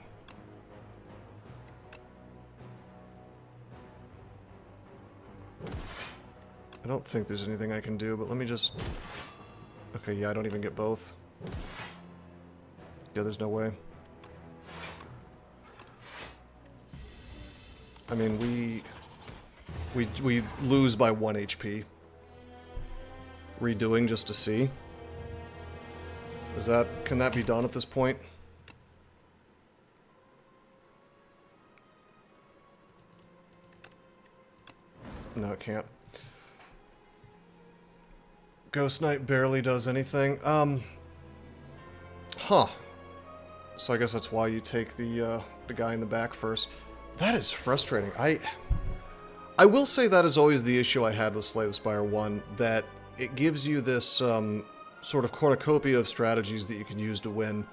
I don't think there's anything I can do, but let me just... Okay, yeah, I don't even get both. Yeah, there's no way. I mean, we lose by 1 HP. Redoing just to see. Can that be done at this point? No, it can't. Ghost Knight barely does anything. Huh. So I guess that's why you take the guy in the back first. That is frustrating. I will say that is always the issue I had with Slay the Spire 1, that it gives you this sort of cornucopia of strategies that you can use to win,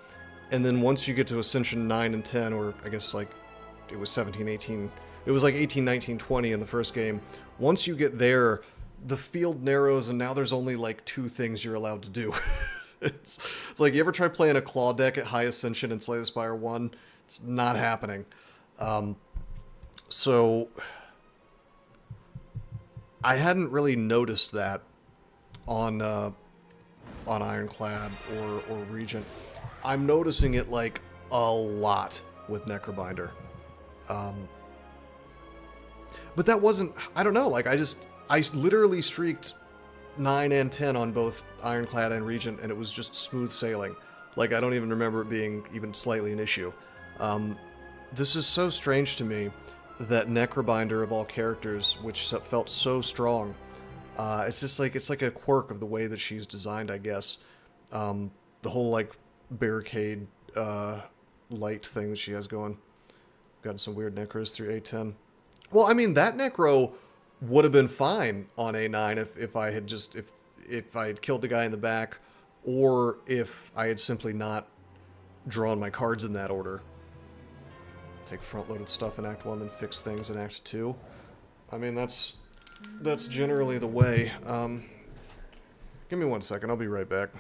and then once you get to Ascension 9 and 10, or I guess like it was 17, 18, it was like 18, 19, 20 in the first game, once you get there, the field narrows and now there's only like 2 things you're allowed to do. It's like, you ever try playing a claw deck at High Ascension and Slay the Spire 1? It's not happening. So I hadn't really noticed that on Ironclad or Regent. I'm noticing it like a lot with Necrobinder. But that wasn't, I don't know, like I literally streaked 9 and 10 on both Ironclad and Regent, and it was just smooth sailing. Like, I don't even remember it being even slightly an issue. This is so strange to me that Necrobinder, of all characters, which felt so strong, it's just like, it's like a quirk of the way that she's designed, I guess. The whole, like, barricade light thing that she has going. Gotten some weird necros through A10. Well, I mean, that necro would have been fine on A9 if I had just, if I had killed the guy in the back, or if I had simply not drawn my cards in that order. Take front-loaded stuff in Act 1, then fix things in Act 2. I mean, that's generally the way. Give me 1 second, I'll be right back.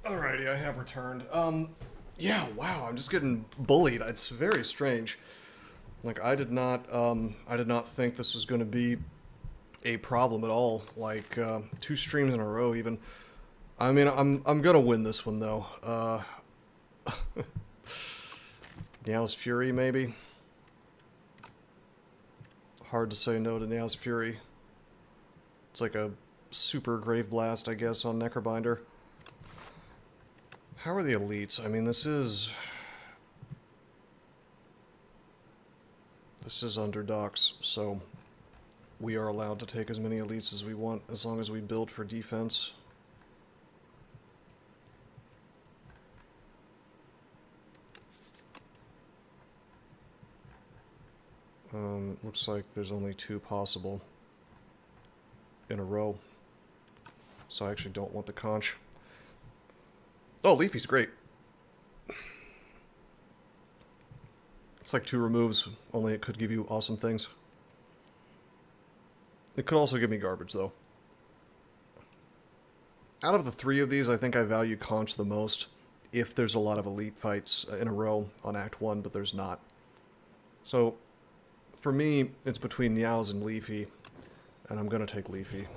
Alrighty, I have returned. Yeah, wow, I'm just getting bullied. It's very strange. Like, I did not think this was going to be a problem at all. Like, 2 streams in a row, even. I mean, I'm gonna win this one, though. Niao's Fury, maybe? Hard to say no to Niao's Fury. It's like a super Grave Blast, I guess, on Necrobinder. How are the elites? I mean, this is Underdogs, so we are allowed to take as many elites as we want, as long as we build for defense. Looks like there's only 2 possible in a row, so I actually don't want the conch. Oh, Leafy's great. It's like 2 removes, only it could give you awesome things. It could also give me garbage, though. Out of the 3 of these, I think I value Conch the most, if there's a lot of elite fights in a row on Act 1, but there's not. So, for me, it's between Niao's and Leafy, and I'm gonna take Leafy.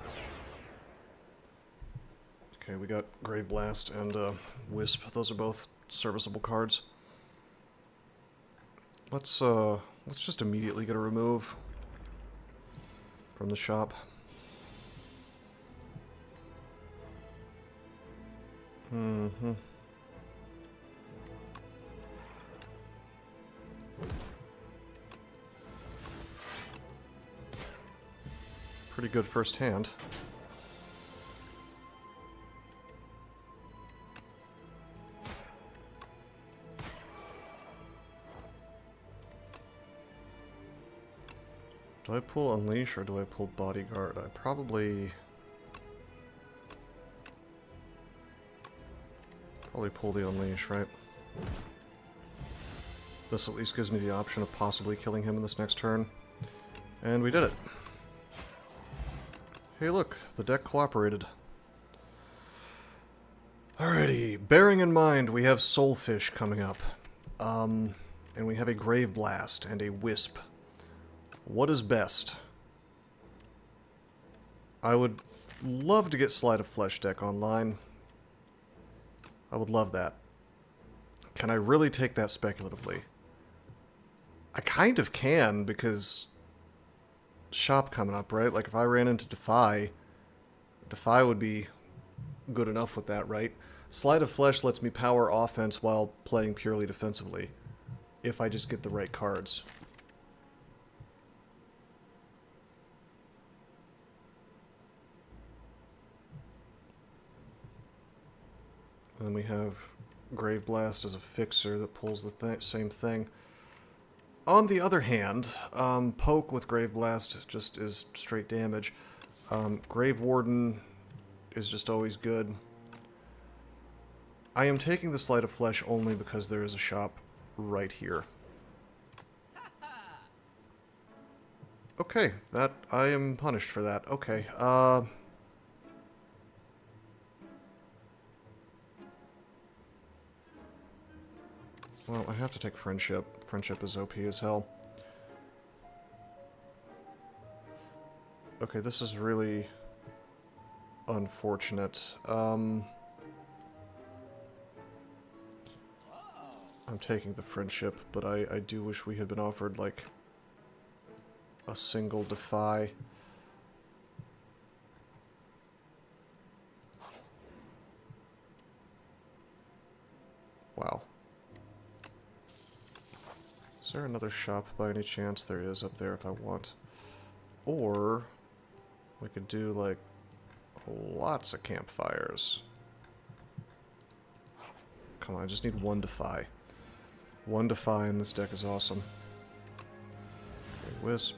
Okay, we got Grave Blast and Wisp. Those are both serviceable cards. Let's just immediately get a remove from the shop. Mm-hmm. Pretty good first hand. Do I pull Unleash or do I pull Bodyguard? I probably pull the Unleash, right? This at least gives me the option of possibly killing him in this next turn. And we did it. Hey look, the deck cooperated. Alrighty, bearing in mind we have Soulfish coming up, and we have a Grave Blast and a Wisp. What is best? I would love to get Slide of Flesh deck online. I would love that. Can I really take that speculatively? I kind of can, because shop coming up, right? Like if I ran into Defy would be good enough with that, right? Slide of Flesh lets me power offense while playing purely defensively, if I just get the right cards. And then we have Grave Blast as a fixer that pulls the same thing. On the other hand, Poke with Grave Blast just is straight damage. Grave Warden is just always good. I am taking the Slide of Flesh only because there is a shop right here. Okay, that I am punished for that. Okay, well, I have to take Friendship. Friendship is OP as hell. Okay, this is really unfortunate. I'm taking the Friendship, but I do wish we had been offered, like, a single Defy. Wow. Is there another shop by any chance? There is up there if I want. Or we could do, like, lots of campfires. Come on, I just need one Defy. One Defy and this deck is awesome. Okay, Wisp.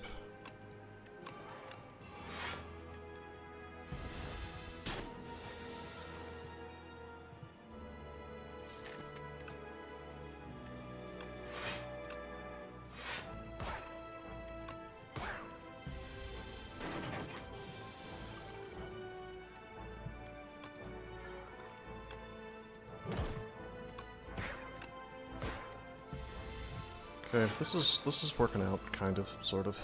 Okay, this is working out, kind of, sort of.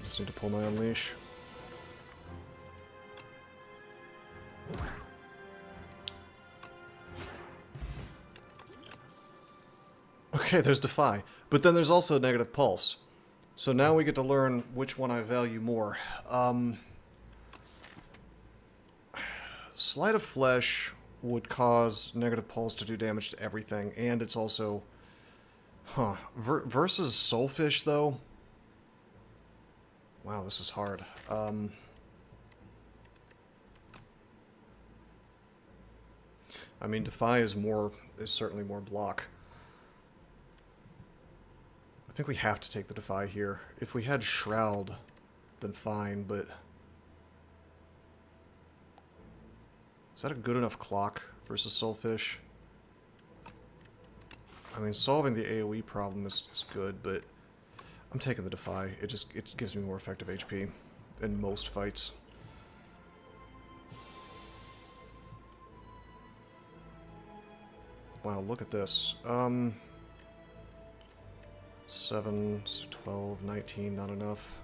Just need to pull my Unleash. Okay, there's Defy. But then there's also Negative Pulse. So now we get to learn which one I value more. Slide of Flesh would cause Negative Pulse to do damage to everything, and it's also... Huh. Versus Soulfish, though? Wow, this is hard. I mean, Defy is certainly more block. I think we have to take the Defy here. If we had Shroud, then fine, but... Is that a good enough clock versus Soulfish? I mean, solving the AoE problem is good, but I'm taking the Defy. It gives me more effective HP in most fights. Wow, look at this. 7, 12, 19, not enough.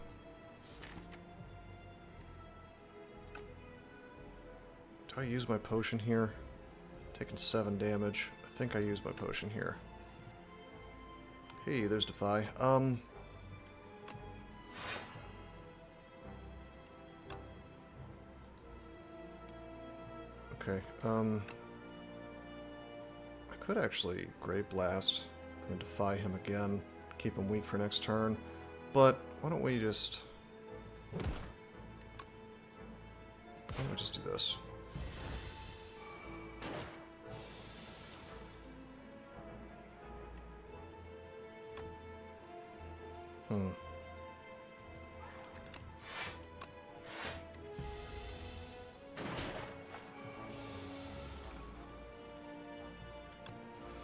Do I use my potion here? Taking 7 damage. I think I used my potion here. Hey, there's Defy. Okay, I could actually Grave Blast and then Defy him again, keep him weak for next turn, but why don't we do this?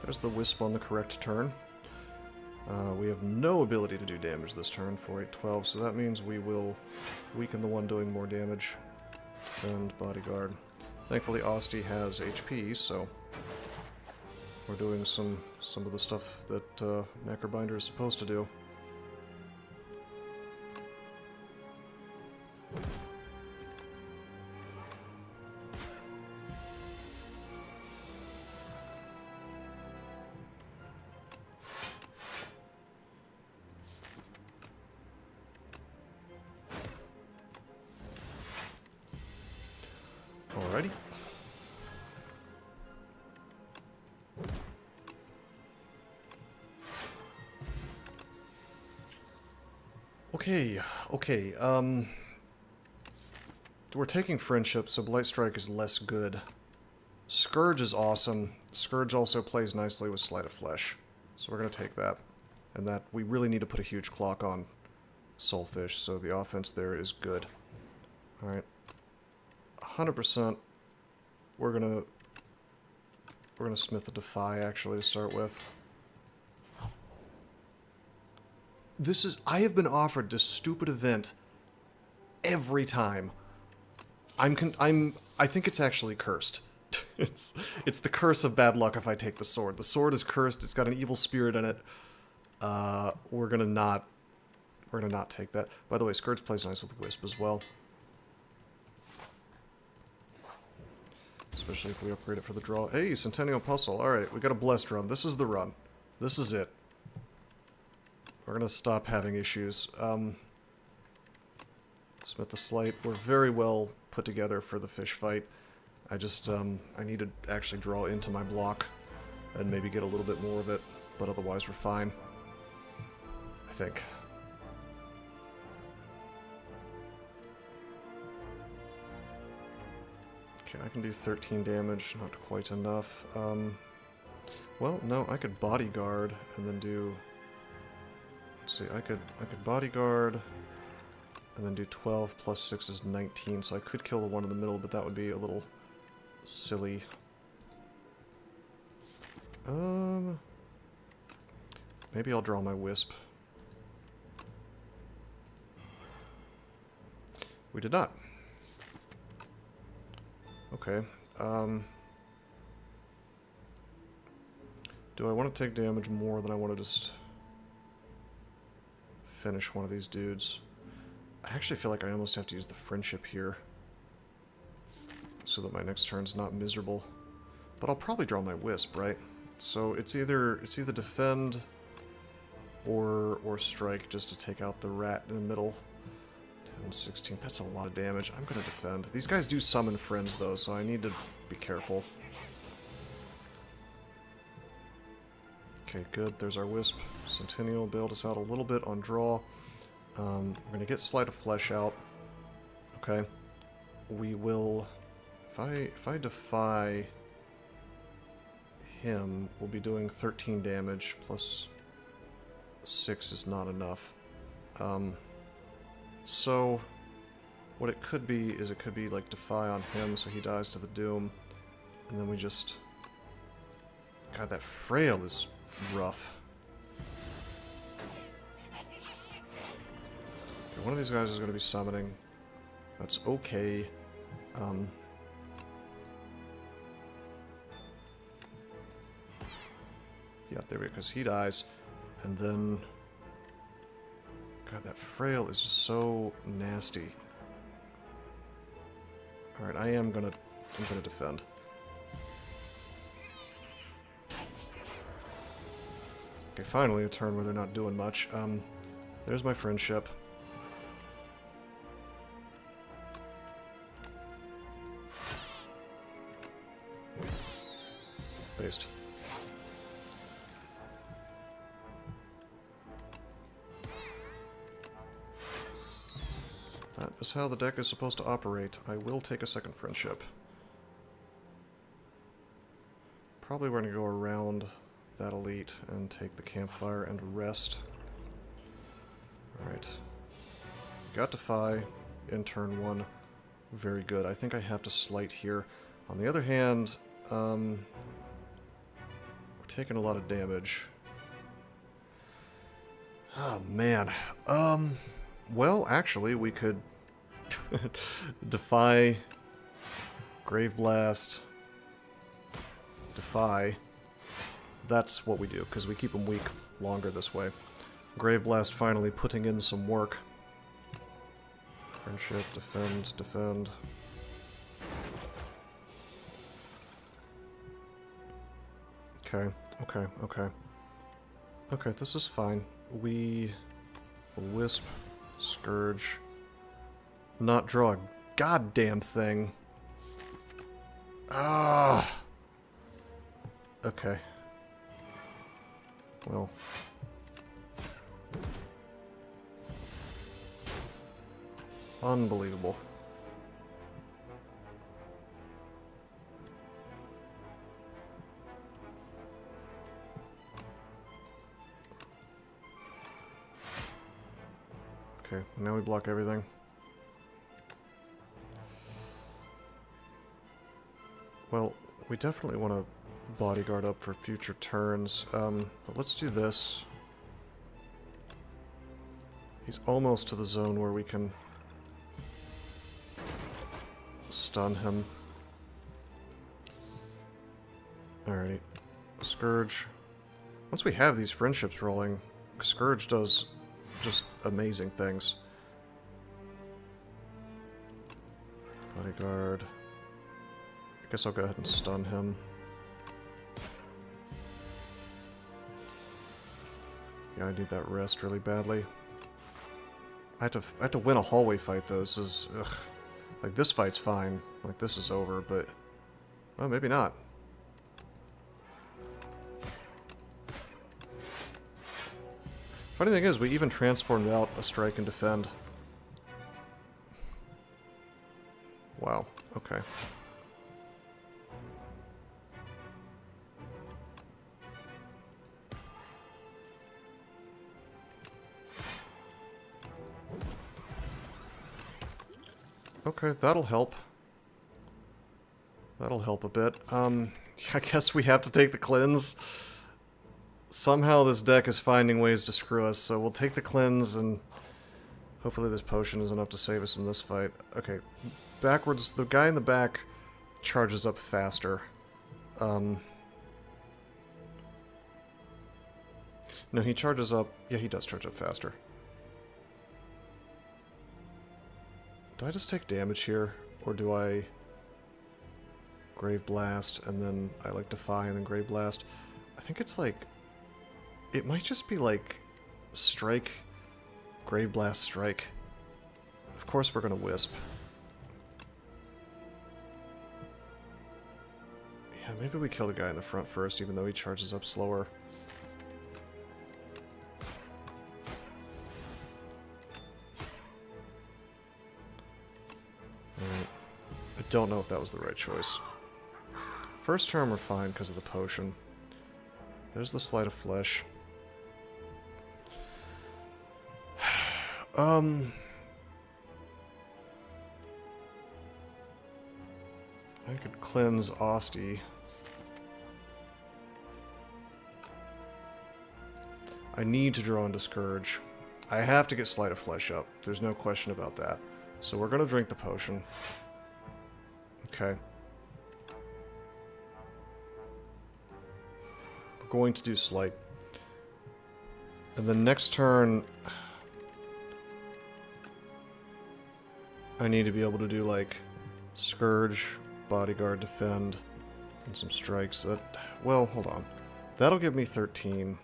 There's the Wisp on the correct turn. We have no ability to do damage this turn for 8-12, so that means we will weaken the one doing more damage. And Bodyguard. Thankfully, Asti has HP, so we're doing some of the stuff that Necrobinder is supposed to do. Alrighty. Okay, we're taking Friendship, so Blight Strike is less good. Scourge is awesome. Scourge also plays nicely with Sleight of Flesh, so we're going to take that. And that, we really need to put a huge clock on Soulfish, so the offense there is good. Alright. 100%, we're gonna Smith the Defy, actually, to start with. I have been offered this stupid event every time. I think it's actually cursed. It's the curse of bad luck if I take the sword. The sword is cursed, it's got an evil spirit in it. We're gonna not take that. By the way, Scourge plays nice with Wisp as well. Especially if we upgrade it for the draw. Hey, Centennial Puzzle. Alright, we got a Blessed Run. This is the run. This is it. We're gonna stop having issues. Smith the Sleight. We're very well put together for the fish fight. I just, I need to actually draw into my block and maybe get a little bit more of it, but otherwise we're fine. I think. Okay, I can do 13 damage, not quite enough. Well, no, I could Bodyguard and then do... Let's see, I could Bodyguard and then do 12 plus 6 is 19, so I could kill the one in the middle, but that would be a little silly. Maybe I'll draw my Wisp. We did not. Okay, do I want to take damage more than I want to just finish one of these dudes? I actually feel like I almost have to use the Friendship here so that my next turn's not miserable. But I'll probably draw my Wisp, right? So it's either defend or strike just to take out the rat in the middle. 10, 16, that's a lot of damage. I'm gonna defend. These guys do summon friends though, so I need to be careful. Okay, good. There's our Wisp. Centennial bailed us out a little bit on draw. We're gonna get Sleight of Flesh out. Okay. We will... If I defy him, we'll be doing 13 damage, plus 6 is not enough. So, what it could be is it could be like Defy on him so he dies to the Doom, and then we just... God, that Frail is rough. Okay, one of these guys is going to be summoning. That's okay. Yeah, there we go, because he dies, and then... God, that Frail is just so nasty. Alright, I'm gonna defend. Okay, finally a turn where they're not doing much. There's my Friendship. Based. That is how the deck is supposed to operate. I will take a second Friendship. Probably we're going to go around that elite and take the campfire and rest. Alright. Got Defy in turn 1. Very good. I think I have to Slight here. On the other hand, we're taking a lot of damage. Oh, man. Well, actually, we could defy, Grave Blast, defy. That's what we do, because we keep them weak longer this way. Grave Blast finally putting in some work. Friendship, defend, defend. Okay, okay, okay. Okay, this is fine. We Wisp, Scourge, not draw a goddamn thing. Ah. Okay. Well. Unbelievable. Okay, now we block everything. Well, we definitely want to bodyguard up for future turns, but let's do this. He's almost to the zone where we can stun him. Alrighty. Scourge. Once we have these friendships rolling, Scourge does just amazing things. Bodyguard. I guess I'll go ahead and stun him. Yeah, I need that rest really badly. I have to win a hallway fight though. This is ugh. Like this fight's fine. Like this is over, but well, maybe not. Funny thing is, we even transformed out a strike and defend. Wow. Okay. Okay, that'll help. That'll help a bit. I guess we have to take the cleanse. Somehow this deck is finding ways to screw us, so we'll take the cleanse and hopefully this potion is enough to save us in this fight. Okay, backwards, the guy in the back charges up faster. No, he charges up, yeah, he does charge up faster. Do I just take damage here, or do I Grave Blast and then I like Defy and then Grave Blast? I think it's like, it might just be like Strike, Grave Blast, Strike. Of course we're gonna Wisp. Yeah, maybe we kill the guy in the front first, even though he charges up slower. I don't know if that was the right choice. First turn we're fine because of the potion. There's the Sleight of Flesh. I could cleanse Osty. I need to draw into Scourge. I have to get Sleight of Flesh up. There's no question about that. So we're gonna drink the potion. Okay. We're going to do Sleight. And the next turn, I need to be able to do like Scourge, Bodyguard, Defend, and some strikes. That, well, hold on. That'll give me 13.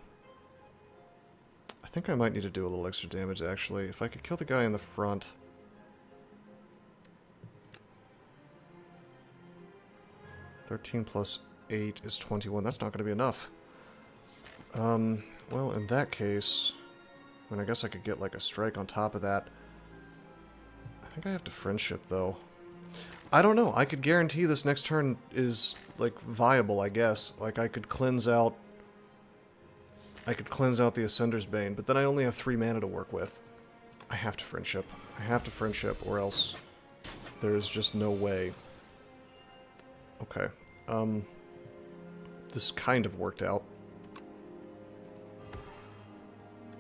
I think I might need to do a little extra damage actually. If I could kill the guy in the front. 13 plus 8 is 21. That's not going to be enough. Well, in that case, I mean, I guess I could get like a strike on top of that. I think I have to Friendship, though. I don't know. I could guarantee this next turn is, like, viable, I guess. Like, I could cleanse out... I could cleanse out the Ascender's Bane, but then I only have 3 mana to work with. I have to Friendship. I have to Friendship, or else there's just no way. Okay. This kind of worked out.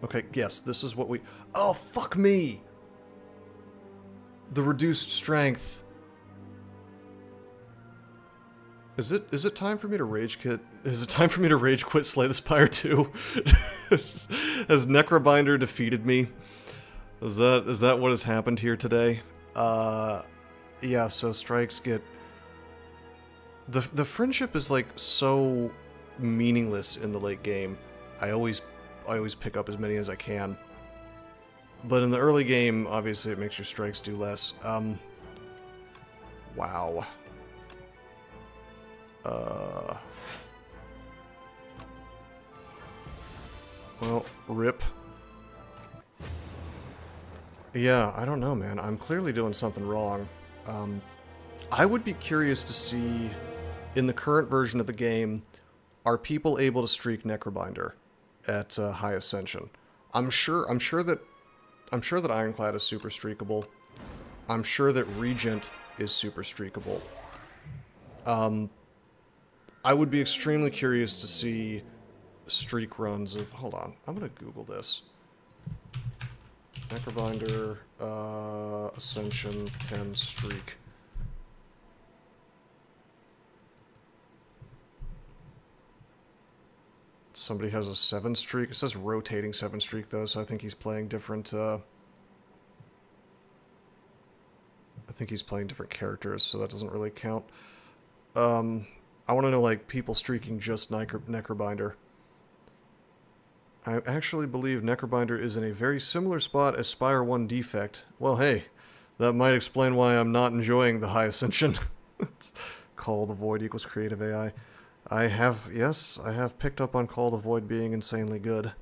Okay, yes, this is what we... Oh, fuck me! The reduced strength. Is it time for me to rage quit? Is it time for me to rage quit Slay the Spire 2? Has Necrobinder defeated me? Is that what has happened here today? Yeah, so strikes get... The friendship is like so meaningless in the late game. I always pick up as many as I can. But in the early game, obviously it makes your strikes do less. Wow. Well, rip. Yeah, I don't know, man. I'm clearly doing something wrong. I would be curious to see, in the current version of the game, are people able to streak Necrobinder at high ascension? I'm sure that Ironclad is super streakable. I'm sure that Regent is super streakable. I would be extremely curious to see streak runs of... Hold on, I'm gonna Google this. Necrobinder, Ascension 10 streak. Somebody has a 7 streak. It says rotating 7 streak though, so I think he's playing different, I think he's playing different characters, so that doesn't really count. I want to know, like, people streaking just Necrobinder. I actually believe Necrobinder is in a very similar spot as Spire 1 Defect. Well, hey, that might explain why I'm not enjoying the High Ascension. Call the Void equals creative AI. Yes, I have picked up on Call the Void being insanely good.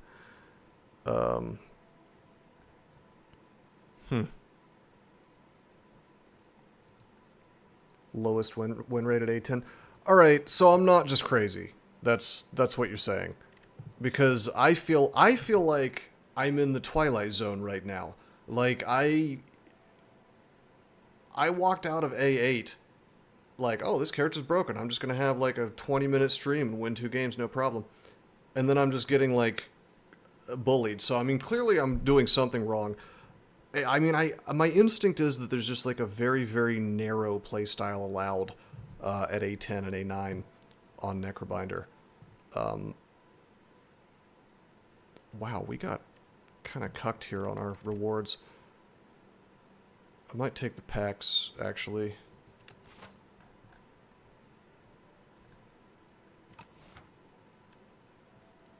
Lowest win rate at A10. Alright, so I'm not just crazy. That's what you're saying. Because I feel like I'm in the Twilight Zone right now. Like, I walked out of A8 like, oh, this character's broken. I'm just gonna have like a 20-minute stream and win 2 games, no problem. And then I'm just getting like bullied. So I mean, clearly I'm doing something wrong. I mean, my instinct is that there's just like a very, very narrow playstyle allowed at A10 and A9 on Necrobinder. Wow, we got kind of cucked here on our rewards. I might take the packs, actually.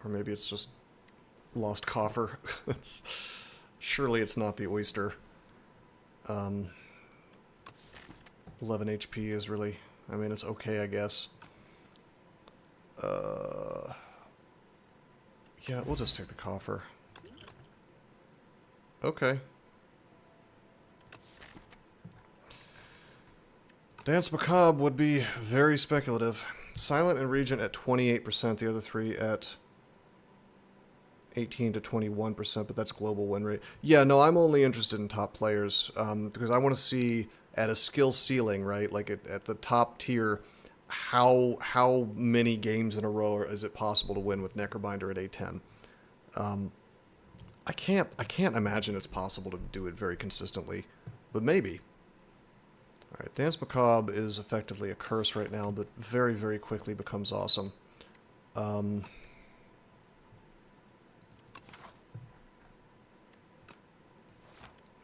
Or maybe it's just lost coffer. Surely it's not the oyster. 11 HP is really... I mean, it's okay, I guess. Yeah, we'll just take the coffer. Okay. Dance Macabre would be very speculative. Silent and Regent at 28%, the other 3 at 18 to 21%, but that's global win rate. Yeah, no, I'm only interested in top players, because I want to see at a skill ceiling, right, like at the top tier, how many games in a row is it possible to win with Necrobinder at A10? I can't imagine it's possible to do it very consistently, but maybe. Alright, Dance Macabre is effectively a curse right now, but very, very quickly becomes awesome. We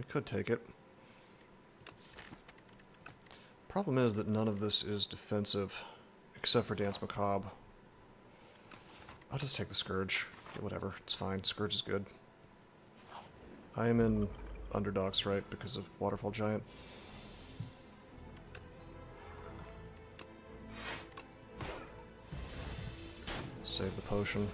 could take it. Problem is that none of this is defensive, except for Dance Macabre. I'll just take the Scourge. Whatever, it's fine. Scourge is good. I am in Underdogs, right, because of Waterfall Giant. Save the potion.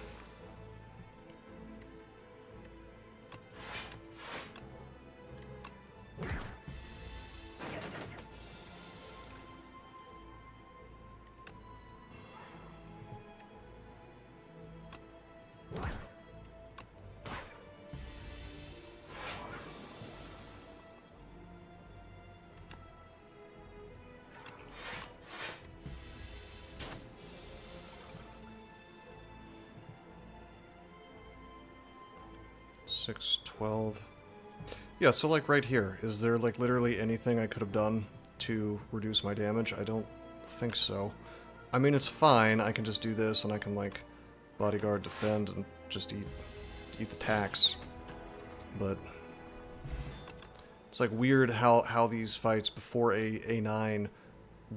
6, 12. Yeah, so like right here, is there like literally anything I could have done to reduce my damage? I don't think so. I mean, it's fine. I can just do this and I can like bodyguard, defend, and just eat the tax. But it's like weird how these fights before A9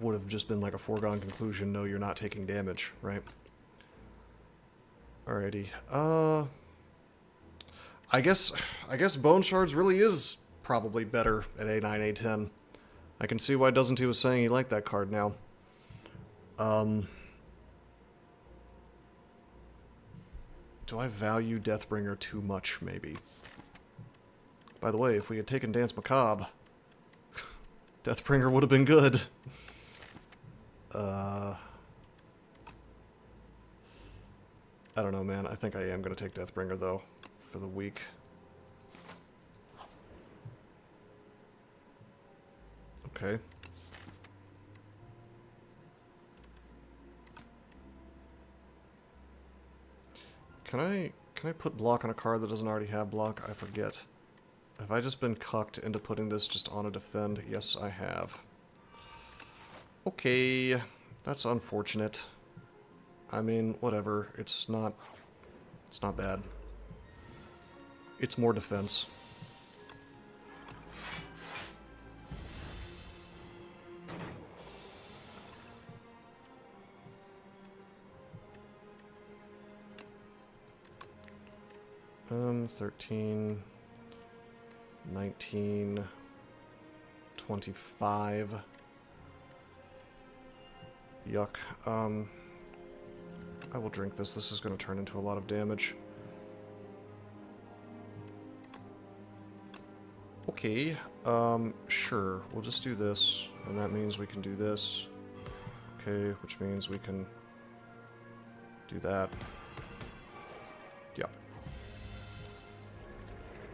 would have just been like a foregone conclusion. No, you're not taking damage, right? Alrighty. I guess Bone Shards really is probably better at A9, A10. I can see why Doesn't He was saying he liked that card now. Do I value Deathbringer too much, maybe? By the way, if we had taken Dance Macabre, Deathbringer would have been good. I don't know, man. I think I am going to take Deathbringer, though, for the week. Okay. Can I put block on a card that doesn't already have block? I forget. Have I just been cucked into putting this just on a defend? Yes, I have. Okay. That's unfortunate. I mean, whatever. It's not bad. It's more defense. Um, 13, 19, 25. Yuck. I will drink this. This is going to turn into a lot of damage. Okay, sure. We'll just do this, and that means we can do this. Okay, which means we can do that. Yeah.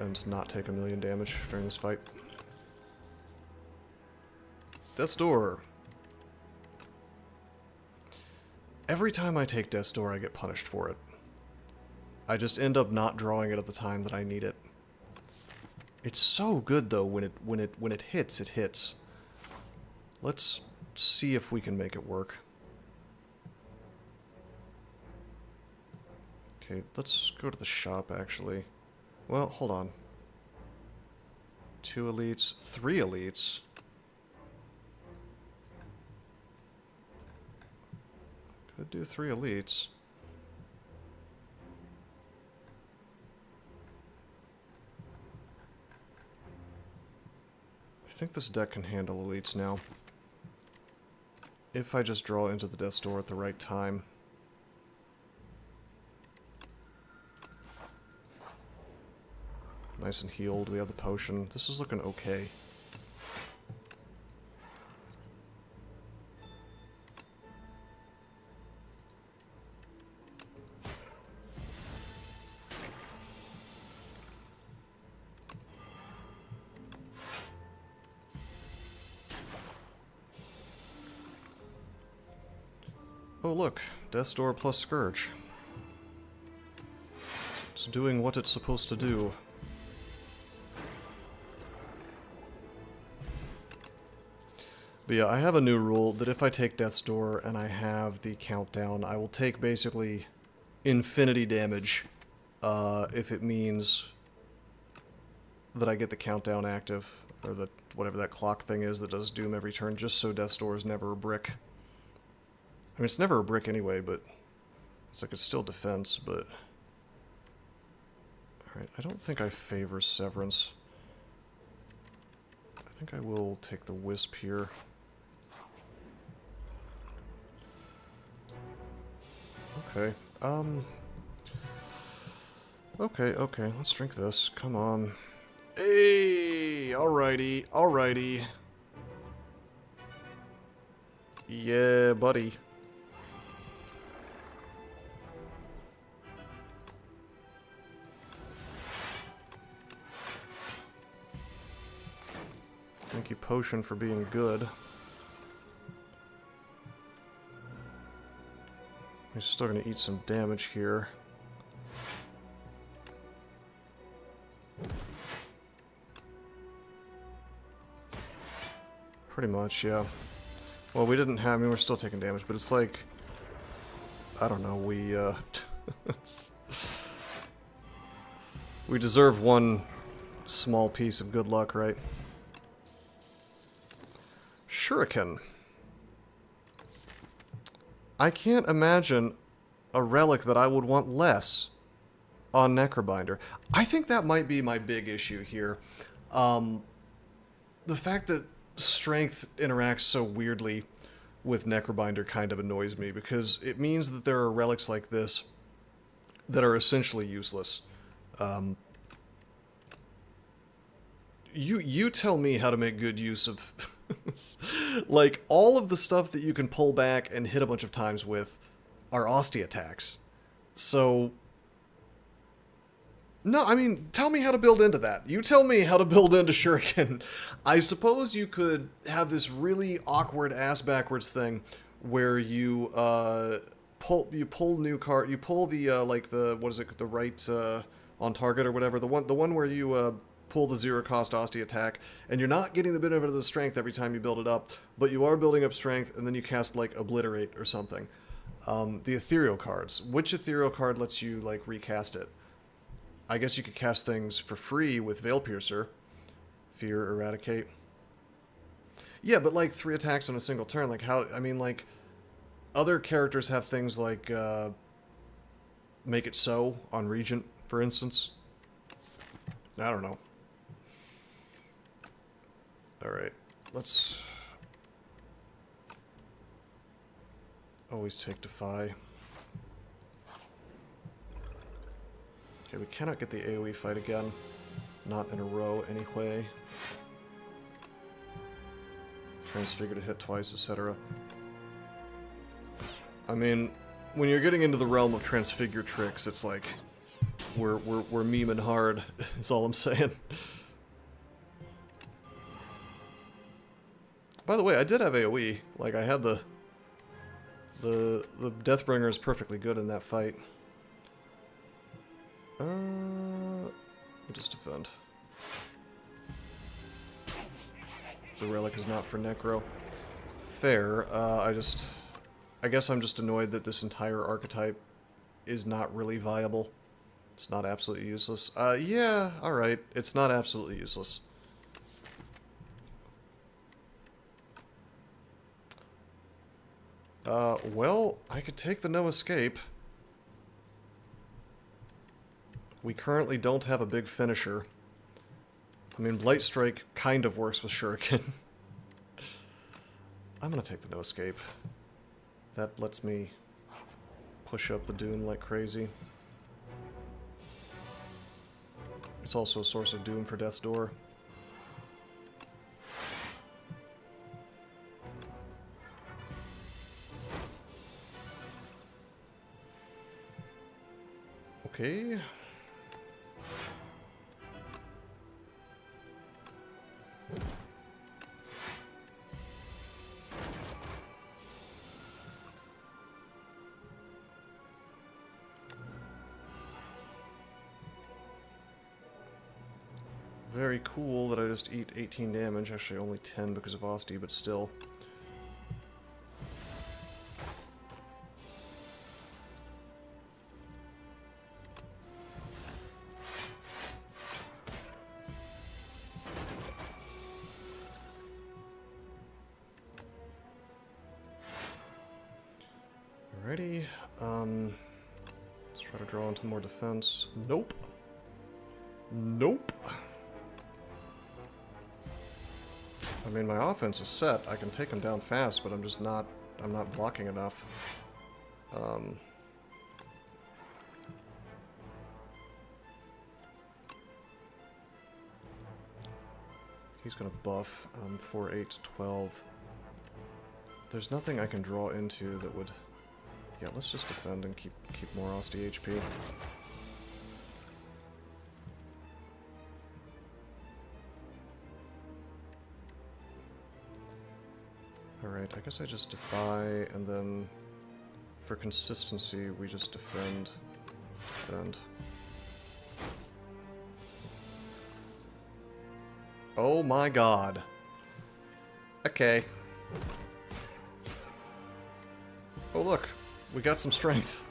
And not take a million damage during this fight. Death's Door. Every time I take Death's Door, I get punished for it. I just end up not drawing it at the time that I need it. It's so good though when it hits, it hits. Let's see if we can make it work. Okay, let's go to the shop actually. Well, hold on. 2 elites, 3 elites. Could do 3 elites. I think this deck can handle elites now. If I just draw into the Death's Door at the right time. Nice and healed. We have the potion. This is looking okay. Oh look, Death's Door plus Scourge. It's doing what it's supposed to do. But yeah, I have a new rule that if I take Death's Door and I have the countdown, I will take basically infinity damage if it means that I get the countdown active, or the whatever that clock thing is that does Doom every turn, just so Death's Door is never a brick. I mean, it's never a brick anyway, but it's like it's still defense, but... Alright, I don't think I favor Severance. I think I will take the Wisp here. Okay, okay, let's drink this. Come on. Hey! Alrighty, alrighty. Yeah, buddy. Thank you, Potion, for being good. He's still going to eat some damage here. Pretty much, yeah. Well, we didn't have... I mean, we're still taking damage, but it's like... I don't know, we, we deserve one small piece of good luck, right? Shuriken. I can't imagine a relic that I would want less on Necrobinder. I think that might be my big issue here. The fact that strength interacts so weirdly with Necrobinder kind of annoys me, because it means that there are relics like this that are essentially useless. You tell me how to make good use of... like, all of the stuff that you can pull back and hit a bunch of times with are Osty attacks. So... No, I mean, tell me how to build into that. You tell me how to build into Shuriken. I suppose you could have this really awkward ass-backwards thing where you, pull new card, you pull the, like the, what is it, the right, on target or whatever, the one where you, pull the zero-cost Osty attack, and you're not getting the benefit of the strength every time you build it up, but you are building up strength, and then you cast, like, Obliterate or something. The ethereal cards. Which ethereal card lets you, like, recast it? I guess you could cast things for free with Veil Piercer. Fear, Eradicate. Yeah, but like 3 attacks on a single turn. Like how, I mean, like, other characters have things like, Make It So on Regent, for instance. I don't know. Alright, let's always take Defy. Okay, we cannot get the AoE fight again. Not in a row, anyway. Transfigure to hit twice, etc. I mean, when you're getting into the realm of transfigure tricks, it's like... We're memeing hard, is all I'm saying. By the way, I did have AoE. Like, I had the Deathbringer is perfectly good in that fight. Just defend. The relic is not for Necro. Fair. I guess I'm just annoyed that this entire archetype is not really viable. It's not absolutely useless. Yeah, alright. It's not absolutely useless. Well, I could take the no escape. We currently don't have a big finisher. I mean, Blight Strike kind of works with Shuriken. I'm gonna take the no escape. That lets me push up the Doom like crazy. It's also a source of Doom for Death's Door. Okay. Very cool that I just eat 18 damage. Actually, only 10 because of Osty, but still. Alrighty. Let's try to draw into more defense. Nope. Nope. I mean, my offense is set. I can take him down fast, but I'm just not... I'm not blocking enough. He's gonna buff 4, 8, 12. There's nothing I can draw into that would... Yeah, let's just defend and keep more Osty HP. Alright, I guess I just defy, and then for consistency, we just defend. Oh my god. A Okay. Oh, look. We got some strength.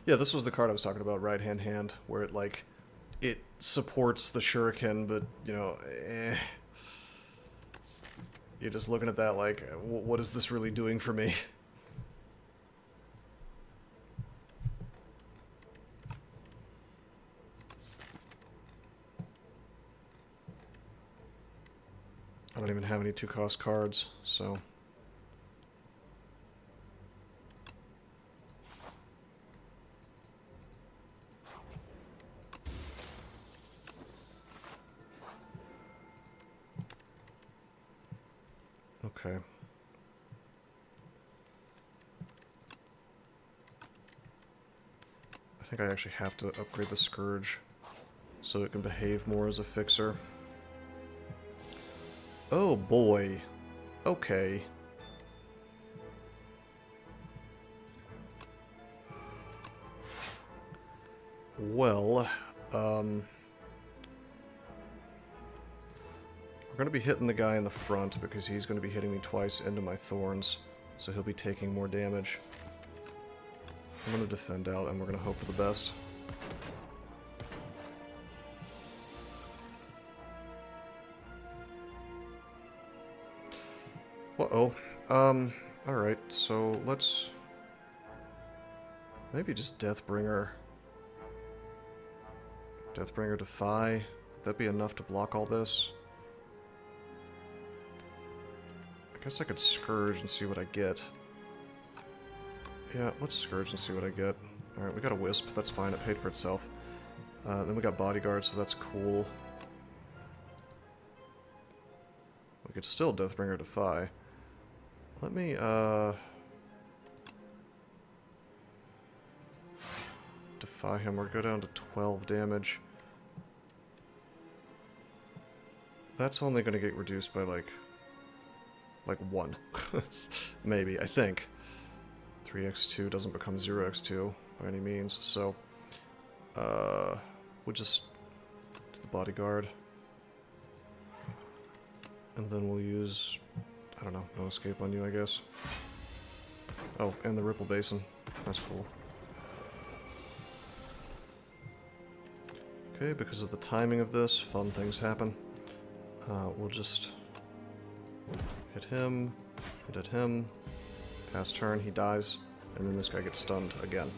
Yeah, this was the card I was talking about, right-hand hand, where it, like, it supports the shuriken, but, you know, You're just looking at that like, what is this really doing for me? I don't even have any 2-cost cards, so... Okay. I think I actually have to upgrade the Scourge so it can behave more as a fixer. Oh boy. Okay. Well, we're going to be hitting the guy in the front because he's going to be hitting me twice into my thorns, so he'll be taking more damage. I'm going to defend out and we're going to hope for the best. Uh-oh. Alright, so let's... maybe just Deathbringer. Deathbringer Defy. That'd be enough to block all this. I guess I could Scourge and see what I get. Yeah, let's Scourge and see what I get. Alright, we got a Wisp. That's fine. It paid for itself. Then we got Bodyguard, so that's cool. We could still Deathbringer Defy. Let me, defy him or go down to 12 damage. That's only going to get reduced by, like 1. Maybe, I think. 3x2 doesn't become 0x2 by any means, so... we'll just do the Bodyguard. And then we'll use... I don't know, no escape on you, I guess. Oh, and the Ripple Basin. That's cool. Okay, because of the timing of this, fun things happen. We'll just hit him, hit him, pass turn, he dies, and then this guy gets stunned again.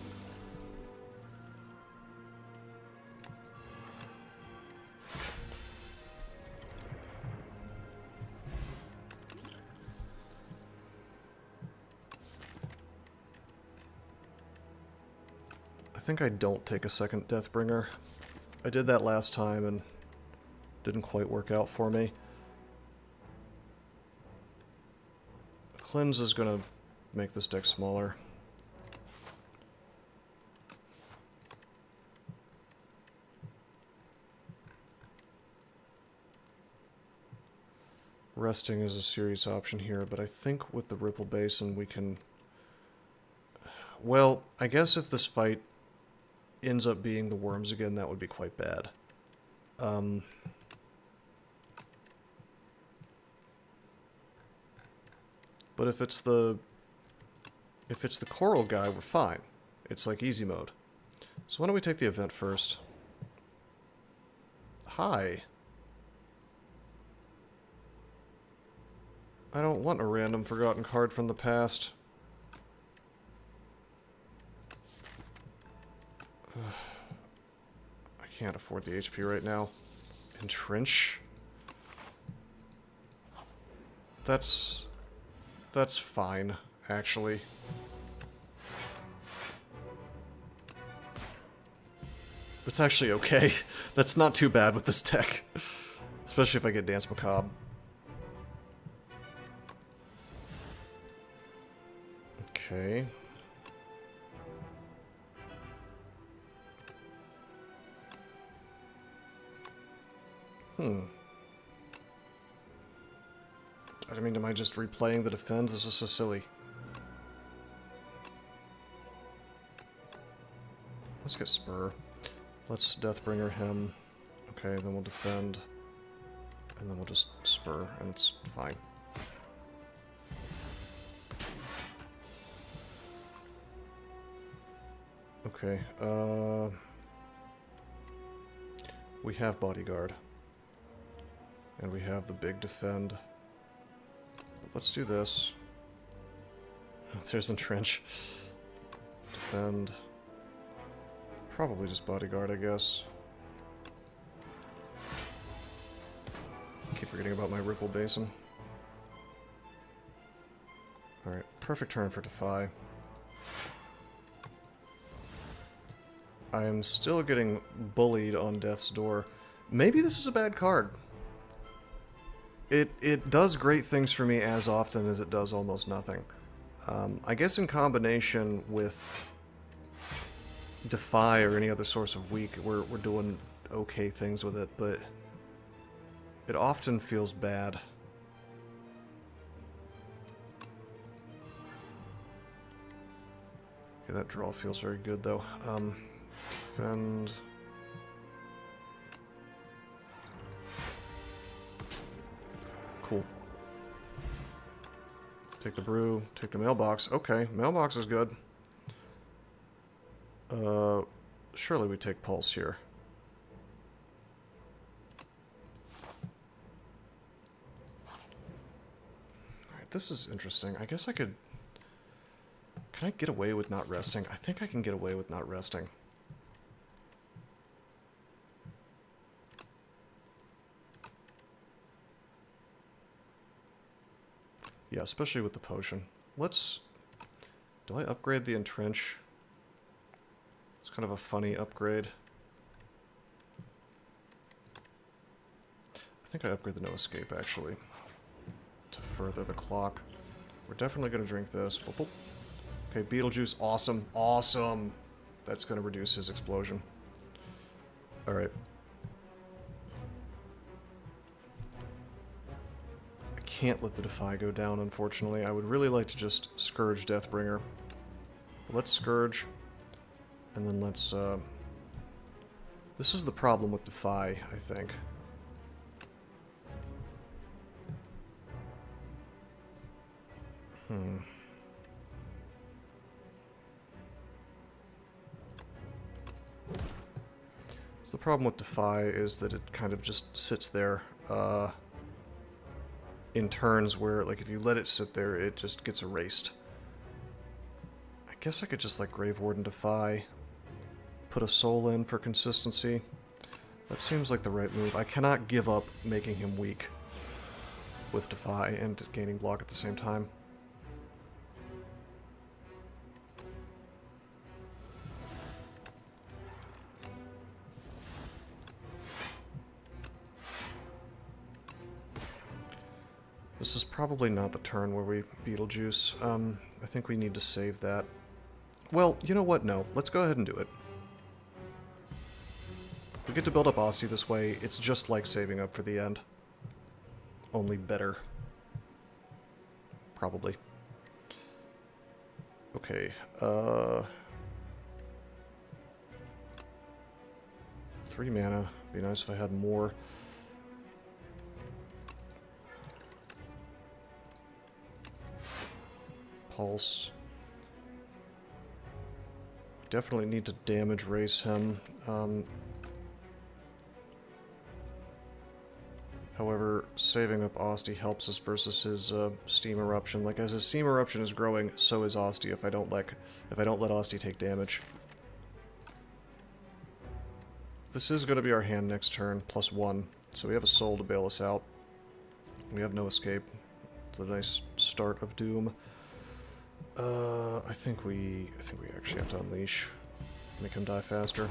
I think I don't take a second Deathbringer. I did that last time and didn't quite work out for me. Cleanse is gonna make this deck smaller. Resting is a serious option here, but I think with the Ripple Basin we can... well, I guess if this fight ends up being the worms again, that would be quite bad. But if it's the coral guy, we're fine. It's like easy mode. So why don't we take the event first? Hi. I don't want a random forgotten card from the past. I can't afford the HP right now. Entrench? That's fine, actually. That's actually okay. That's not too bad with this deck. Especially if I get Dance Macabre. Okay. I mean, am I just replaying the defense? This is so silly. Let's get Spur. Let's Deathbringer him. Okay, Okay, then we'll defend. And then we'll just spur, and it's fine. Okay, we have bodyguard. And we have the big defend. But let's do this. There's entrench. Defend. Probably just bodyguard, I guess. Keep forgetting about my Ripple Basin. Alright, perfect turn for Defy. I am still getting bullied on Death's Door. Maybe this is a bad card. It does great things for me as often as it does almost nothing. I guess in combination with Defy or any other source of weak, we're doing okay things with it, but it often feels bad. Okay, that draw feels very good though. Defend. Cool. Take the brew, take the mailbox. Okay, mailbox is good. Surely we take pulse here. Alright, this is interesting. I guess I could... Can I get away with not resting? I think I can get away with not resting. Yeah, especially with the potion. Let's... Do I upgrade the entrench? It's kind of a funny upgrade. I think I upgrade the no escape, actually. To further the clock. We're definitely going to drink this. Boop, boop. Okay, Beetlejuice, awesome. Awesome! That's going to reduce his explosion. Alright. I can't let the Defy go down, unfortunately. I would really like to just Scourge Deathbringer. Let's Scourge. And then let's, This is the problem with Defy, I think. So the problem with Defy is that it kind of just sits there, in turns where, like, if you let it sit there, it just gets erased. I guess I could just, like, Grave Warden Defy, put a soul in for consistency. That seems like the right move. I cannot give up making him weak with Defy and gaining block at the same time. This is probably not the turn where we Beetlejuice. I think we need to save that. Well, you know what? No. Let's go ahead and do it. We get to build up Asti this way. It's just like saving up for the end. Only better. Probably. Okay. 3 mana. Be nice if I had more. Pulse. Definitely need to damage race him. However, saving up Asti helps us versus his Steam Eruption. Like, as his Steam Eruption is growing, so is Asti if I don't let Asti take damage. This is going to be our hand next turn, +1. So we have a soul to bail us out. We have no escape. It's a nice start of Doom. I think we actually have to unleash. Make him die faster.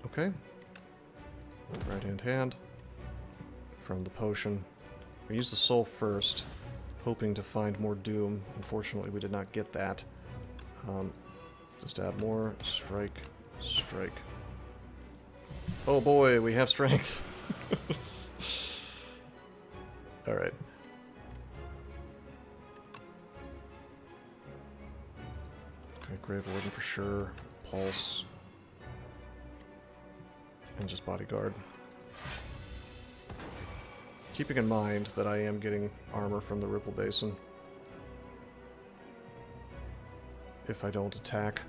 Okay. Right hand. From the potion. We use the soul first, hoping to find more Doom. Unfortunately, we did not get that. Just add more. Strike. Strike. Oh boy, we have strength. Alright. Okay, Grave Warden for sure. Pulse. And just bodyguard. Keeping in mind that I am getting armor from the Ripple Basin. If I don't attack.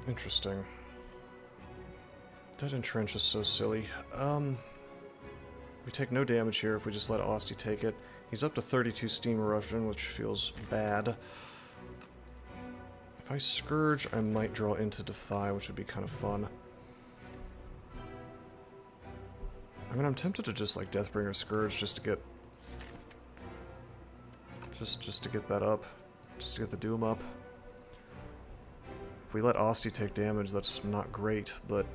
Interesting. Dead Entrench is so silly. We take no damage here if we just let Austie take it. He's up to 32 Steam Eruption, which feels bad. If I Scourge, I might draw into Defy, which would be kind of fun. I mean, I'm tempted to just, like, Deathbringer Scourge just to get... Just to get that up. Just to get the Doom up. If we let Austie take damage, that's not great, but...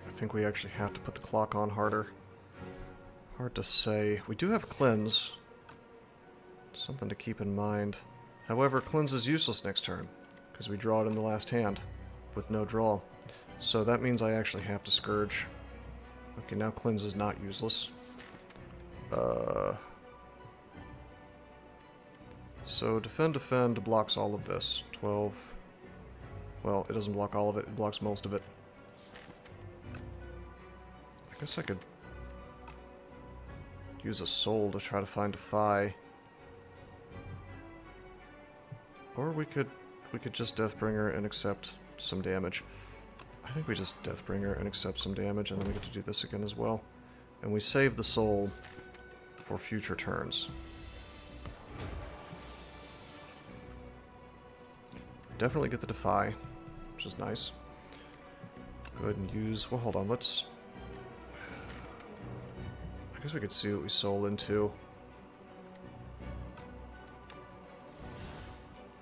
I think we actually have to put the clock on harder. Hard to say. We do have Cleanse. Something to keep in mind. However, Cleanse is useless next turn, because we draw it in the last hand, with no draw. So that means I actually have to Scourge. Okay, now Cleanse is not useless. So Defend blocks all of this. 12. Well, it doesn't block all of it, it blocks most of it. I guess I could use a Soul to try to find Defy. Or we could just Deathbringer and accept some damage. I think we just Deathbringer and accept some damage, and then we get to do this again as well. And we save the Soul for future turns. Definitely get the Defy, which is nice. Go ahead and use... Well, hold on, let's... I guess we could see what we Soul into.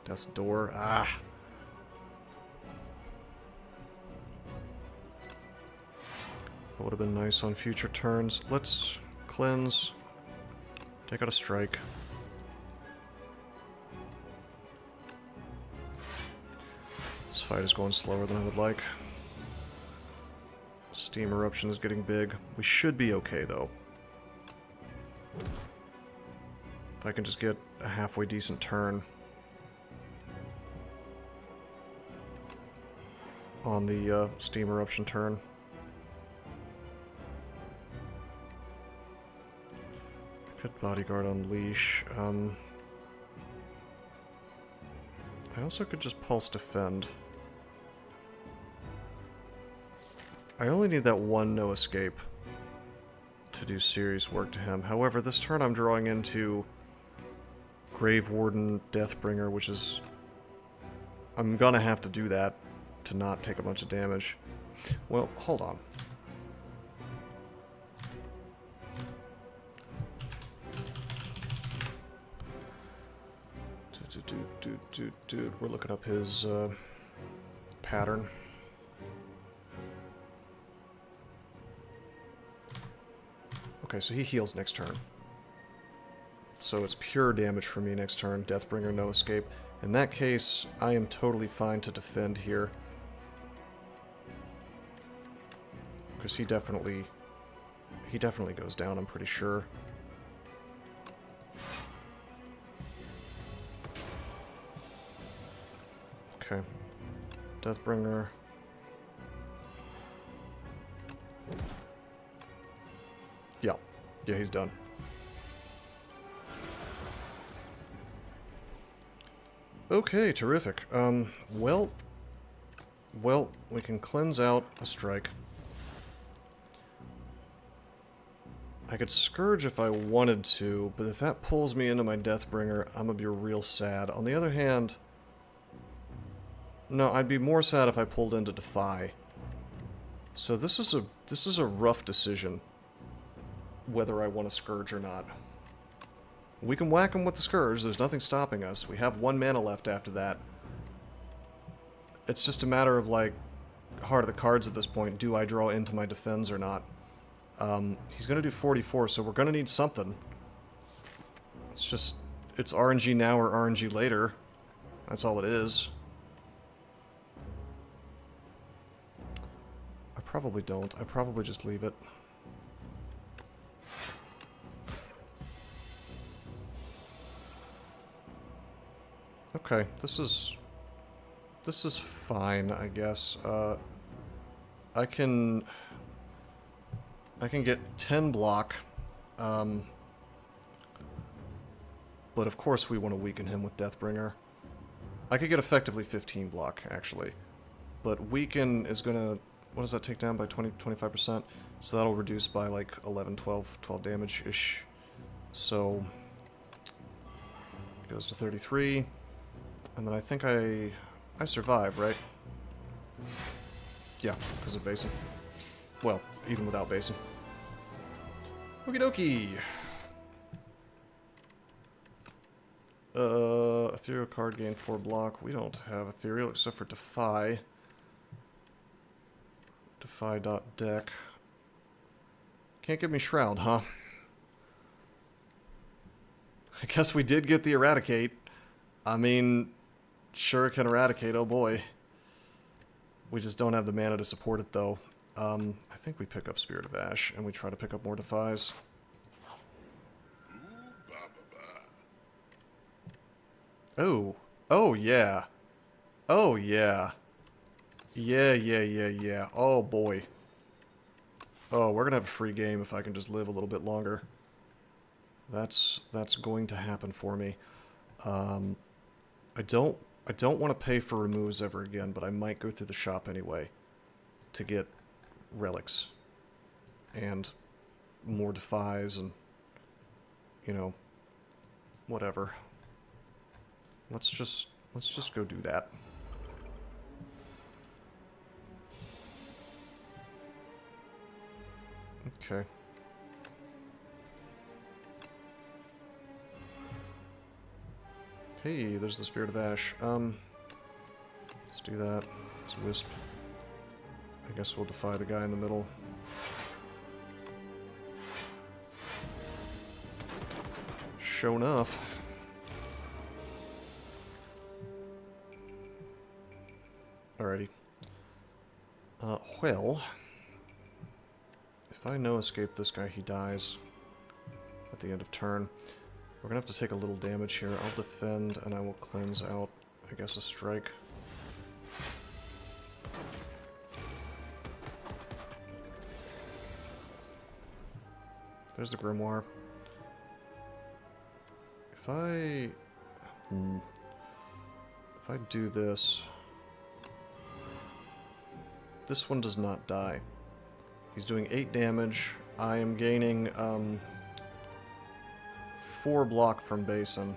Death's Door. Ah! That would have been nice on future turns. Let's Cleanse. Take out a Strike. This fight is going slower than I would like. Steam Eruption is getting big. We should be okay, though. If I can just get a halfway decent turn on the Steam Eruption turn. Could Bodyguard Unleash. I also could just Pulse Defend. I only need that one No Escape to do serious work to him. However, this turn I'm drawing into Grave Warden Deathbringer, which is... I'm gonna have to do that to not take a bunch of damage. Well, hold on. Dude, we're looking up his pattern. Okay, so he heals next turn. So it's pure damage for me next turn. Deathbringer, No Escape. In that case, I am totally fine to defend here. Because he definitely goes down, I'm pretty sure. Okay. Deathbringer. Yeah. Yeah, he's done. Okay, terrific. Well, we can cleanse out a Strike. I could Scourge if I wanted to, but if that pulls me into my Deathbringer, I'm gonna be real sad. On the other hand... No, I'd be more sad if I pulled into Defy. So this is a rough decision, whether I want to Scourge or not. We can whack him with the Scourge, there's nothing stopping us. We have 1 mana left after that. It's just a matter of, like, heart of the cards at this point. Do I draw into my Defense or not? He's going to do 44, so we're going to need something. It's just, it's RNG now or RNG later. That's all it is. I probably don't. I probably just leave it. Okay, this is fine, I guess. I can get 10 block, but of course we want to weaken him with Deathbringer. I could get effectively 15 block, actually, but weaken is gonna, what does that take down by 25%? So that'll reduce by like 11, 12 damage-ish. So it goes to 33, and then I think I survive, right? Yeah, because of Basin. Well, even without Basin. Okie dokie! Ethereal card gain 4 block. We don't have Ethereal except for Defy. Defy.deck. Can't give me Shroud, huh? I guess we did get the Eradicate. I mean, Shuriken Eradicate, oh boy. We just don't have the mana to support it, though. I think we pick up Spirit of Ash, and we try to pick up more Defies. Oh. Oh, yeah. Oh, yeah. Yeah. Oh, boy. Oh, we're gonna have a free game if I can just live a little bit longer. That's going to happen for me. I don't want to pay for removes ever again, but I might go through the shop anyway to get relics and more Defies and, you know, whatever. Let's just go do that. Okay. Hey, there's the Spirit of Ash. Let's do that. Let's Wisp. I guess we'll defy the guy in the middle. Sure enough. Alrighty. Well, if I no escape this guy, he dies at the end of turn. We're gonna have to take a little damage here. I'll defend, and I will cleanse out, I guess, a strike. There's the Grimoire. If I do this, this one does not die. He's doing 8 damage. I am gaining 4 block from Basin.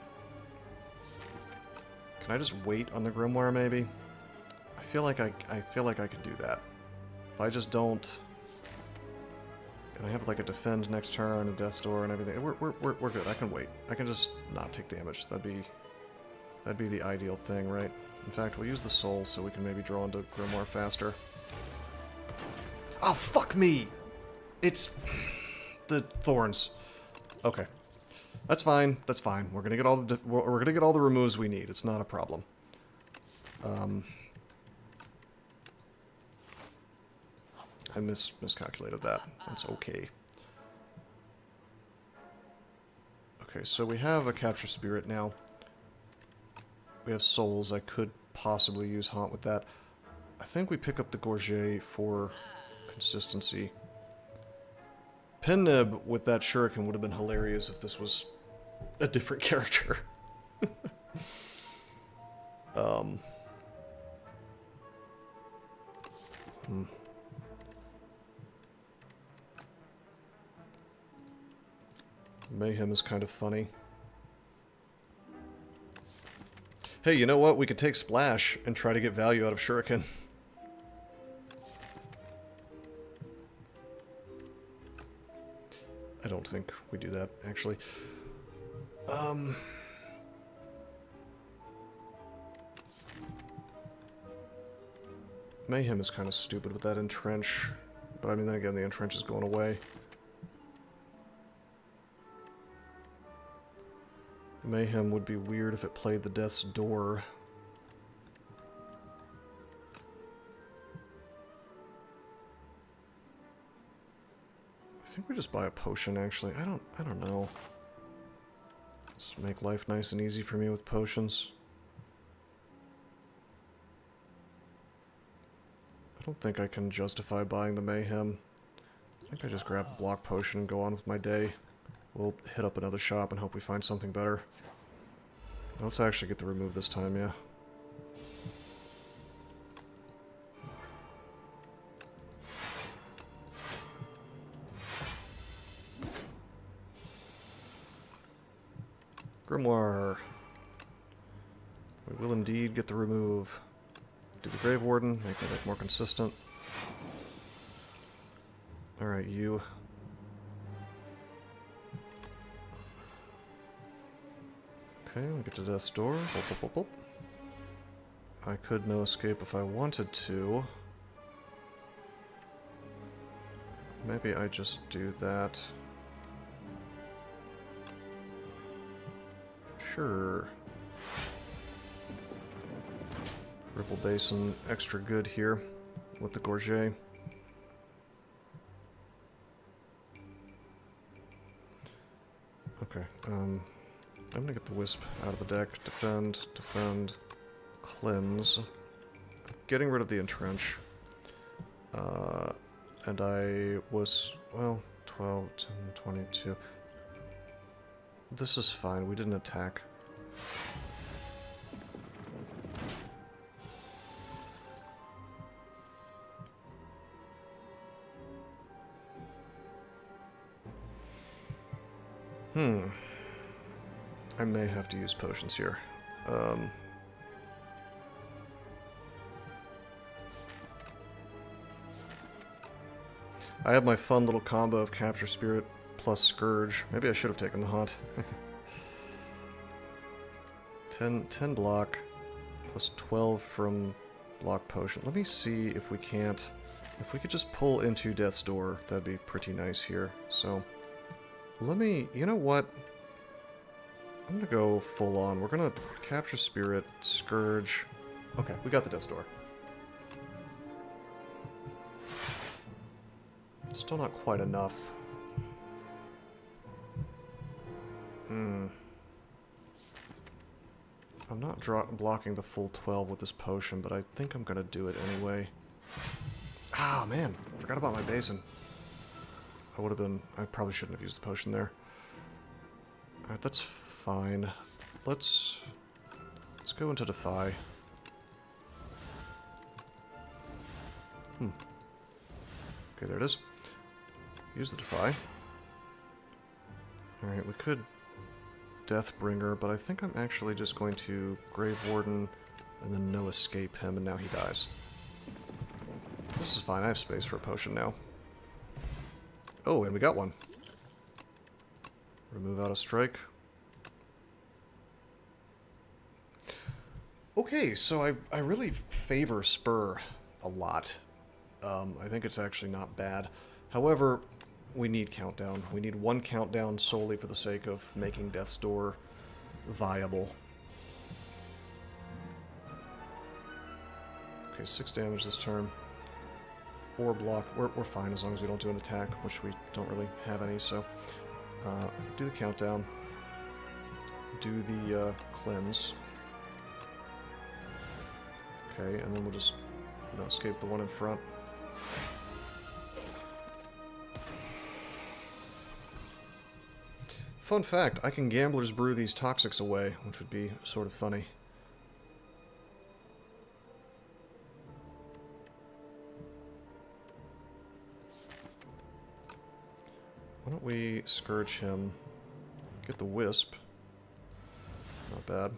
Can I just wait on the Grimoire, maybe? I feel like I could do that. If I just don't, and I have like a defend next turn, a Death's Door, and everything. We're good. I can wait. I can just not take damage. That'd be the ideal thing, right? In fact, we'll use the Soul so we can maybe draw into Grimoire faster. Oh, fuck me! It's the Thorns. Okay. That's fine. That's fine. We're gonna get all the removes we need. It's not a problem. I miscalculated that. That's okay. Okay, so we have a Capture Spirit now. We have Souls. I could possibly use Haunt with that. I think we pick up the Gorget for consistency. Pinnib with that Shuriken would have been hilarious if this was a different character. Mayhem is kind of funny. Hey, you know what? We could take Splash and try to get value out of Shuriken. I don't think we do that, actually. Mayhem is kind of stupid with that Entrench, but I mean, then again, the Entrench is going away. Mayhem would be weird if it played the Death's Door. I think we just buy a potion, actually. I don't know. Just make life nice and easy for me with potions. don't think I can justify buying the Mayhem. I think I just grab a block potion and go on with my day. We'll hit up another shop and hope we find something better. Let's actually get the remove this time, yeah. Grimoire. We will indeed get the remove. Do the Grave Warden, make it more consistent. Alright, you. Okay, we get to Death's Door. Boop, boop, boop, boop. I could no escape if I wanted to. Maybe I just do that. Sure. Ripple Basin, extra good here with the Gorget. Okay, I'm gonna get the Wisp out of the deck. Defend, defend, cleanse. Getting rid of the Entrench. And I was, well, 12, 10, 22. This is fine, we didn't attack. I may have to use potions here. I have my fun little combo of Capture Spirit plus Scourge. Maybe I should have taken the Haunt. 10 block plus 12 from block potion. Let me see if we can't... If we could just pull into Death's Door, that'd be pretty nice here. So, let me... You know what? I'm gonna go full on. We're gonna Capture Spirit, Scourge... Okay, we got the Death's Door. Still not quite enough. I'm not blocking the full 12 with this potion, but I think I'm gonna do it anyway. Ah, man. Forgot about my basin. I probably shouldn't have used the potion there. Alright, that's fine. Let's go into Defy. Okay, there it is. Use the Defy. Alright, we could Deathbringer, but I think I'm actually just going to Grave Warden and then no escape him, and now he dies. This is fine, I have space for a potion now. Oh, and we got one. Remove out a strike. Okay, so I really favor Spur a lot. I think it's actually not bad. However, we need Countdown. We need one Countdown solely for the sake of making Death's Door viable. Okay, 6 damage this turn. 4 block. We're fine as long as we don't do an attack, which we don't really have any, so... do the Countdown. Do the Cleanse. Okay, and then we'll just escape the one in front. Fun fact, I can Gambler's Brew these Toxics away, which would be sort of funny. Why don't we Scourge him, get the Wisp. Not bad.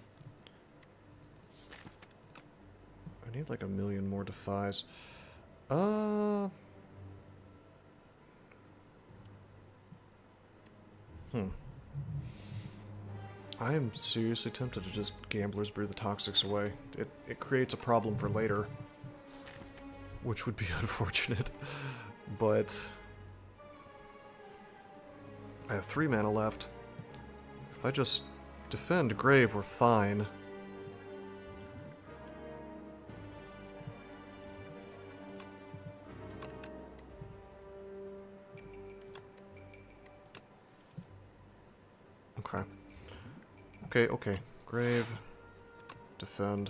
I need like a million more Defies. I am seriously tempted to just Gambler's Brew the Toxics away. It creates a problem for later, which would be unfortunate, but I have 3 mana left. If I just defend Grave, we're fine. Okay. Grave. Defend.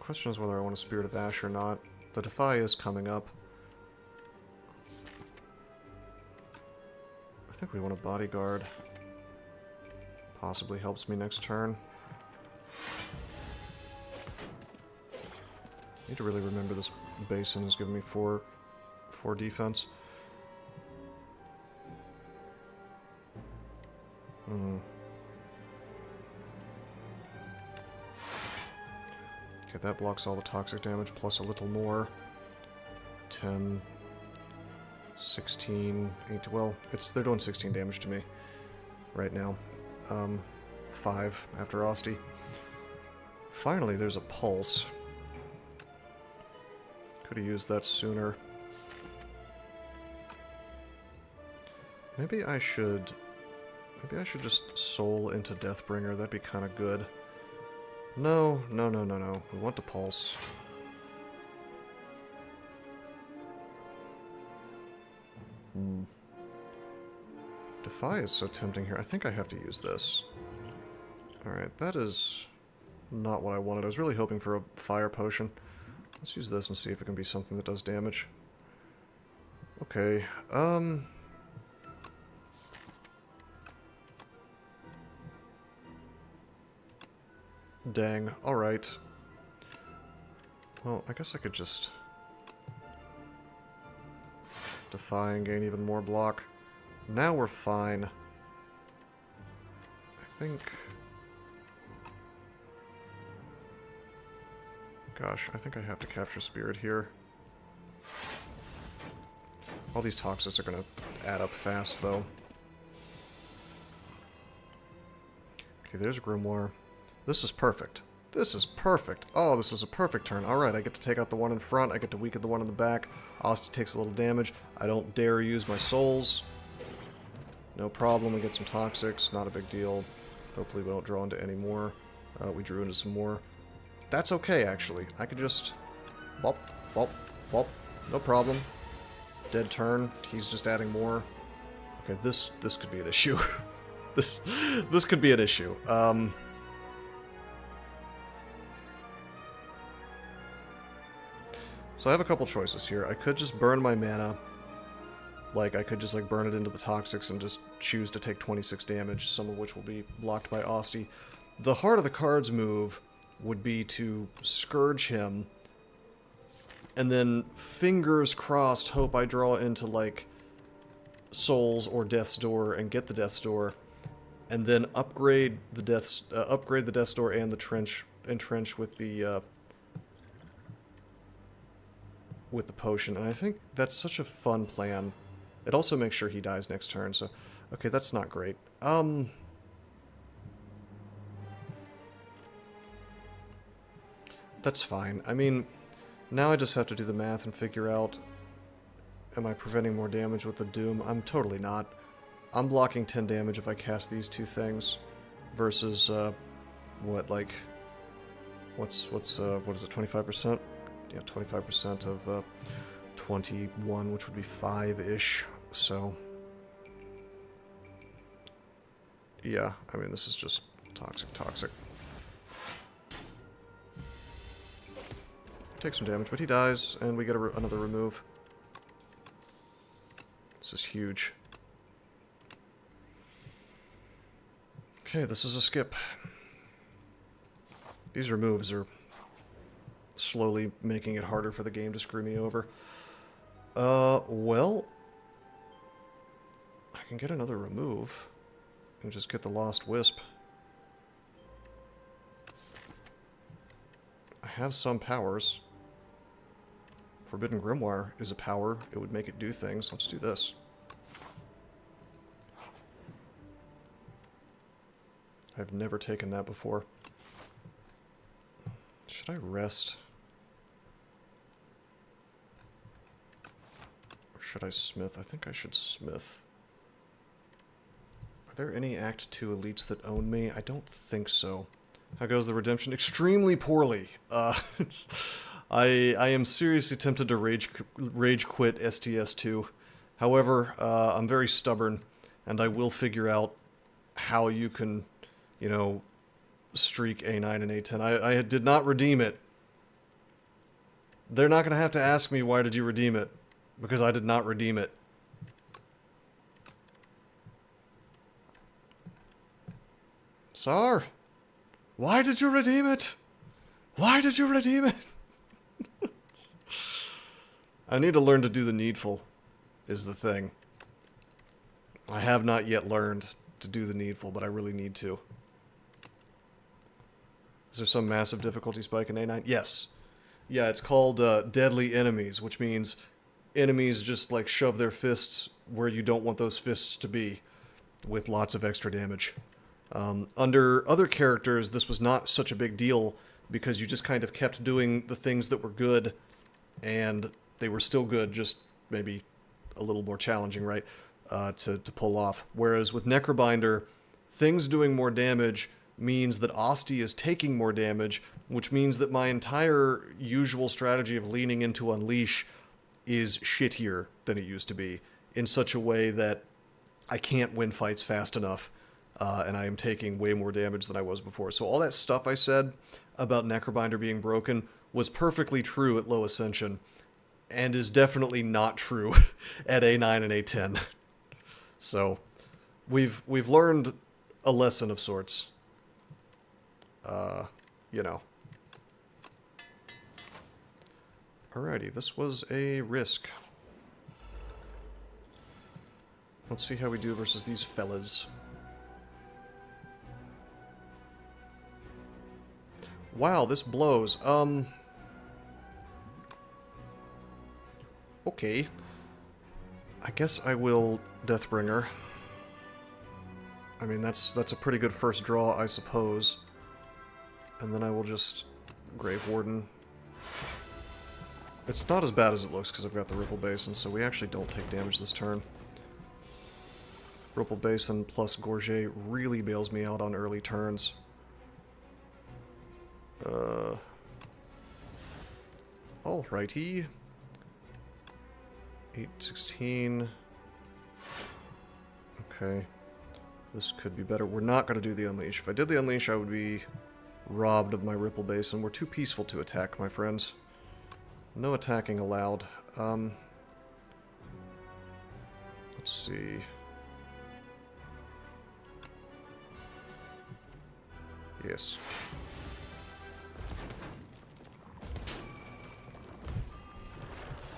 question is whether I want a Spirit of Ash or not. The Defy is coming up. I think we want a Bodyguard. Possibly helps me next turn. Need to really remember this basin is giving me 4 defense. Okay, that blocks all the toxic damage plus a little more. 10, 16, 8, well, they're doing 16 damage to me right now. 5 after Asti. Finally, there's a pulse. Could have used that sooner. Maybe I should just soul into Deathbringer. That'd be kind of good. No. We want the pulse. Defy is so tempting here. I think I have to use this. Alright, that is not what I wanted. I was really hoping for a fire potion. Let's use this and see if it can be something that does damage. Okay, dang, alright. Well, I guess I could just defy and gain even more block. Now we're fine. I think... Gosh, I think I have to capture Spirit here. All these toxics are going to add up fast, though. Okay, there's Grimoire. This is perfect. This is perfect. Oh, this is a perfect turn. Alright, I get to take out the one in front. I get to weaken the one in the back. Asti takes a little damage. I don't dare use my souls. No problem. We get some toxics. Not a big deal. Hopefully we don't draw into any more. We drew into some more. That's okay, actually. I could just... Bop, bop, bop. No problem. Dead turn. He's just adding more. Okay, this could be an issue. this could be an issue. So I have a couple choices here. I could just burn my mana. Like, I could just, like, burn it into the toxics and just choose to take 26 damage, some of which will be blocked by Asti. The heart of the cards move would be to Scourge him, and then, fingers crossed, hope I draw into, like, Souls or Death's Door and get the Death's Door, and then upgrade the Death's Door and the entrench with the potion. And I think that's such a fun plan. It also makes sure he dies next turn, so... Okay, that's not great. That's fine. I mean, now I just have to do the math and figure out... Am I preventing more damage with the Doom? I'm totally not. I'm blocking 10 damage if I cast these two things. Versus, what, like... what is it, 25%? Yeah, 25% of, 21, which would be 5-ish, so... Yeah, I mean, this is just toxic. Takes some damage, but he dies, and we get another remove. This is huge. Okay, this is a skip. These removes are slowly making it harder for the game to screw me over. Well... I can get another remove. And just get the Lost Wisp. I have some powers. Forbidden Grimoire is a power. It would make it do things. Let's do this. I've never taken that before. Should I rest? Or should I smith? I think I should smith. Are there any Act 2 elites that own me? I don't think so. How goes the redemption? Extremely poorly. I am seriously tempted to rage quit STS2. However, I'm very stubborn, and I will figure out how you can, you know, streak A9 and A10. I did not redeem it They're not going to have to ask me, why did you redeem it? Because I did not redeem it. Sir, why did you redeem it? Why did you redeem it? I need to learn to do the needful, is the thing. I have not yet learned to do the needful, but I really need to. Is there some massive difficulty spike in A9? Yes. Yeah, it's called deadly enemies, which means enemies just like shove their fists where you don't want those fists to be, with lots of extra damage. Under other characters, this was not such a big deal, because you just kind of kept doing the things that were good, and they were still good, just maybe a little more challenging, right, to pull off. Whereas with Necrobinder, things doing more damage means that Asti is taking more damage, which means that my entire usual strategy of leaning into Unleash is shittier than it used to be, in such a way that I can't win fights fast enough, and I am taking way more damage than I was before. So all that stuff I said about Necrobinder being broken was perfectly true at low Ascension, and is definitely not true at A9 and A10. So, we've learned a lesson of sorts. You know. Alrighty, this was a risk. Let's see how we do versus these fellas. Wow, this blows. Okay. I guess I will Deathbringer. I mean, that's a pretty good first draw, I suppose. And then I will just Grave Warden. It's not as bad as it looks because I've got the Ripple Basin, so we actually don't take damage this turn. Ripple Basin plus Gorget really bails me out on early turns. Alrighty. 8-16. Okay. This could be better. We're not going to do the Unleash. If I did the Unleash, I would be robbed of my Ripple Basin. We're too peaceful to attack, my friends. No attacking allowed. Let's see. Yes.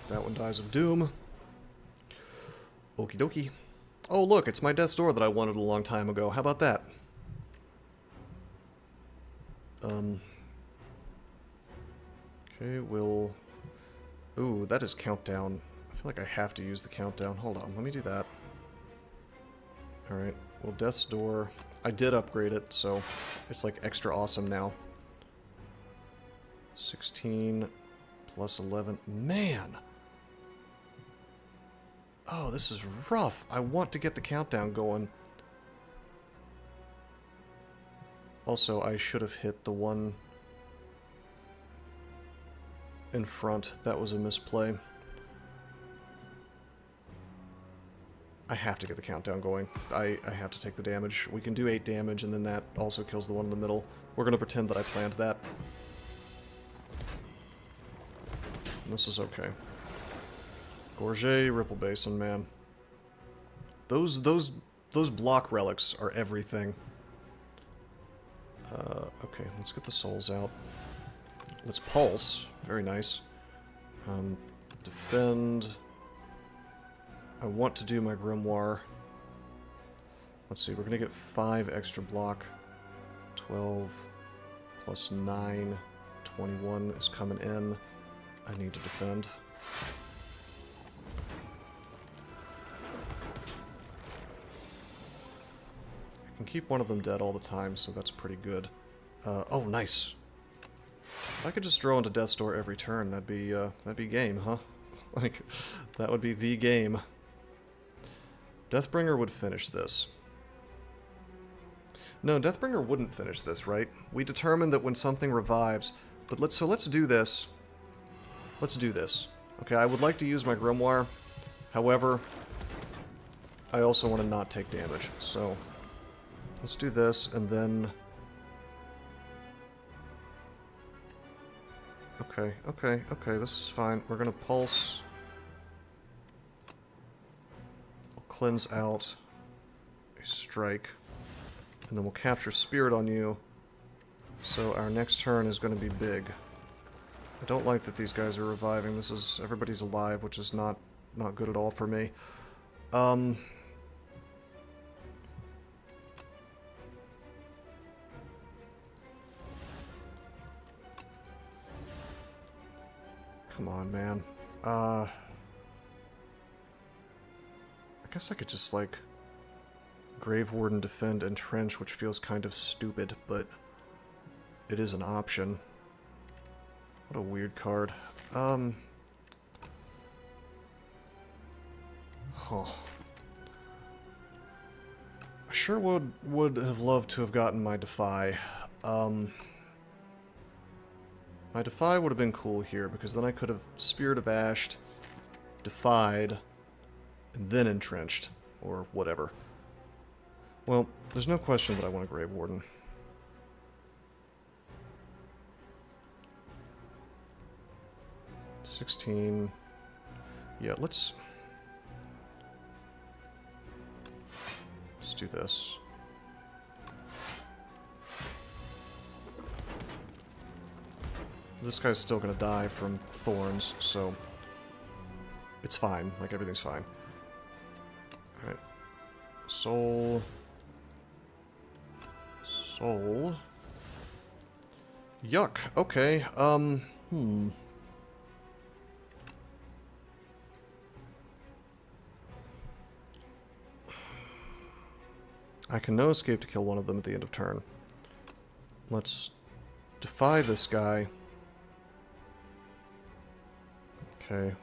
That one dies of doom. Okie dokie. Oh look, it's my Death's Door that I wanted a long time ago. How about that? Okay, we'll... Ooh, that is countdown. I feel like I have to use the countdown. Hold on, let me do that. Alright, well, Death's Door... I did upgrade it, so it's like extra awesome now. 16 plus 11. Man! Oh, this is rough. I want to get the countdown going. Also, I should have hit the one in front. That was a misplay. I have to get the countdown going. I have to take the damage. We can do 8 damage, and then that also kills the one in the middle. We're going to pretend that I planned that. And this is okay. Gorget, Ripple Basin, man. Those block relics are everything. Okay, let's get the souls out. Let's pulse. Very nice. Defend. I want to do my Grimoire. Let's see, we're going to get 5 extra block. 12 plus 9. 21 is coming in. I need to defend. I can keep one of them dead all the time, so that's pretty good. Oh, nice. If I could just draw into Death's Door every turn, that'd be game, huh? Like, that would be the game. Deathbringer would finish this. No, Deathbringer wouldn't finish this, right? We determined that when something revives... But let's do this. Let's do this. Okay, I would like to use my Grimoire. However, I also want to not take damage. So, let's do this, and then... Okay, okay, okay, this is fine. We're gonna pulse. We'll cleanse out a strike. And then we'll capture spirit on you. So our next turn is gonna be big. I don't like that these guys are reviving. This is... everybody's alive, which is not good at all for me. Come on, man. I guess I could just, like, Grave Warden, defend, entrench, which feels kind of stupid, but it is an option. What a weird card. Huh. I sure would have loved to have gotten my Defy. My Defy would have been cool here, because then I could have Spirit of Ashed, Defied, and then Entrenched, or whatever. Well, there's no question that I want a Grave Warden. $16. Yeah, let's do this. This guy's still gonna die from thorns, so it's fine. Like, everything's fine. Alright. Soul. Soul. Yuck. Okay. I can no escape to kill one of them at the end of turn. Let's defy this guy. Okay.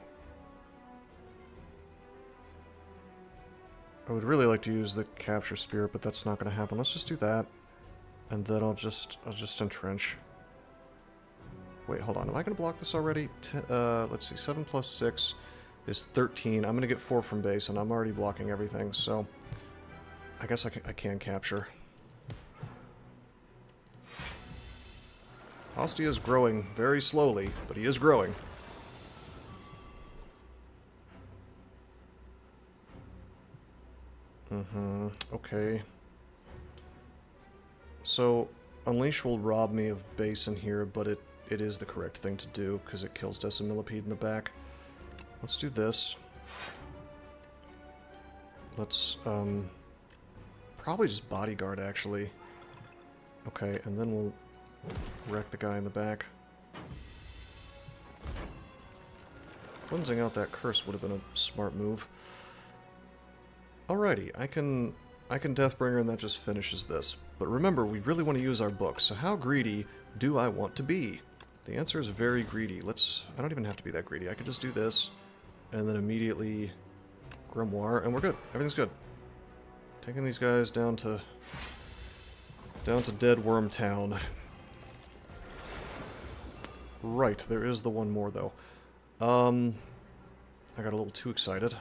I would really like to use the capture spirit, but that's not going to happen. Let's just do that, and then I'll just entrench. Wait, hold on. Am I going to block this already? Let's see. 7 plus 6 is 13. I'm going to get 4 from base, and I'm already blocking everything, so I guess I can capture. Ostia is growing very slowly, but he is growing. Okay. So, Unleash will rob me of base in here, but it is the correct thing to do, because it kills Decimillipede in the back. Let's do this. Let's, probably just Bodyguard, actually. Okay, and then we'll wreck the guy in the back. Cleansing out that curse would have been a smart move. Alrighty, I can Deathbringer, and that just finishes this. But remember, we really want to use our book, so how greedy do I want to be? The answer is very greedy. I don't even have to be that greedy. I could just do this, and then immediately Grimoire, and we're good. Everything's good. Taking these guys down to Dead Worm Town. Right, there is the one more, though. I got a little too excited.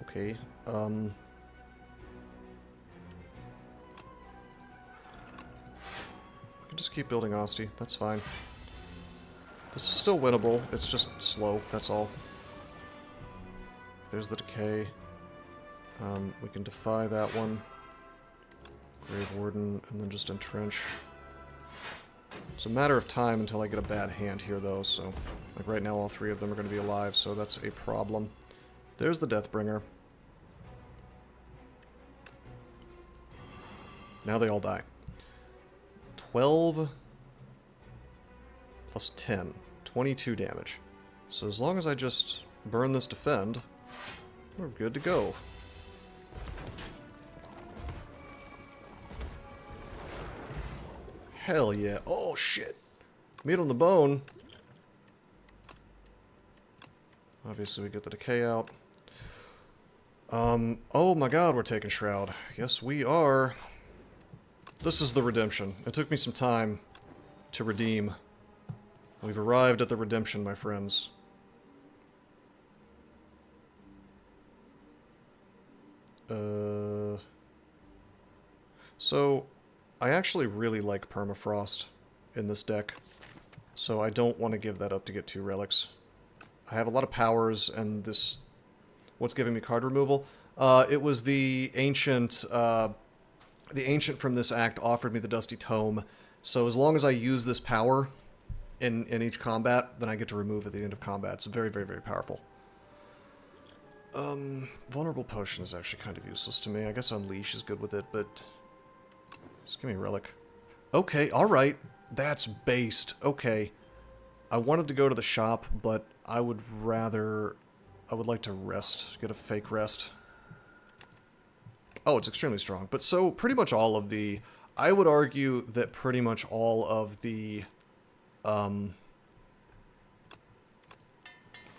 Okay, we can just keep building Asti, that's fine. This is still winnable, it's just slow, that's all. There's the decay. We can defy that one. Grave Warden, and then just entrench. It's a matter of time until I get a bad hand here, though, so... like, right now all 3 of them are going to be alive, so that's a problem. There's the Deathbringer. Now they all die. 12 plus 10. 22 damage. So as long as I just burn this defend, we're good to go. Hell yeah. Oh shit. Meat on the bone. Obviously we get the decay out. Oh my god, we're taking Shroud. Yes, we are. This is the redemption. It took me some time to redeem. We've arrived at the redemption, my friends. So, I actually really like Permafrost in this deck, so I don't want to give that up to get 2 relics. I have a lot of powers, and this... What's giving me card removal? It was the ancient... the ancient from this act offered me the Dusty Tome, so as long as I use this power in each combat, then I get to remove at the end of combat. It's very, very, very powerful. Vulnerable Potion is actually kind of useless to me. I guess Unleash is good with it, but... Just give me a relic. Okay, alright. That's based. Okay. I wanted to go to the shop, but I would rather... I would like to rest. Get a fake rest. Oh, it's extremely strong. But so, pretty much all of the... I would argue that pretty much all of the...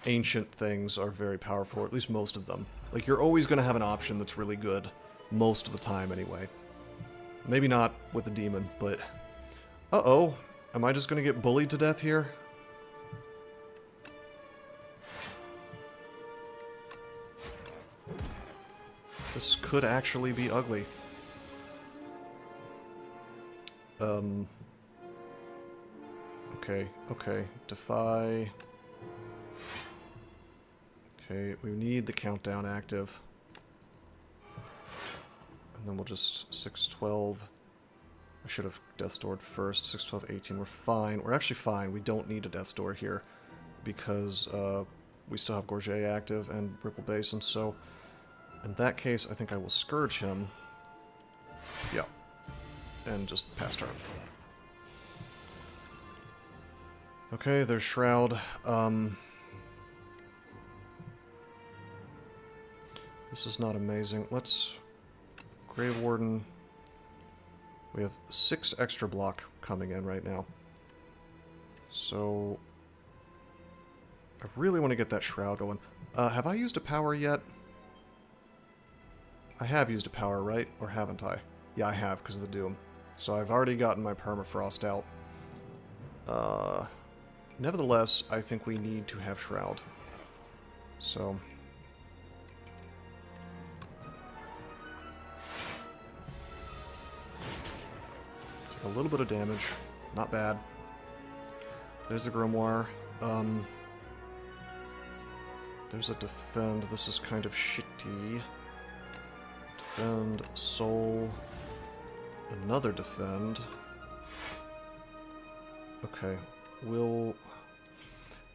ancient things are very powerful, or at least most of them. Like, you're always going to have an option that's really good. Most of the time, anyway. Maybe not with the demon, but... Uh-oh. Am I just going to get bullied to death here? This could actually be ugly. Okay, okay. Defy... Okay, we need the countdown active. And then we'll just 612. I should have Death Stored first. 612, 18. We're fine. We're actually fine. We don't need a Death Store here because we still have Gorget active and Ripple Basin. So in that case, I think I will Scourge him. Yeah. And just pass turn. Okay, there's Shroud. This is not amazing. Let's... Grave Warden. We have 6 extra block coming in right now. So... I really want to get that Shroud going. Have I used a power yet? I have used a power, right? Or haven't I? Yeah, I have, because of the Doom. So I've already gotten my Permafrost out. Nevertheless, I think we need to have Shroud. So... a little bit of damage. Not bad. There's a Grimoire. There's a Defend. This is kind of shitty. Defend. Soul. Another Defend. Okay. The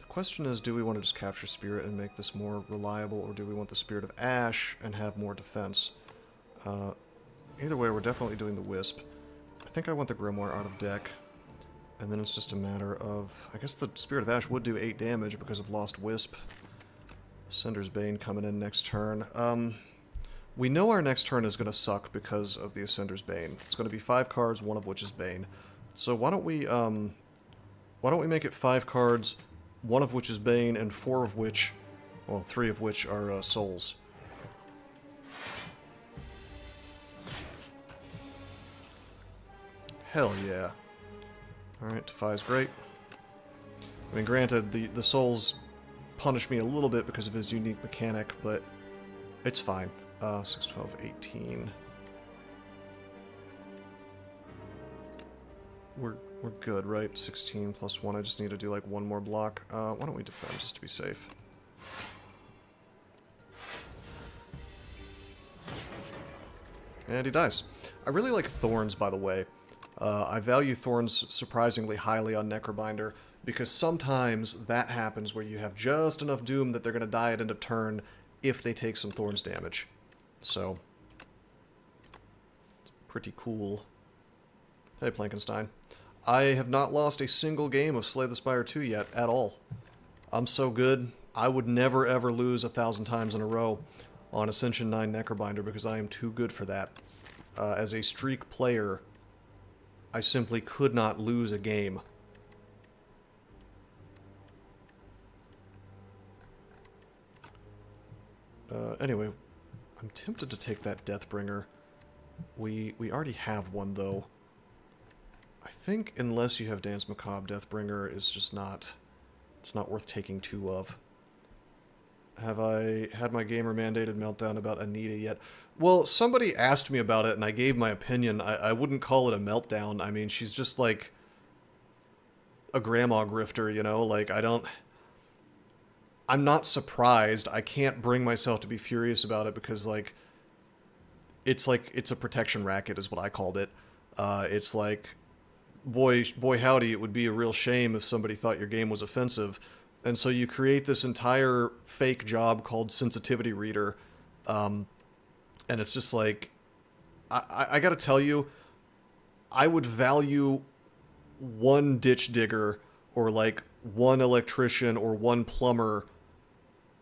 question is, do we want to just capture Spirit and make this more reliable, or do we want the Spirit of Ash and have more defense? Either way, we're definitely doing the Wisp. I think I want the Grimoire out of deck, and then it's just a matter of... I guess the Spirit of Ash would do 8 damage because of Lost Wisp. Cinder's Bane coming in next turn. We know our next turn is going to suck because of the Ascender's Bane. It's going to be 5 cards, one of which is Bane. So why don't we make it 5 cards, one of which is Bane, and 4 of which... Well, 3 of which are Souls. Hell yeah. Alright, Defy is great. I mean, granted, the Souls punish me a little bit because of his unique mechanic, but it's fine. 6, 12, 18. We're good, right? 16 plus 1. I just need to do like 1 more block. Why don't we defend just to be safe? And he dies. I really like Thorns, by the way. I value Thorns surprisingly highly on Necrobinder, because sometimes that happens where you have just enough Doom that they're going to die at end of turn if they take some Thorns damage. So, it's pretty cool. Hey, Plankenstein. I have not lost a single game of Slay the Spire 2 yet, at all. I'm so good, I would never ever lose 1,000 times in a row on Ascension 9 Necrobinder, because I am too good for that. As a streak player, I simply could not lose a game. Anyway, I'm tempted to take that Deathbringer. We already have one, though. I think unless you have Dance Macabre, Deathbringer is just not... It's not worth taking 2 of. Have I had my gamer-mandated meltdown about Anita yet? Well, somebody asked me about it, and I gave my opinion. I wouldn't call it a meltdown. I mean, she's just, like, a grandma grifter, you know? Like, I'm not surprised. I can't bring myself to be furious about it because, like, it's a protection racket is what I called it. It's like, boy howdy, it would be a real shame if somebody thought your game was offensive. And so you create this entire fake job called sensitivity reader. And it's just like, I gotta tell you, I would value one ditch digger or like one electrician or one plumber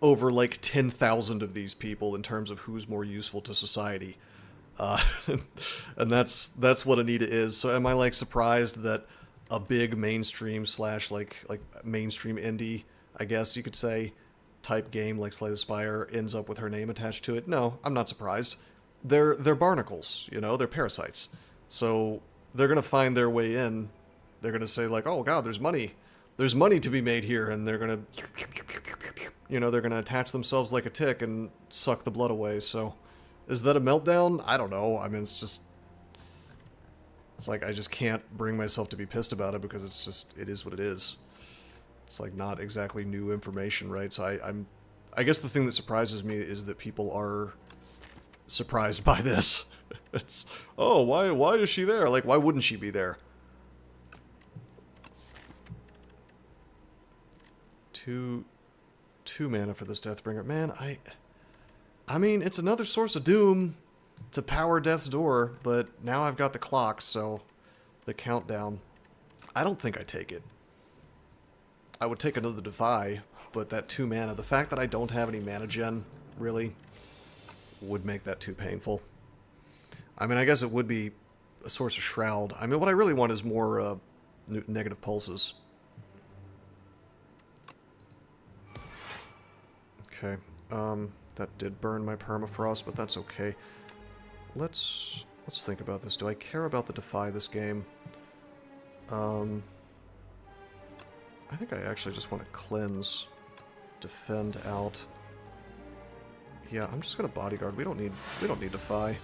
over like 10,000 of these people in terms of who's more useful to society. And that's what Anita is. So am I like surprised that a big mainstream slash like mainstream indie, I guess you could say, type game like Slay the Spire ends up with her name attached to it? No, I'm not surprised. They're barnacles, you know, they're parasites. So they're gonna find their way in. They're gonna say like, oh god, there's money to be made here, and they're gonna, you know, they're gonna attach themselves like a tick and suck the blood away. So is that a meltdown? I don't know. I mean, it's like I just can't bring myself to be pissed about it because it is what it is. It's like not exactly new information, right? So I guess the thing that surprises me is that people are surprised by this. It's, oh, why is she there? Like, why wouldn't she be there? Two mana for this Deathbringer. Man, I mean, it's another source of doom to power Death's Door, but now I've got the clock, so the countdown. I don't think I take it. I would take another Defy, but that 2 mana, the fact that I don't have any mana gen, really, would make that too painful. I mean, I guess it would be a source of Shroud. I mean, what I really want is more negative pulses. Okay, that did burn my permafrost, but that's okay. Let's think about this. Do I care about the Defy this game? I think I actually just want to cleanse, defend out. Yeah, I'm just gonna bodyguard. We don't need Defy.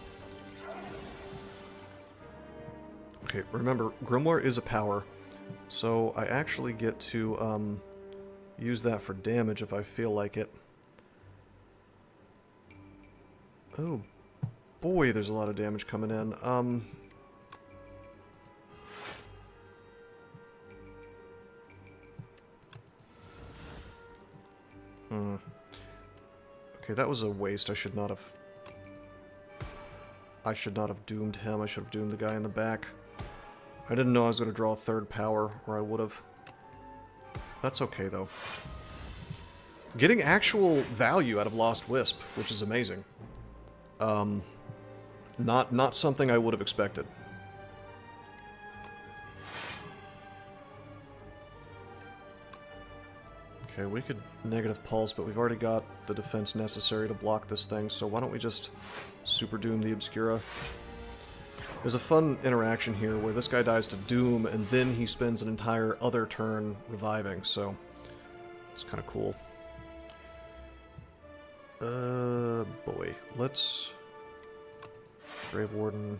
Okay, remember, Grimoire is a power, so I actually get to use that for damage if I feel like it. Oh boy, there's a lot of damage coming in. Okay, that was a waste. I should not have doomed him. I should have doomed the guy in the back. I didn't know I was going to draw a 3rd power, or I would have. That's okay, though. Getting actual value out of Lost Wisp, which is amazing. Not something I would have expected. Okay, we could negative pulse, but we've already got the defense necessary to block this thing, so why don't we just Super Doom the Obscura? There's a fun interaction here where this guy dies to Doom, and then he spends an entire other turn reviving, so it's kind of cool. Boy, let's Grave Warden,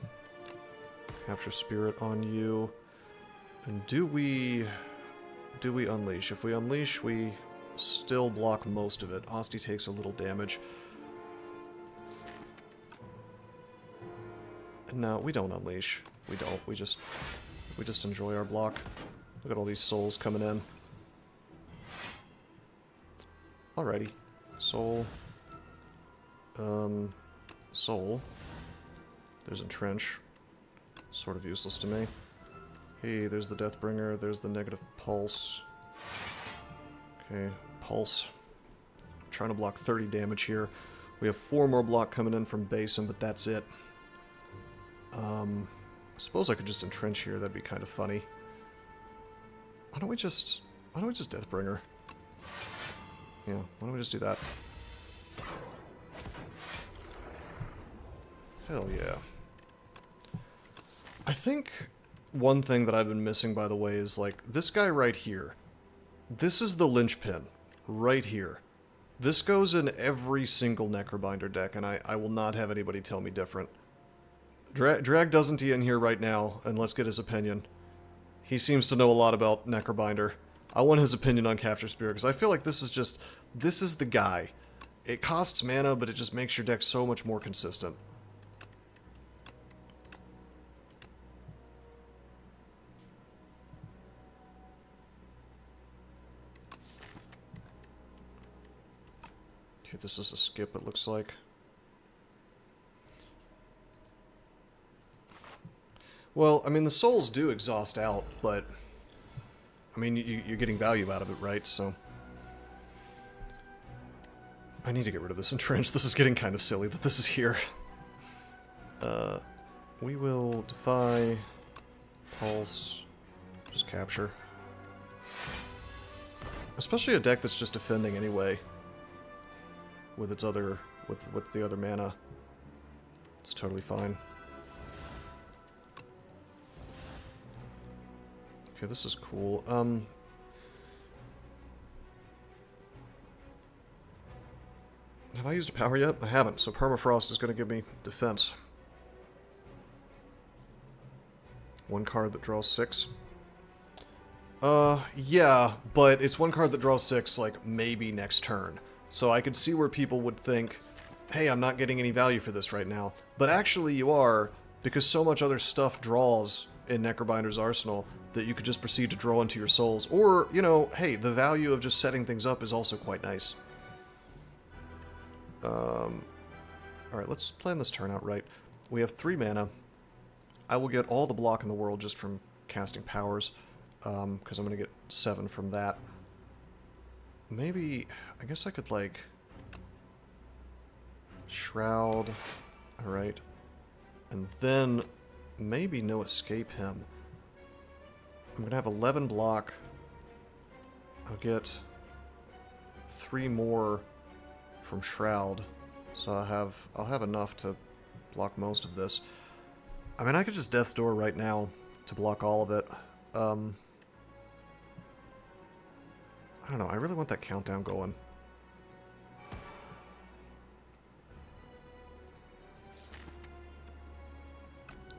Capture Spirit on you, and do we Unleash? If we Unleash, we still block most of it. Asti takes a little damage. No, we don't Unleash. We don't. We just enjoy our block. Look at all these souls coming in. Alrighty. Soul. Soul. There's Entrench. Sort of useless to me. Hey, there's the Deathbringer, there's the negative pulse. Okay, pulse. I'm trying to block 30 damage here. We have 4 more block coming in from Basin, but that's it. I suppose I could just entrench here, that'd be kind of funny. Why don't we just Deathbringer? Yeah, why don't we just do that? Hell yeah. I think one thing that I've been missing, by the way, is like this guy right here. This is the linchpin right here. This goes in every single Necrobinder deck, and I will not have anybody tell me different. Drag doesn't in here right now, and let's get his opinion. He seems to know a lot about Necrobinder. I want his opinion on Capture Spirit, because I feel like this is the guy. It costs mana, but it just makes your deck so much more consistent. Okay, this is a skip, it looks like. Well, I mean, the souls do exhaust out, but... I mean, you're getting value out of it, right? So... I need to get rid of this entrench. This is getting kind of silly that this is here. We will defy... Pulse... Just capture. Especially a deck that's just defending anyway. With its other... with the other mana. It's totally fine. Okay, this is cool. Have I used a power yet? I haven't, so Permafrost is going to give me defense. One card that draws 6. Yeah, but it's one card that draws 6, like, maybe next turn. So I could see where people would think, hey, I'm not getting any value for this right now. But actually you are, because so much other stuff draws in Necrobinder's arsenal that you could just proceed to draw into your souls. Or, you know, hey, the value of just setting things up is also quite nice. Alright, let's plan this turn out right. We have 3 mana. I will get all the block in the world just from casting powers, because I'm going to get 7 from that. Maybe, I guess I could, like, Shroud. Alright. And then, maybe no escape him. I'm going to have 11 block. I'll get 3 more from Shroud. So I'll have enough to block most of this. I mean, I could just Death's Door right now to block all of it. I don't know, I really want that countdown going.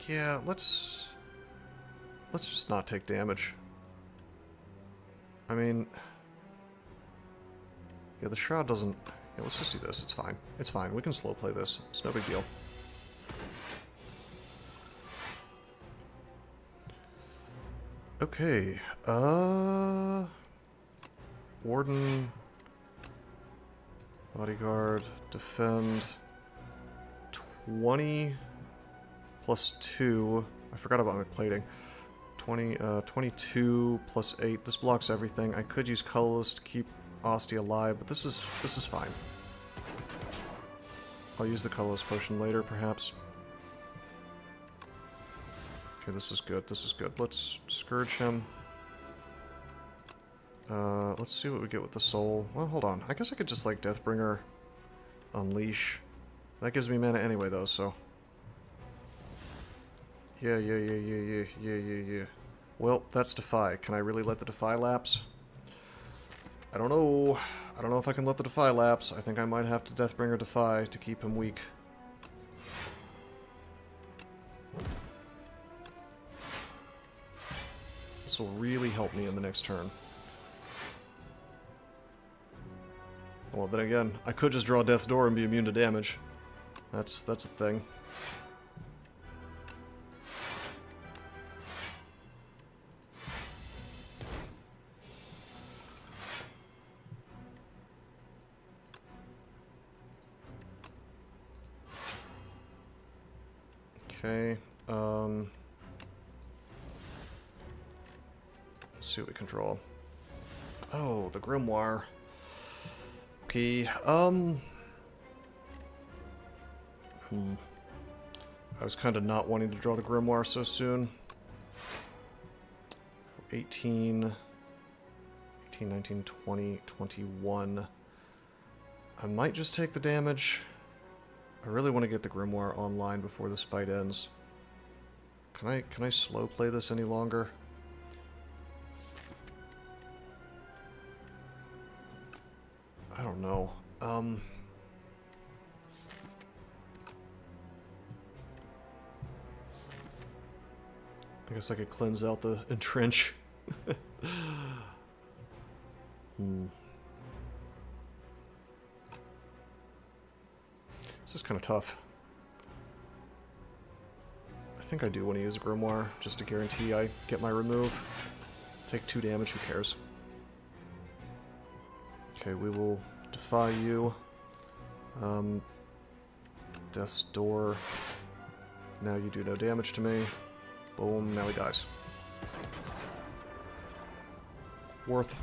Yeah, let's just not take damage. I mean... Yeah, the Shroud doesn't... Yeah, let's just do this. It's fine. It's fine. We can slow play this. It's no big deal. Okay. Warden. Bodyguard. Defend. 20 plus 2. I forgot about my plating. 22 plus 8. This blocks everything. I could use Colorless to keep Ostia alive, but this is fine. I'll use the Colorless Potion later, perhaps. Okay, this is good. This is good. Let's Scourge him. Let's see what we get with the Soul. Well, hold on. I guess I could just, like, Deathbringer Unleash. That gives me mana anyway, though, so... Yeah. Well, that's Defy. Can I really let the Defy lapse? I don't know. I don't know if I can let the Defy lapse. I think I might have to Deathbringer Defy to keep him weak. This will really help me in the next turn. Well, then again, I could just draw Death's Door and be immune to damage. That's a thing. Okay, let's see what we can draw. Oh, the Grimoire. Okay, I was kind of not wanting to draw the Grimoire so soon. 18, 19, 20, 21. I might just take the damage. I really want to get the Grimoire online before this fight ends. Can I slow play this any longer? I don't know. I guess I could cleanse out the entrench. This is kind of tough. I think I do want to use Grimoire, just to guarantee I get my remove. Take 2 damage, who cares? Okay, we will defy you. Death's Door. Now you do no damage to me. Boom, now he dies. Worth.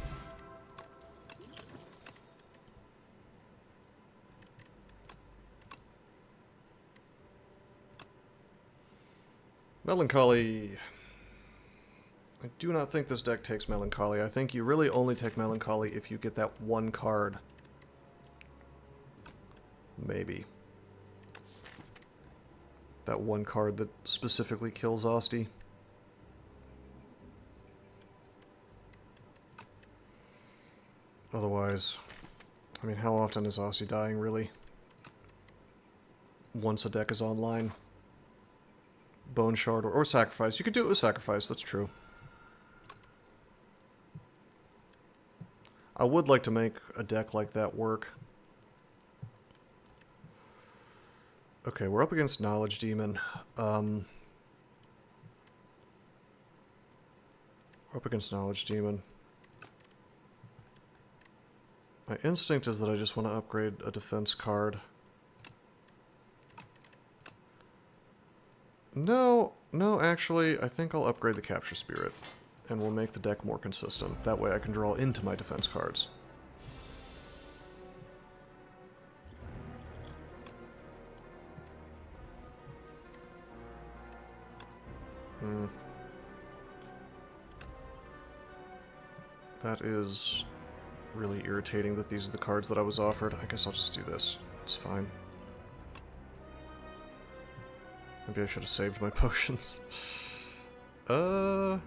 Melancholy. I do not think this deck takes Melancholy. I think you really only take Melancholy if you get that one card. Maybe. That one card that specifically kills Asti. Otherwise, I mean, how often is Asti dying, really? Once a deck is online. Bone Shard or Sacrifice. You could do it with Sacrifice, that's true. I would like to make a deck like that work. Okay, we're up against Knowledge Demon. We're up against Knowledge Demon. My instinct is that I just want to upgrade a defense card. No, actually, I think I'll upgrade the Capture Spirit, and we'll make the deck more consistent. That way I can draw into my defense cards. That is really irritating that these are the cards that I was offered. I guess I'll just do this. It's fine. Maybe I should have saved my potions. Well.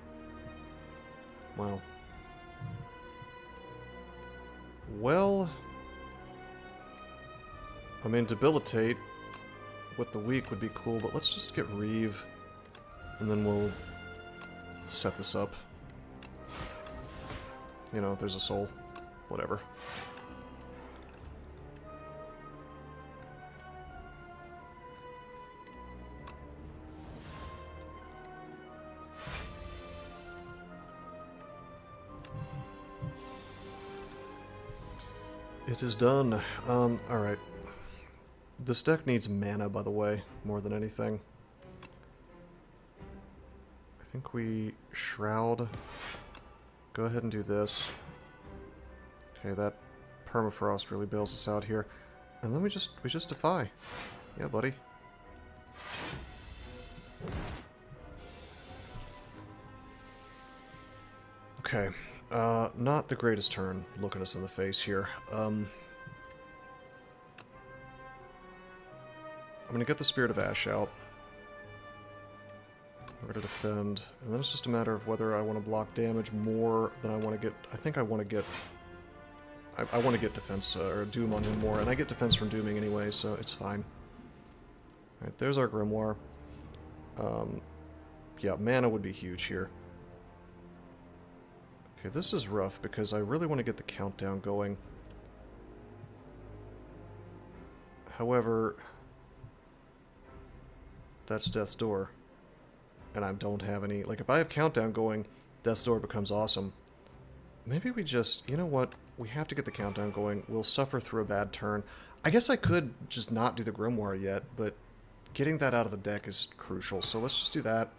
I mean, Debilitate with the weak would be cool, but let's just get Reeve, and then we'll set this up. You know, there's a soul. Whatever. It is done. Alright. This deck needs mana, by the way, more than anything. I think we Shroud. Go ahead and do this. Okay, that Permafrost really bails us out here. And then we just defy. Yeah, buddy. Okay. Not the greatest turn, looking us in the face here. I'm gonna get the Spirit of Ash out. We're gonna defend, and then it's just a matter of whether I want to block damage more than I want to get. I think I want to get. I want to get defense or Doom on him more, and I get defense from Dooming anyway, so it's fine. All right, there's our Grimoire. Yeah, mana would be huge here. Okay, this is rough because I really want to get the countdown going. However, that's Death's Door. And I don't have any... Like, if I have countdown going, Death's Door becomes awesome. Maybe we just... You know what? We have to get the countdown going. We'll suffer through a bad turn. I guess I could just not do the Grimoire yet, but getting that out of the deck is crucial. So let's just do that,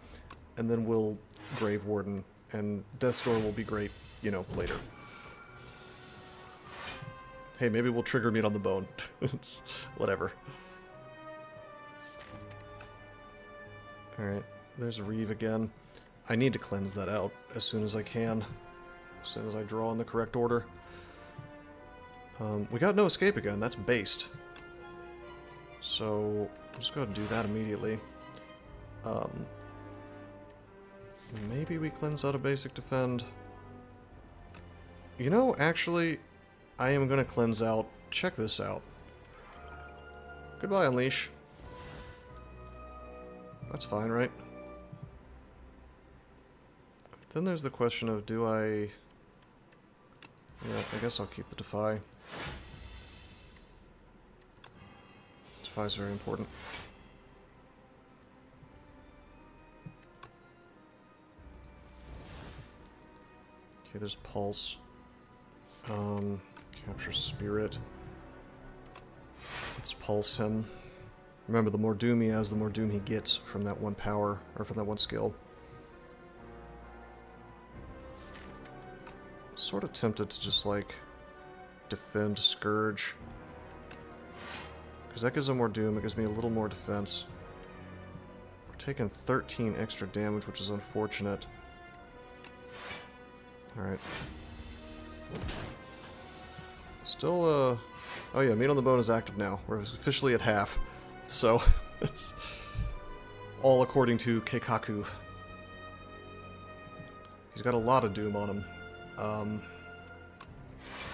and then we'll Grave Warden, and Death's Door will be great, you know, later. Hey, maybe we'll trigger Meat on the Bone. It's whatever. Alright, there's Reeve again. I need to cleanse that out as soon as I can. As soon as I draw in the correct order. We got no escape again, that's based. So, I'll just go ahead and do that immediately. Maybe we cleanse out a basic defend. You know, actually, I am going to cleanse out check this out. Goodbye, Unleash. That's fine, right? Then there's the question of, do I... Yeah, I guess I'll keep the Defy. Defy is very important. Okay, there's Pulse. Capture Spirit. Let's Pulse him. Remember, the more Doom he has, the more Doom he gets from that one power, or from that one skill. Sort of tempted to just, like, defend Scourge. Because that gives him more Doom, it gives me a little more defense. We're taking 13 extra damage, which is unfortunate. Alright. Still, oh yeah, Meat on the Bone is active now. We're officially at half. So, it's all according to Keikaku. He's got a lot of Doom on him.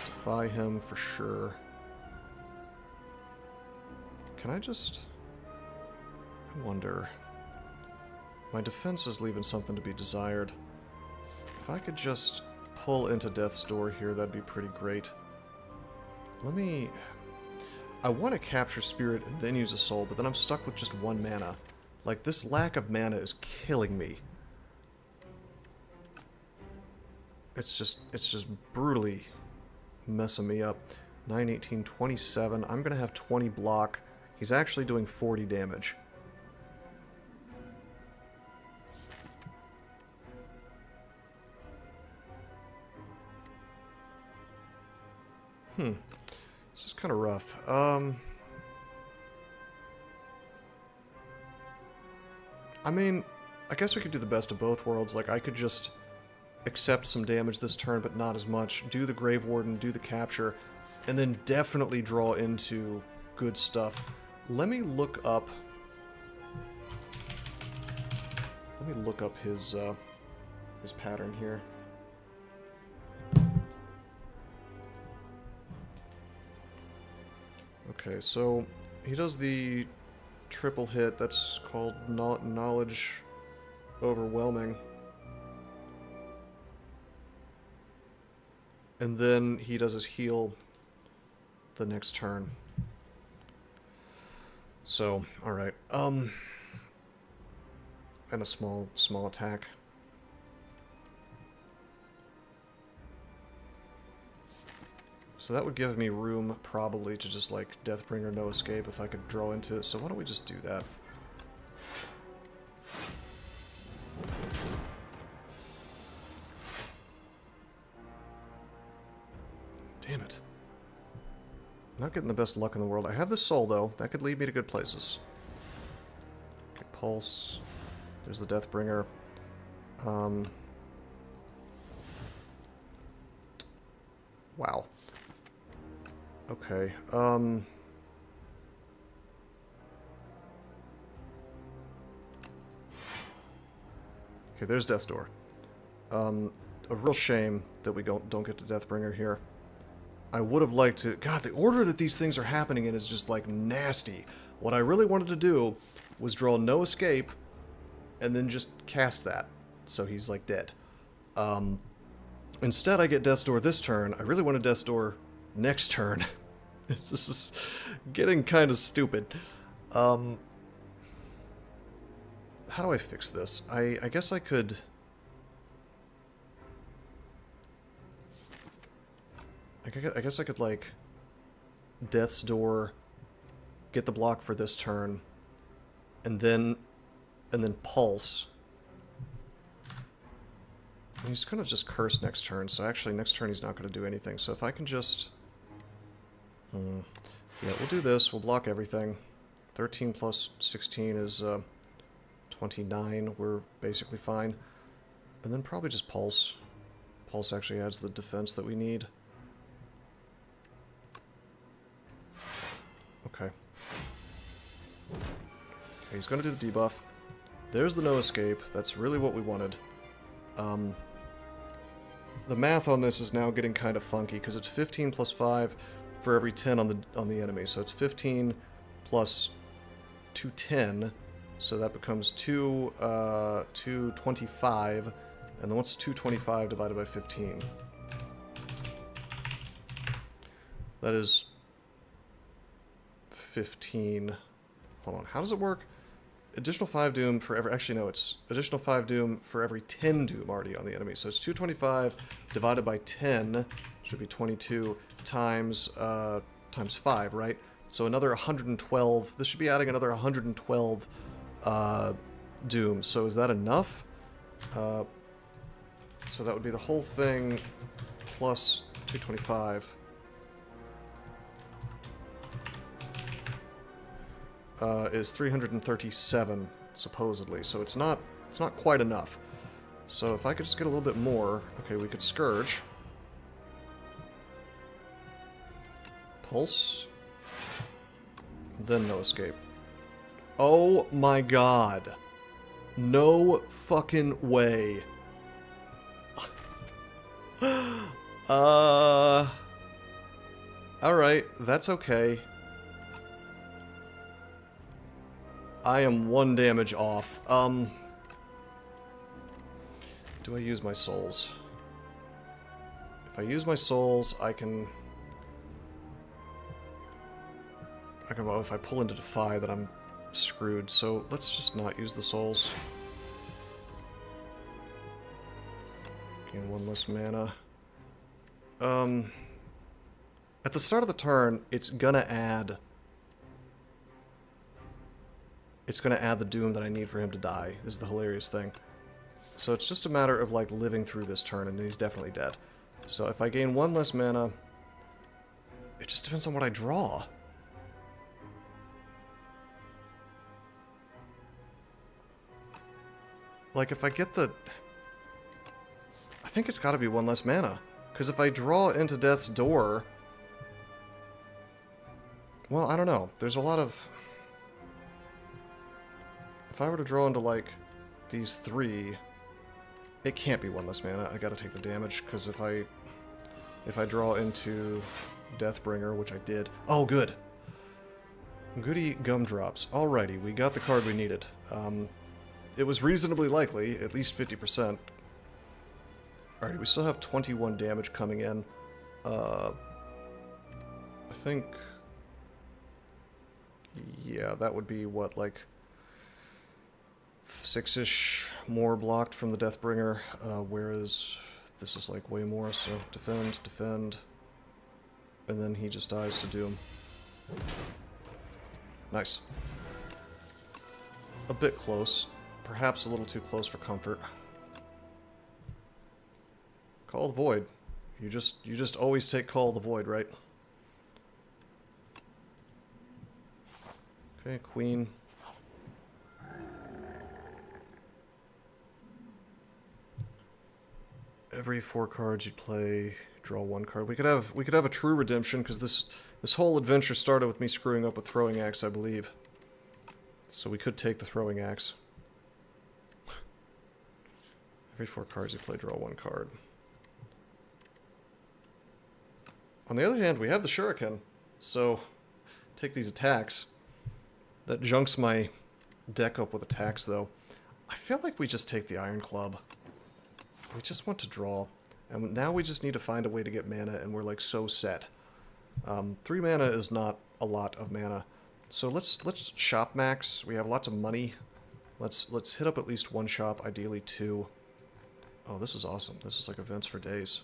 Defy him for sure. Can I just... I wonder... My defense is leaving something to be desired. If I could just pull into Death's Door here, that'd be pretty great. Let me... I want to capture Spirit and then use a Soul, but then I'm stuck with just 1 mana. Like, this lack of mana is killing me. It's just brutally messing me up. 9, 18, 27. I'm going to have 20 block. He's actually doing 40 damage. This is kind of rough. I mean, I guess we could do the best of both worlds. Like, I could just accept some damage this turn, but not as much. Do the Grave Warden, do the capture, and then definitely draw into good stuff. Let me look up... his pattern here. Okay, so he does the triple hit. That's called Knowledge Overwhelming. And then he does his heal the next turn. So, alright. And a small attack. So that would give me room, probably, to just, like, Deathbringer, no escape if I could draw into it. So why don't we just do that? Damn it. I'm not getting the best luck in the world. I have this Soul, though. That could lead me to good places. Okay, Pulse. There's the Deathbringer. Wow. Okay, okay, there's Death's Door. A real shame that we don't get to Deathbringer here. I would have liked to... God, the order that these things are happening in is just, like, nasty. What I really wanted to do was draw no escape, and then just cast that. So he's, like, dead. Instead, I get Death's Door this turn. I really wanted Death's Door next turn. This is getting kind of stupid. How do I fix this? I guess I could... I guess I could, like, Death's Door, get the block for this turn, and then Pulse. And he's gonna just curse next turn, so actually next turn he's not gonna do anything. So if I can just... yeah, we'll do this. We'll block everything. 13 plus 16 is 29. We're basically fine. And then probably just Pulse. Pulse actually adds the defense that we need. Okay. Okay, he's going to do the debuff. There's the no escape. That's really what we wanted. The math on this is now getting kind of funky, because it's 15 plus 5, for every 10 on the enemy. So it's 15 plus 210, so that becomes 225, and then what's 225 divided by 15? That is 15. Hold on, how does it work? Additional 5 doom for every... Actually, no, it's additional 5 doom for every 10 doom already on the enemy. So it's 225 divided by 10, should be 22, times 5, right? So another 112. This should be adding another 112 doom. So is that enough? So that would be the whole thing plus 225. Is 337 supposedly, so it's not quite enough. So if I could just get a little bit more, okay, we could Scourge, Pulse, then no escape. Oh my god, no fucking way. All right, that's okay. I am 1 damage off. Do I use my souls? If I use my souls, I can... well, if I pull into Defy, then I'm screwed. So let's just not use the souls. Gain 1 less mana. At the start of the turn, it's gonna add... It's going to add the doom that I need for him to die, is the hilarious thing. So it's just a matter of, like, living through this turn, and he's definitely dead. So if I gain 1 less mana, it just depends on what I draw. Like, if I get the... I think it's got to be 1 less mana. Because if I draw into Death's Door... Well, I don't know. There's a lot of... If I were to draw into, like, these 3, it can't be 1 less mana. I gotta take the damage, because if I draw into Deathbringer, which I did... Oh, good! Goody Gumdrops. Alrighty, we got the card we needed. It was reasonably likely, at least 50%. Alrighty, we still have 21 damage coming in. I think... Yeah, that would be, what, like... 6-ish more blocked from the Deathbringer, whereas this is like way more, so defend, defend, and then he just dies to Doom. Nice. A bit close. Perhaps a little too close for comfort. Call the Void. You just always take Call the Void, right? Okay, Queen. Every 4 cards you play, draw 1 card. We could have a true redemption, because this whole adventure started with me screwing up with Throwing Axe, I believe. So we could take the Throwing Axe. Every 4 cards you play, draw 1 card. On the other hand, we have the Shuriken, so take these attacks. That junks my deck up with attacks, though. I feel like we just take the Iron Club. We just want to draw, and now we just need to find a way to get mana, and we're like so set. 3 mana is not a lot of mana, so let's shop max. We have lots of money. Let's hit up at least 1 shop, ideally 2. Oh, this is awesome. This is like events for days.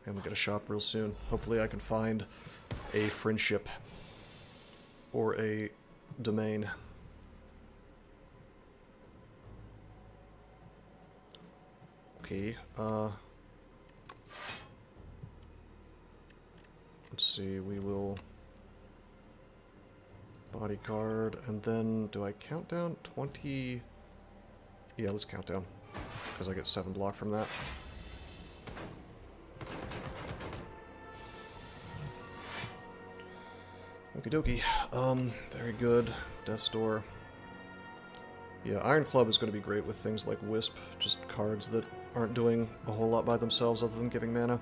And we get a shop real soon. Hopefully I can find a friendship or a domain. Okay, let's see, we will bodyguard, and then, do I count down? 20... Yeah, let's count down, because I get 7 block from that. Okie dokie, very good. Death's Door. Yeah, Iron Club is going to be great with things like Wisp, just cards that aren't doing a whole lot by themselves other than giving mana.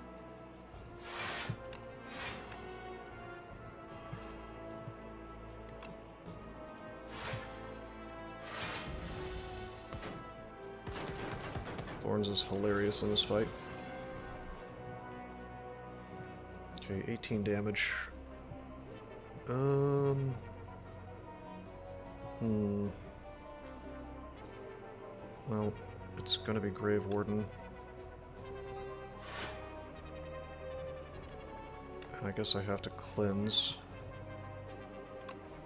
Thorns is hilarious in this fight. Okay, 18 damage. Well, it's gonna be Grave Warden. And I guess I have to cleanse.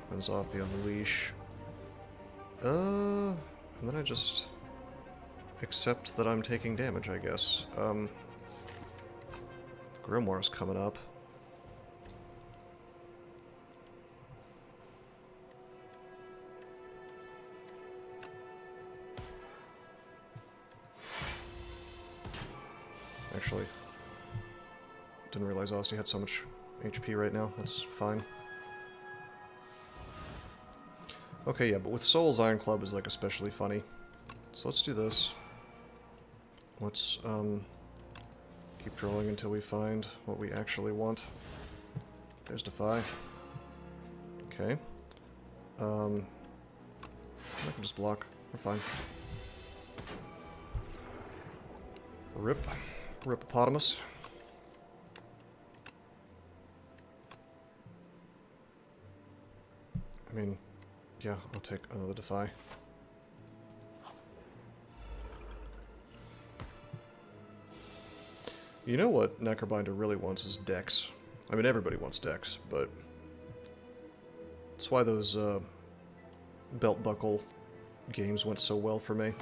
Cleanse off the Unleash. And then I just accept that I'm taking damage, I guess. Grimoire's coming up. Actually, didn't realize Ozzy had so much HP right now. That's fine. Okay, yeah, but with Soul's Iron Club is like especially funny. So let's do this. Let's keep drawing until we find what we actually want. There's Defy. Okay. I can just block. We're fine. Rip. Rippopotamus. I mean, yeah, I'll take another Defy. You know what Necrobinder really wants is Dex. I mean, everybody wants Dex, but that's why those belt buckle games went so well for me.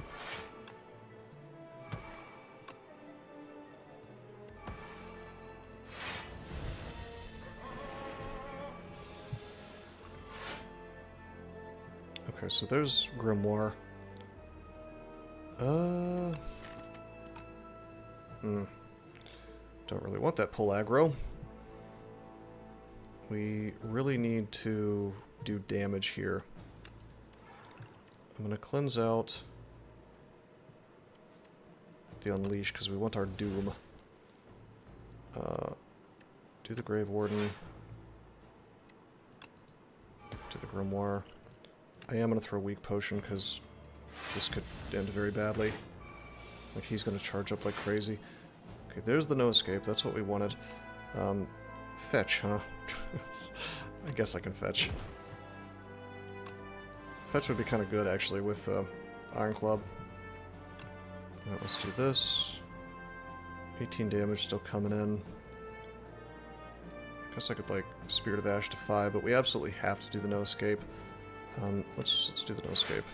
Okay, so there's Grimoire. Don't really want that pull aggro. We really need to do damage here. I'm gonna cleanse out the Unleash because we want our Doom. Do the Grave Warden. Do the Grimoire. I am going to throw Weak Potion because this could end very badly. Like, he's going to charge up like crazy. Okay, there's the No Escape. That's what we wanted. Fetch, huh? I guess I can fetch. Fetch would be kind of good, actually, with Iron Club. Alright, let's do this. 18 damage still coming in. I guess I could, like, Spirit of Ash Defy, but we absolutely have to do the No Escape. Let's do the No Escape.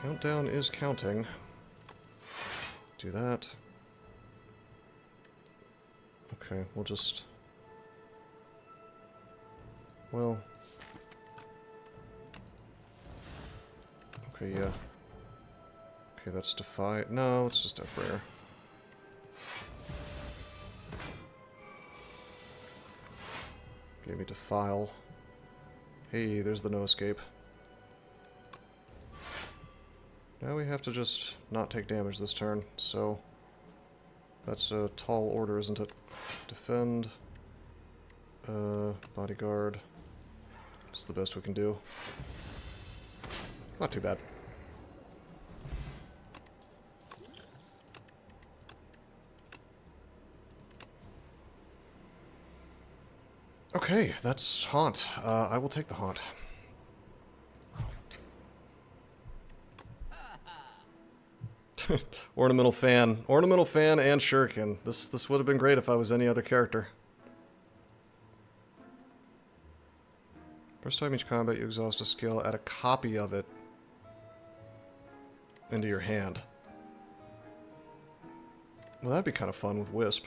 Countdown is counting. Do that. Okay, we'll just... Well... Okay, yeah. Okay, that's Defy. No, let's just Death Rare. Gave me Defile. Hey, there's the No Escape. Now we have to just not take damage this turn, so... That's a tall order, isn't it? Defend. Bodyguard. It's the best we can do. Not too bad. Okay, that's Haunt. I will take the Haunt. Ornamental Fan and Shuriken. This would have been great if I was any other character. First time each combat you exhaust a skill, add a copy of it into your hand. Well, that'd be kind of fun with Wisp.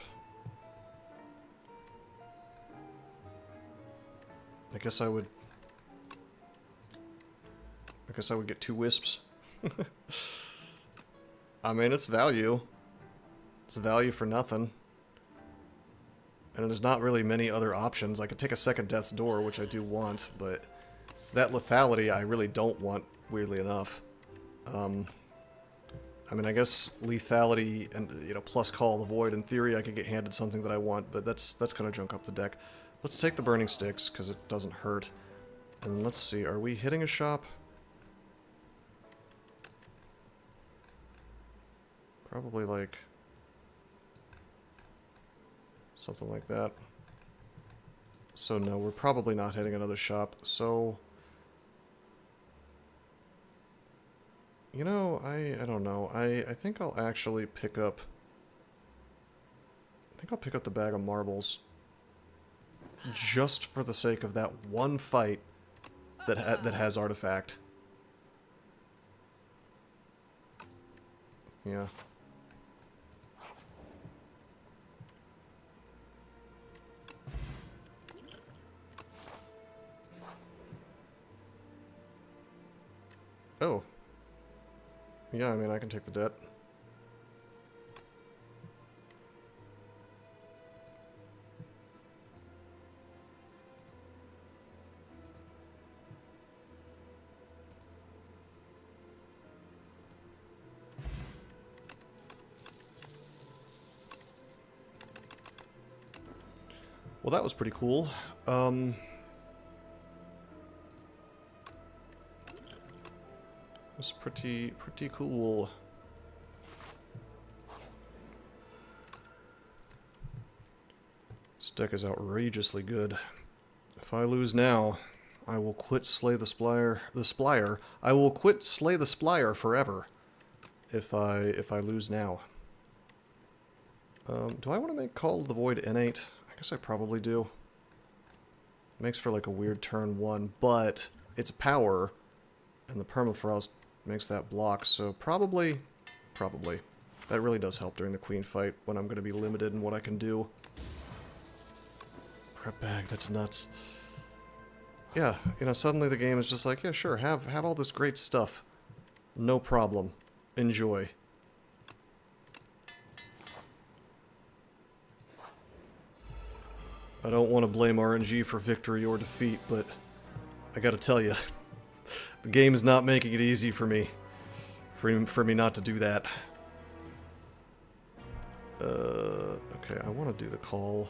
I guess I would get 2 Wisps. I mean, it's value. It's value for nothing. And there's not really many other options. I could take a second Death's Door, which I do want, but that lethality I really don't want, weirdly enough. I mean, I guess lethality and, you know, plus Call of the Void, in theory I could get handed something that I want, but that's gonna junk up the deck. Let's take the Burning Sticks, because it doesn't hurt. And let's see, are we hitting a shop? Probably like something like that. So no, we're probably not hitting another shop. So, you know, I don't know. I think I'll actually pick up... I think I'll pick up the bag of marbles. Just for the sake of that one fight that has artifact. Yeah. Oh. Yeah, I mean, I can take the debt. Well, that was pretty cool. It was pretty cool. This deck is outrageously good. If I lose now, I will quit Slay the Spire. I will quit Slay the Spire forever. If I lose now. Do I want to make Call of the Void N8? I guess I probably do. Makes for like a weird turn 1, but it's power, and the Permafrost makes that block, so probably. That really does help during the Queen fight, when I'm going to be limited in what I can do. Prep bag, that's nuts. Yeah, you know, suddenly the game is just like, yeah, sure, have all this great stuff. No problem. Enjoy. I don't want to blame RNG for victory or defeat, but I gotta tell you, the game is not making it easy for me. For me not to do that. Okay, I want to do the call.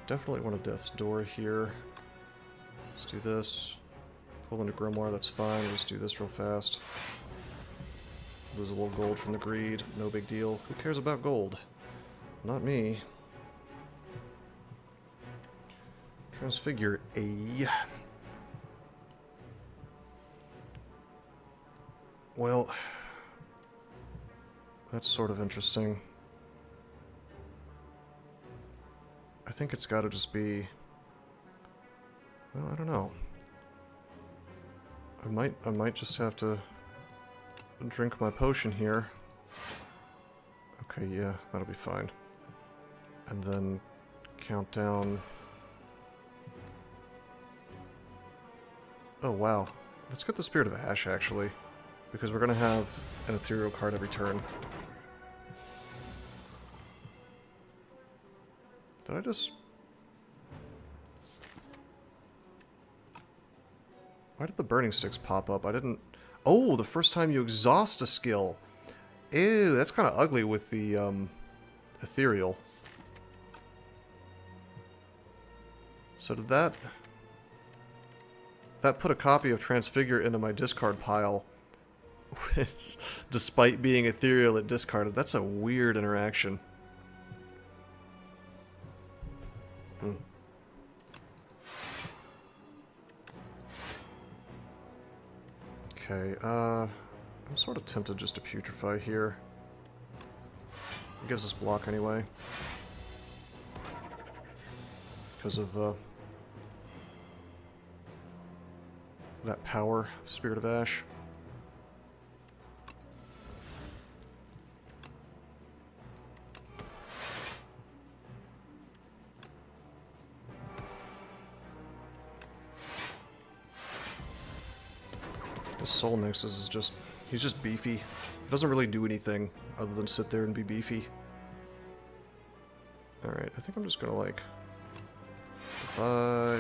Definitely want a Death's Door here. Let's do this. Pull into Grimoire, that's fine. Let's do this real fast. Lose a little gold from the greed, no big deal. Who cares about gold? Not me. Transfigure A. Well, that's sort of interesting. I think it's gotta just be... Well, I don't know. I might just have to drink my potion here. Okay, yeah, that'll be fine. And then count down... Oh, wow. Let's get the Spirit of Ash, actually. Because we're gonna have an ethereal card every turn. Did I just... Why did the Burning Sticks pop up? I didn't... Oh, the first time you exhaust a skill. Ew, that's kind of ugly with the, ethereal. So did that... That put a copy of Transfigure into my discard pile. Despite being ethereal, it discarded. That's a weird interaction. Okay, I'm sort of tempted just to putrefy here. It gives us block anyway. Because of, that power, Spirit of Ash. His Soul Nexus is just... He's just beefy. He doesn't really do anything other than sit there and be beefy. Alright, I think I'm just gonna, like...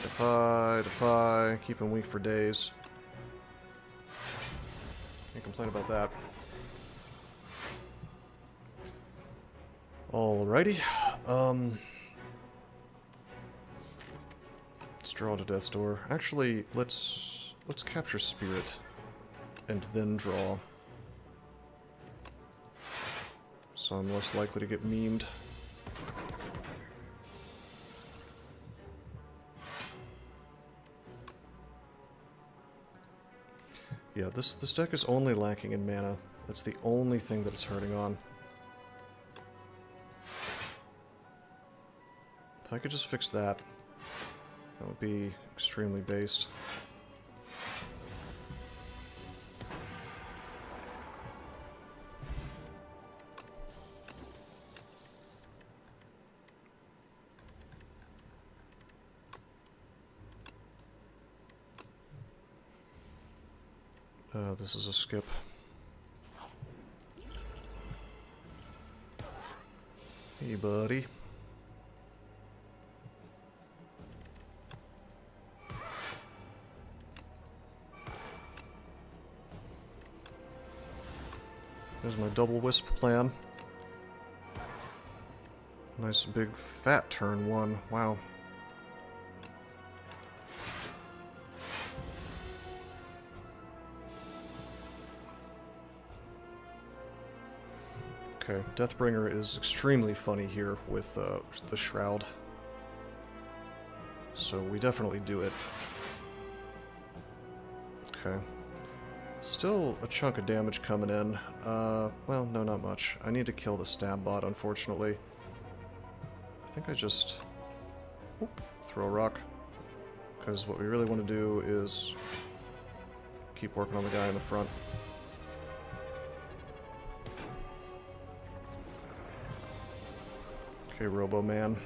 Defy... Keep him weak for days. Can't complain about that. Alrighty. Let's draw to Death's Door. Actually, let's capture Spirit and then draw. So I'm less likely to get memed. Yeah, this deck is only lacking in mana. That's the only thing that it's hurting on. If I could just fix that, that would be extremely based. This is a skip. Hey, buddy. There's my double wisp plan. Nice big fat turn one. Wow. Okay, Deathbringer is extremely funny here with the Shroud. So we definitely do it. Okay. Still a chunk of damage coming in. Well, no, not much. I need to kill the stab bot, unfortunately. I think I just throw a rock. Because what we really want to do is keep working on the guy in the front. Okay, Robo-Man.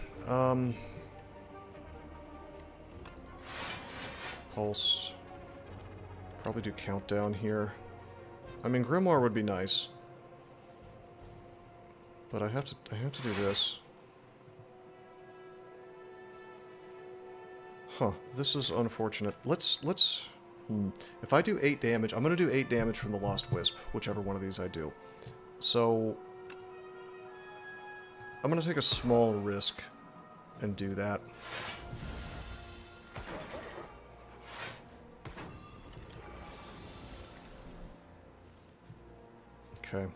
Pulse. Probably do Countdown here. I mean, Grimoire would be nice. But I have to do this. Huh, this is unfortunate. If I do 8 damage, I'm gonna do 8 damage from the Lost Wisp, whichever one of these I do. So I'm gonna take a small risk and do that. Okay.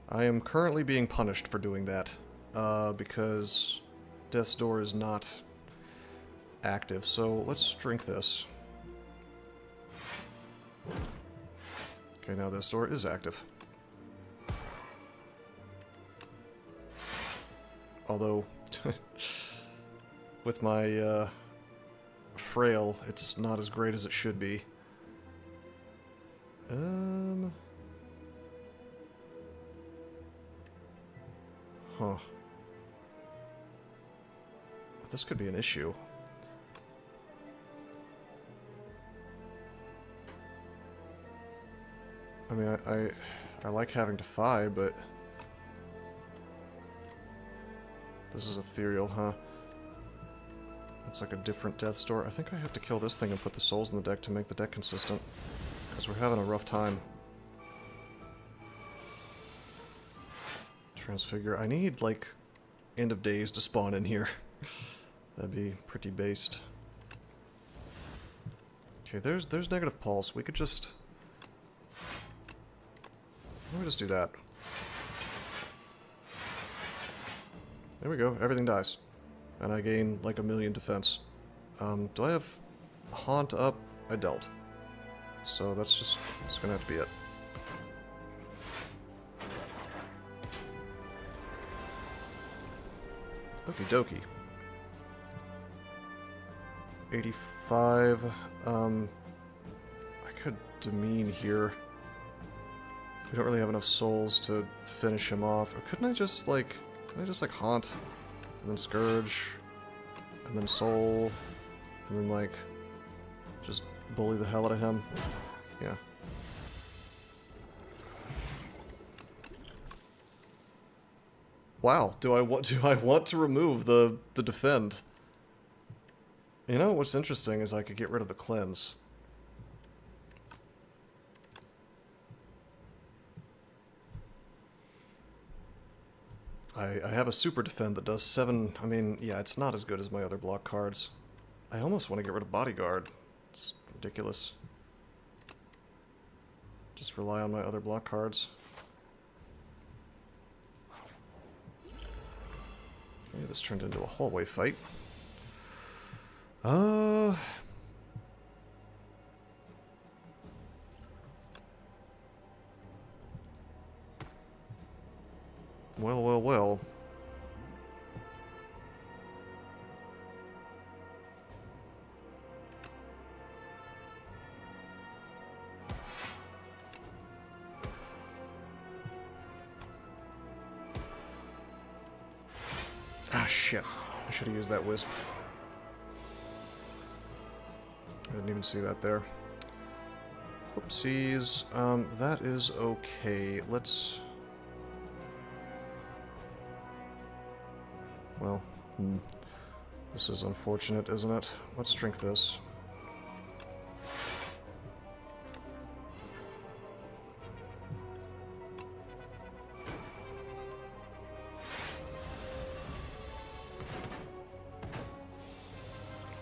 I am currently being punished for doing that, because Death's Door is not active, so let's drink this. Okay, now Death's Door is active. Although, with my frail, it's not as great as it should be. Huh. This could be an issue. I mean, I like having Defy, but this is ethereal, huh? It's like a different Death's Door. I think I have to kill this thing and put the souls in the deck to make the deck consistent. Because we're having a rough time. Transfigure. I need, like, End of Days to spawn in here. That'd be pretty based. Okay, there's negative pulse. We could just... Let me just do that. There we go. Everything dies. And I gain, like, 1,000,000 defense. Do I have Haunt up? I don't. So that's gonna have to be it. Okie dokie. 85. I could demean here. We don't really have enough souls to finish him off. Or couldn't I just like haunt, and then scourge, and then soul, and then like just bully the hell out of him? Yeah. Wow, do I want to remove the defend? You know what's interesting is I could get rid of the cleanse. I have a super defend that does 7. I mean, yeah, it's not as good as my other block cards. I almost want to get rid of bodyguard. It's ridiculous. Just rely on my other block cards. Okay, this turned into a hallway fight. Well, well, well. Ah, shit. I should have used that wisp. I didn't even see that there. Whoopsies. That is okay. Let's... Well, this is unfortunate, isn't it? Let's drink this.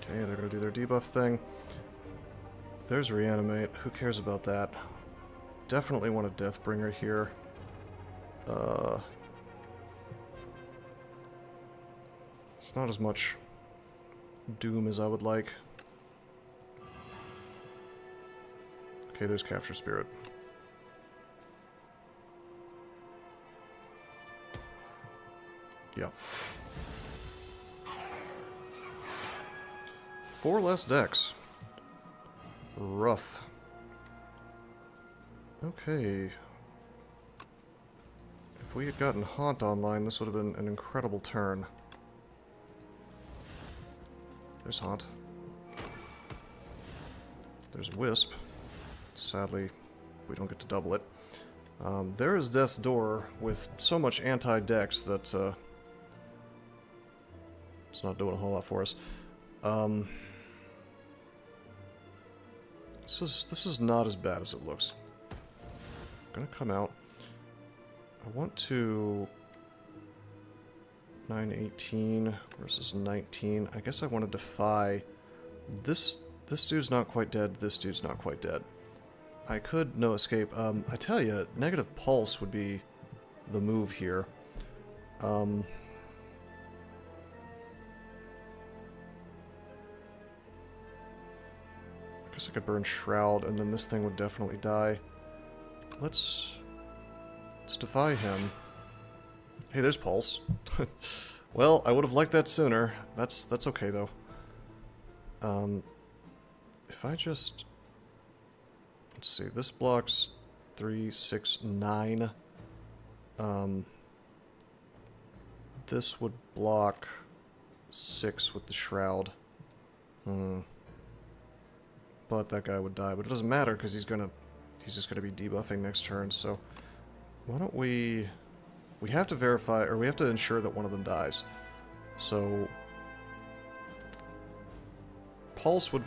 Okay, they're gonna do their debuff thing. There's Reanimate. Who cares about that? Definitely want a Deathbringer here. It's not as much Doom as I would like. Okay, there's Capture Spirit. Yeah. 4 less decks. Rough. Okay. If we had gotten Haunt online, this would have been an incredible turn. There's Haunt. There's Wisp. Sadly, we don't get to double it. There is Death's Door with so much anti-dex that it's not doing a whole lot for us. This is not as bad as it looks. I'm gonna come out. I want to 918 versus 19. I guess I want to defy this. This dude's not quite dead. This dude's not quite dead. I could no escape. I tell you, negative pulse would be the move here. I guess I could burn Shroud, and then this thing would definitely die. Let's defy him. Hey, there's Pulse. Well, I would have liked that sooner. That's okay though. If I just... Let's see, this blocks 3, 6, 9. This would block 6 with the Shroud. But that guy would die. But it doesn't matter because he's just gonna be debuffing next turn. So why don't we have to verify, or we have to ensure that one of them dies. So Pulse would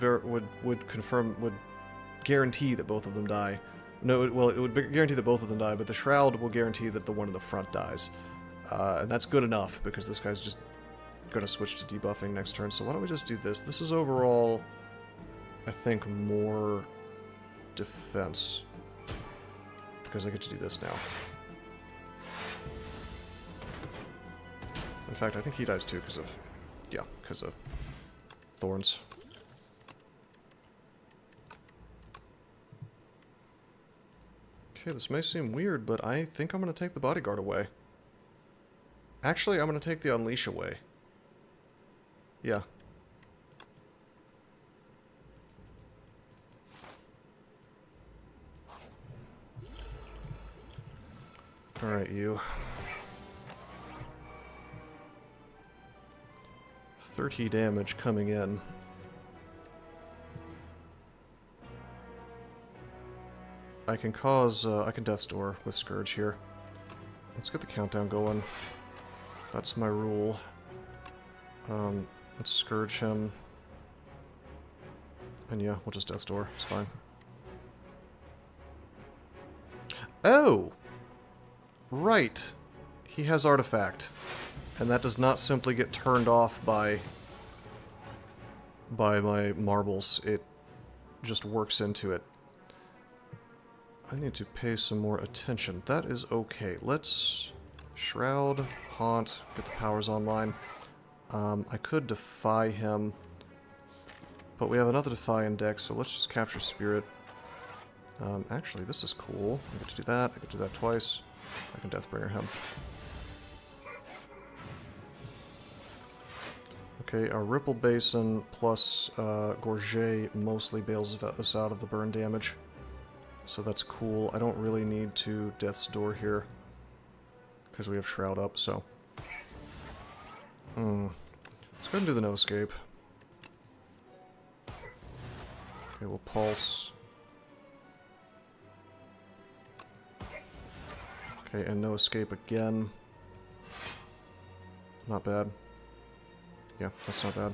guarantee that both of them die. No, well, it would guarantee that both of them die, but the Shroud will guarantee that the one in the front dies. And that's good enough, because this guy's just going to switch to debuffing next turn. So why don't we just do this? This is overall, I think, more defense. Because I get to do this now. In fact, I think he dies too because of... Yeah, because of Thorns. Okay, this may seem weird, but I think I'm going to take the Bodyguard away. Actually, I'm going to take the Unleash away. Yeah. Alright, you. 30 damage coming in. I can cause, I can Death's Door with Scourge here. Let's get the countdown going. That's my rule. Let's Scourge him. And yeah, we'll just Death's Door. It's fine. Oh! Right. he has Artifact. And that does not simply get turned off by my marbles. It just works into it. I need to pay some more attention. That is okay. Let's Shroud, Haunt, get the powers online. I could Defy him, but we have another Defy in deck, so let's just capture Spirit. Actually, this is cool. I get to do that. I can do that twice. I can Deathbringer him. Okay, our Ripple Basin plus Gorget mostly bails us out of the burn damage. So that's cool. I don't really need to Death's Door here, because we have Shroud up, so... Let's go ahead and do the No Escape. Okay, we'll Pulse. Okay, and No Escape again. Not bad. Yeah, that's not bad.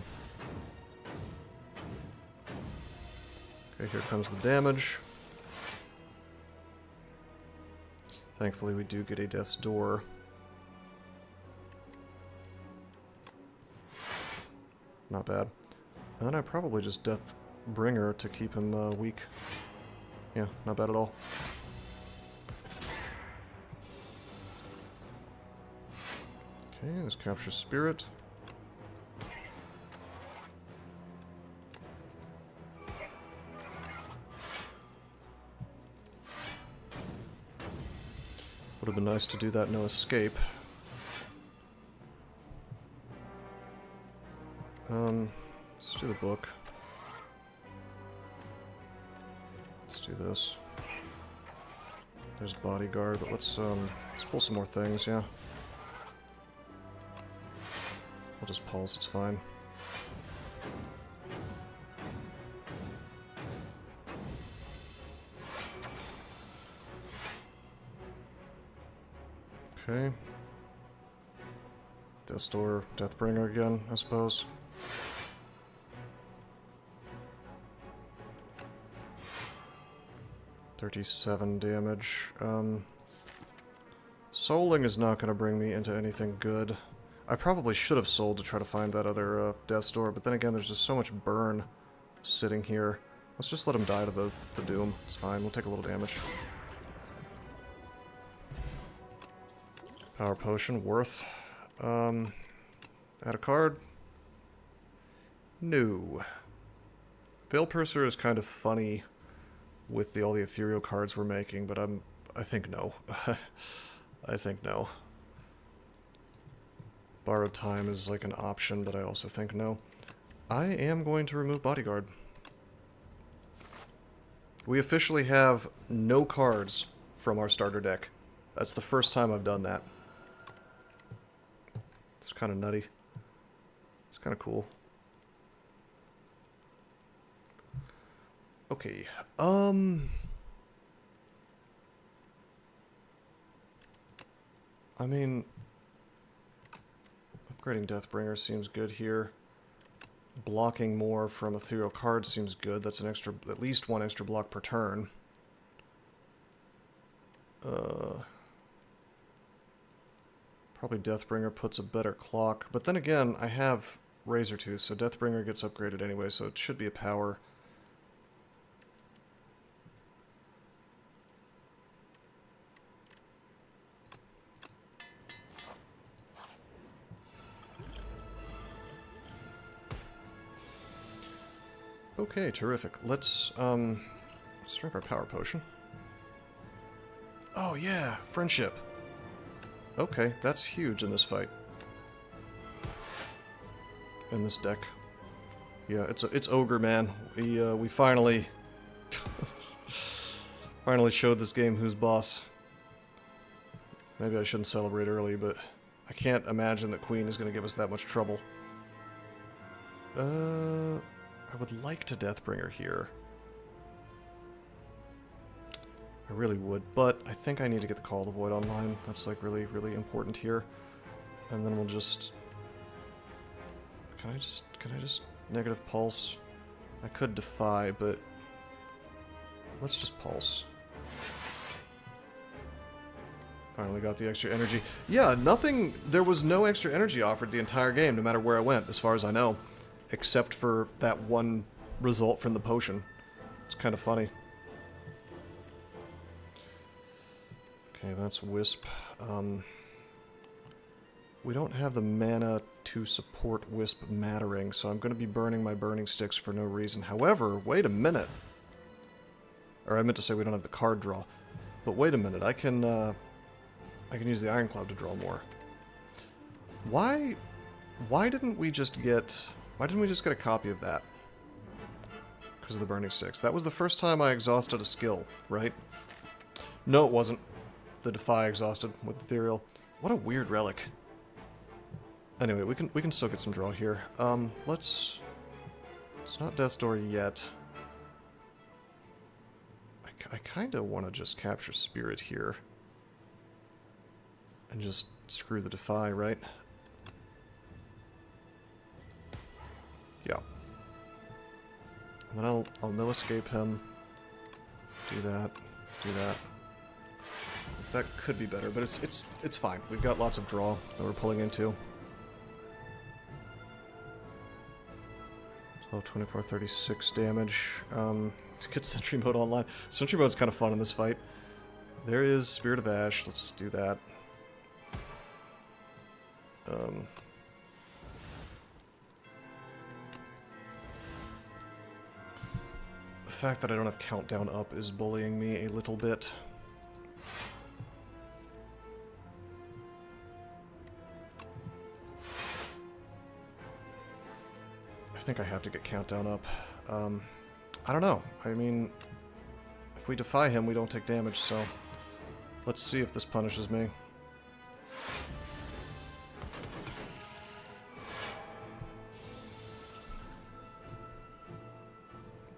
Okay, here comes the damage. Thankfully, we do get a Death's Door. Not bad. And then I probably just Deathbringer to keep him weak. Yeah, not bad at all. Okay, let's capture Spirit. Would have been nice to do that No Escape. Let's do the book. Let's do this. There's Bodyguard, but let's pull some more things, yeah. We'll just pulse, it's fine. Okay. Death's Door, Deathbringer again, I suppose. $37 damage. Souling is not going to bring me into anything good. I probably should have sold to try to find that other Death's Door, but then again, there's just so much burn sitting here. Let's just let him die to the Doom. It's fine, we'll take a little damage. Power Potion, worth. Add a card? No. Veil Purser is kind of funny with all the ethereal cards we're making, but I think no. I think no. Borrowed Time is like an option, but I also think no. I am going to remove Bodyguard. We officially have no cards from our starter deck. That's the first time I've done that. It's kind of nutty. It's kind of cool. Okay, I mean, upgrading Deathbringer seems good here. Blocking more from ethereal cards seems good. That's an extra, at least one extra block per turn. Probably Deathbringer puts a better clock, but then again, I have Razortooth, so Deathbringer gets upgraded anyway, so it should be a power. Okay, terrific. Let's drink our power potion. Oh yeah, friendship. Okay, that's huge in this fight. In this deck. Yeah, it's Ogre, man. We finally finally showed this game who's boss. Maybe I shouldn't celebrate early, but I can't imagine that Queen is going to give us that much trouble. I would like to Deathbringer here. I really would, but I think I need to get the Call of the Void online. That's like really, really important here. And then we'll just... Can I just negative pulse? I could Defy, but let's just pulse. Finally got the extra energy. Yeah, nothing... There was no extra energy offered the entire game, no matter where I went, as far as I know. Except for that one result from the potion. It's kind of funny. Okay, that's Wisp. We don't have the mana to support Wisp mattering, so I'm going to be burning my burning sticks for no reason. However, wait a minute. Or I meant to say we don't have the card draw. But wait a minute, I can use the Iron Cloud to draw more. Why didn't we just get a copy of that? Because of the burning sticks. That was the first time I exhausted a skill, right? No, it wasn't. The Defy exhausted with Ethereal. What a weird relic. Anyway, we can still get some draw here. It's not Death's Door yet. I kind of want to just capture Spirit here. And just screw the Defy, right? Yeah. And then I'll no escape him. Do that. Do that. That could be better, but it's fine. We've got lots of draw that we're pulling into. 12, 24, 36 damage. To get Sentry Mode online. Sentry Mode's kind of fun in this fight. There is Spirit of Ash. Let's do that. The fact that I don't have Countdown up is bullying me a little bit. I think I have to get Countdown up. I don't know. I mean, if we defy him, we don't take damage, so let's see if this punishes me.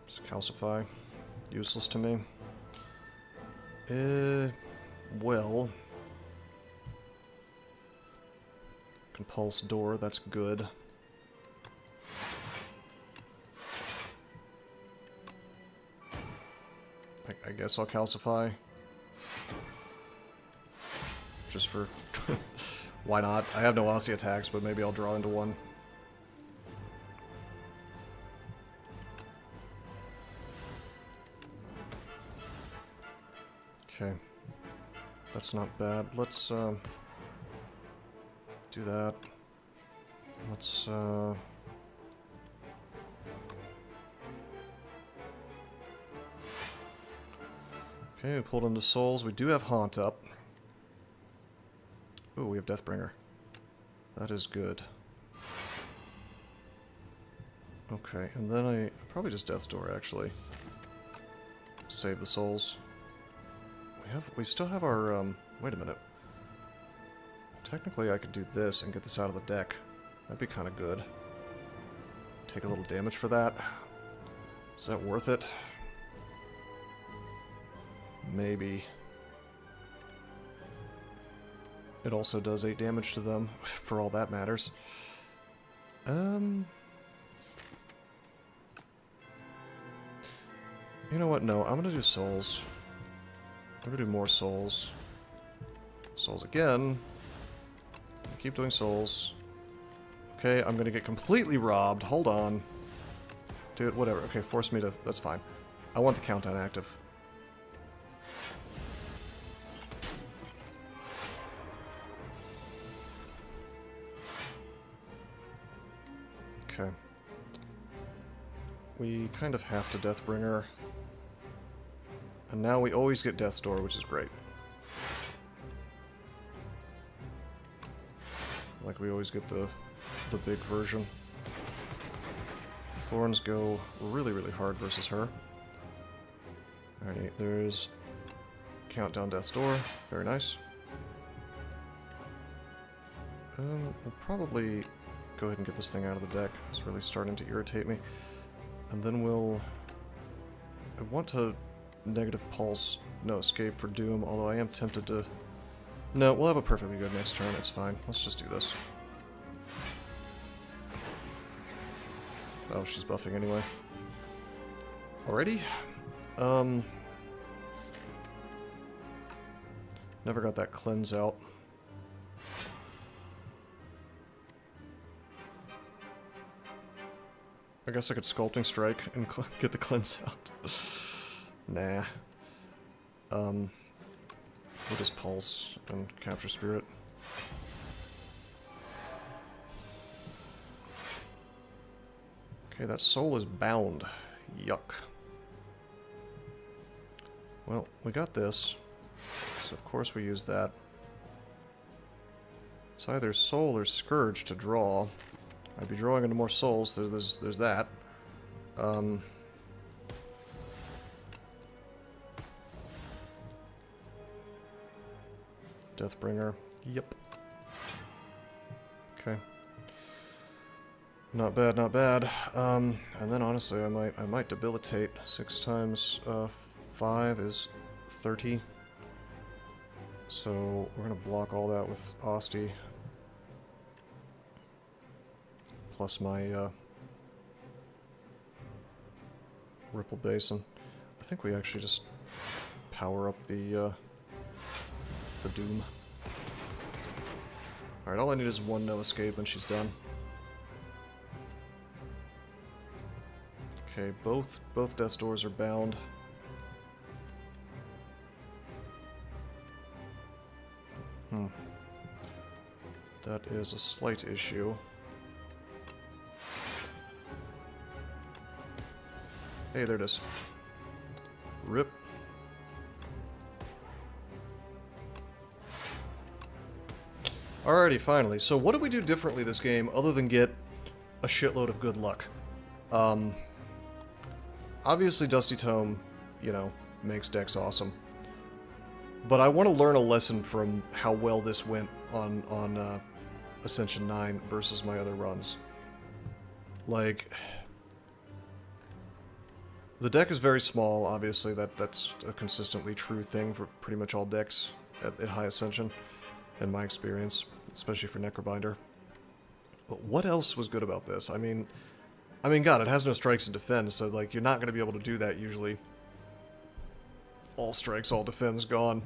Just calcify. Useless to me. Well. Compulse Door, that's good. I guess I'll calcify. Just for... why not? I have no Aussie attacks, but maybe I'll draw into one. Okay. That's not bad. Let's, do that. Let's, okay, we pulled into Souls. We do have Haunt up. Ooh, we have Deathbringer. That is good. Okay, and then I probably just Death's Door, actually. Save the souls. We still have our, wait a minute. Technically, I could do this and get this out of the deck. That'd be kind of good. Take a little damage for that. Is that worth it? Maybe. It also does 8 damage to them, for all that matters. You know what? No, I'm gonna do souls. I'm gonna do more souls. Souls again. Keep doing souls. Okay, I'm gonna get completely robbed. Hold on. Dude, whatever. Okay, force me to... That's fine. I want the countdown active. Okay. We kind of have to Deathbringer. And now we always get Death's Door, which is great. Like we always get the big version. Thorns go really, really hard versus her. Alrighty, there's Countdown Death's Door. Very nice. We'll probably go ahead and get this thing out of the deck. It's really starting to irritate me. And then we'll... I want to negative pulse, no escape for Doom, although I am tempted to... No, we'll have a perfectly good next turn, it's fine. Let's just do this. Oh, she's buffing anyway. Alrighty. Never got that cleanse out. I guess I could Sculpting Strike and get the cleanse out. Nah. We'll just Pulse and Capture Spirit. Okay, that soul is bound. Yuck. Well, we got this. So of course we use that. It's either Soul or Scourge to draw. I'd be drawing into more souls. There's that. Deathbringer. Yep. Okay. Not bad, not bad. And then honestly, I might debilitate. 6 times 5 is 30. So we're gonna block all that with Asti. Plus my Ripple Basin. I think we actually just power up the Doom. Alright, all I need is 1 no escape and she's done. Okay, both Death's Doors are bound. That is a slight issue. Hey, there it is. Rip. Alrighty, finally. So what do we do differently this game other than get a shitload of good luck? Obviously Dusty Tome, you know, makes decks awesome. But I want to learn a lesson from how well this went on Ascension 9 versus my other runs. Like, the deck is very small, obviously. That's a consistently true thing for pretty much all decks at High Ascension, in my experience, especially for Necrobinder. But what else was good about this? I mean, God, it has no strikes and defense, so like you're not going to be able to do that usually. All strikes, all defense, gone.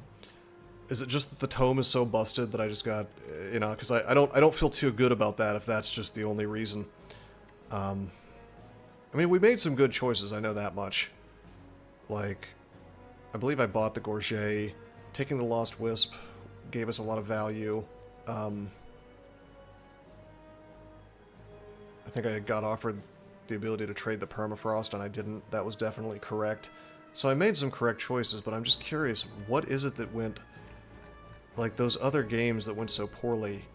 Is it just that the tome is so busted that I just got, you know, because I don't feel too good about that if that's just the only reason. I mean, we made some good choices, I know that much. Like, I believe I bought the Gorget. Taking the Lost Wisp gave us a lot of value. I think I got offered the ability to trade the Permafrost, and I didn't. That was definitely correct. So I made some correct choices, but I'm just curious, what is it that went... Like, those other games that went so poorly,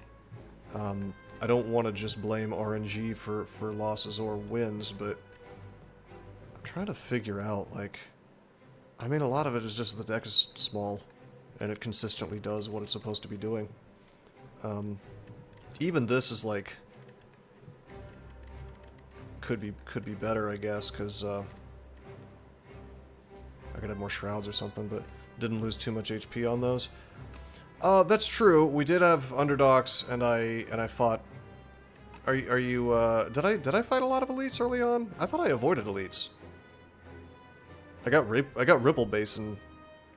I don't want to just blame RNG for losses or wins, but I'm trying to figure out, like... I mean, a lot of it is just the deck is small, and it consistently does what it's supposed to be doing. Even this is, like... Could be better, I guess, because, I could have more Shrouds or something, but didn't lose too much HP on those. That's true. We did have Underdogs, and I fought. Are you? Did I fight a lot of elites early on? I thought I avoided elites. I got Ripple Basin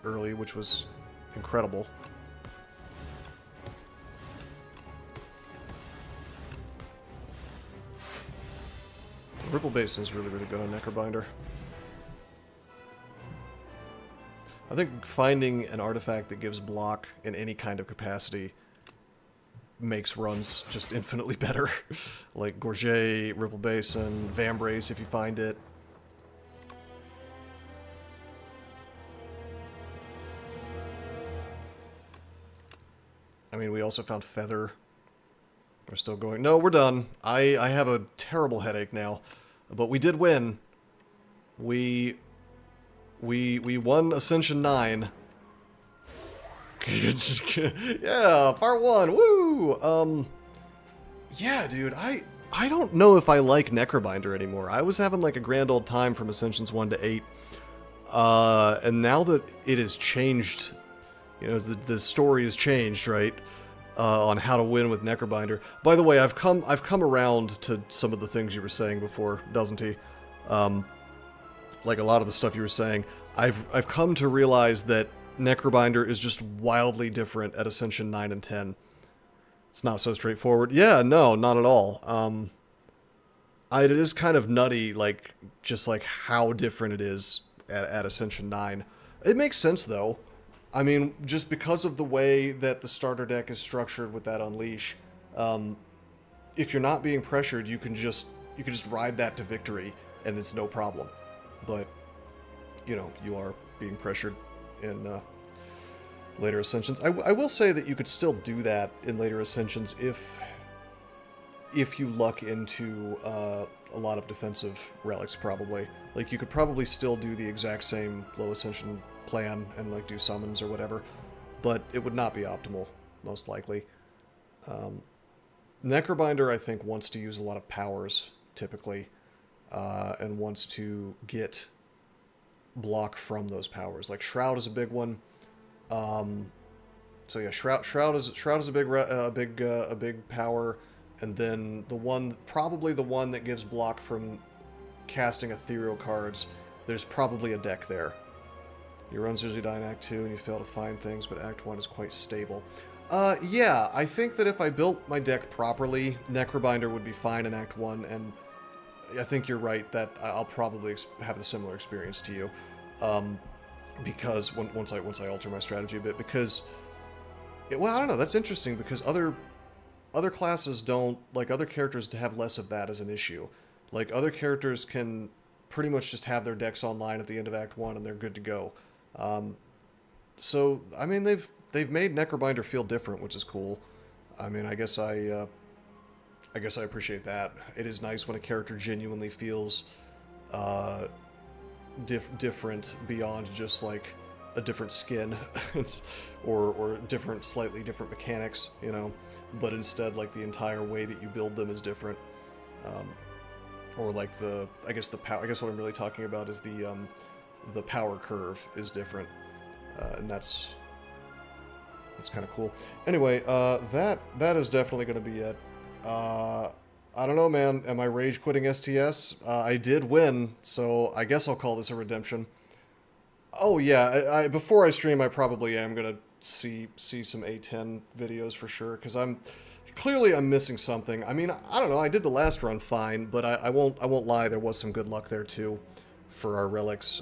early, which was incredible. Ripple Basin is really good on Necrobinder. I think finding an artifact that gives block in any kind of capacity makes runs just infinitely better. Like Gorget, Ripple Basin, Vambrace if you find it. I mean, we also found Feather. We're still going. No, we're done. I have a terrible headache now. But we did win. We won Ascension 9. Yeah, part 1. Woo! Yeah, dude, I don't know if I like Necrobinder anymore. I was having like a grand old time from Ascensions 1 to 8. And now that it has changed, you know, the story has changed, right? On how to win with Necrobinder. By the way, I've come around to some of the things you were saying before, doesn't he? Like a lot of the stuff you were saying. I've come to realize that Necrobinder is just wildly different at Ascension 9 and 10. It's not so straightforward. Yeah, no, not at all. It is kind of nutty, like, just like how different it is at Ascension 9. It makes sense, though. I mean, just because of the way that the starter deck is structured with that Unleash, if you're not being pressured, you can just ride that to victory, and it's no problem. But, you know, you are being pressured in later Ascensions. I will say that you could still do that in later Ascensions if you luck into a lot of defensive relics, probably. Like, you could probably still do the exact same low Ascension plan and, like, do summons or whatever, but it would not be optimal, most likely. Necrobinder, I think, wants to use a lot of powers, typically, and wants to get block from those powers. Like, Shroud is a big one. So yeah, Shroud is a big power, and then probably the one that gives block from casting ethereal cards. There's probably a deck there. Your runs usually die in Act 2 and you fail to find things, but Act 1 is quite stable. Yeah, I think that if I built my deck properly, Necrobinder would be fine in Act 1, and I think you're right that I'll probably have a similar experience to you. Because once I alter my strategy a bit, because well, I don't know, that's interesting, because other classes don't, like, other characters have less of that as an issue. Like, other characters can pretty much just have their decks online at the end of Act 1 and they're good to go. So I mean, they've made Necrobinder feel different, which is cool. I mean, I guess I appreciate that. It is nice when a character genuinely feels different beyond just, like, a different skin or slightly different mechanics, you know, but instead, like, the entire way that you build them is different. Or like I guess what I'm really talking about is the power curve is different, and that's kind of cool. Anyway, that is definitely going to be it. I don't know, man. Am I rage quitting STS? I did win, so I guess I'll call this a redemption. Oh yeah, before I stream, I probably am gonna see some A10 videos for sure, because I'm missing something. I mean, I don't know. I did the last run fine, but I won't lie. There was some good luck there too, for our relics.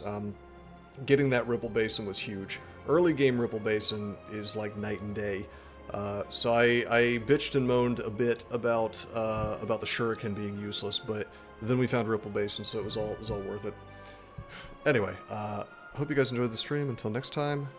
Getting that Ripple Basin was huge. Early game Ripple Basin is like night and day. So I bitched and moaned a bit about the Shuriken being useless, but then we found Ripple Basin, so it was all worth it. Anyway, hope you guys enjoyed the stream. Until next time,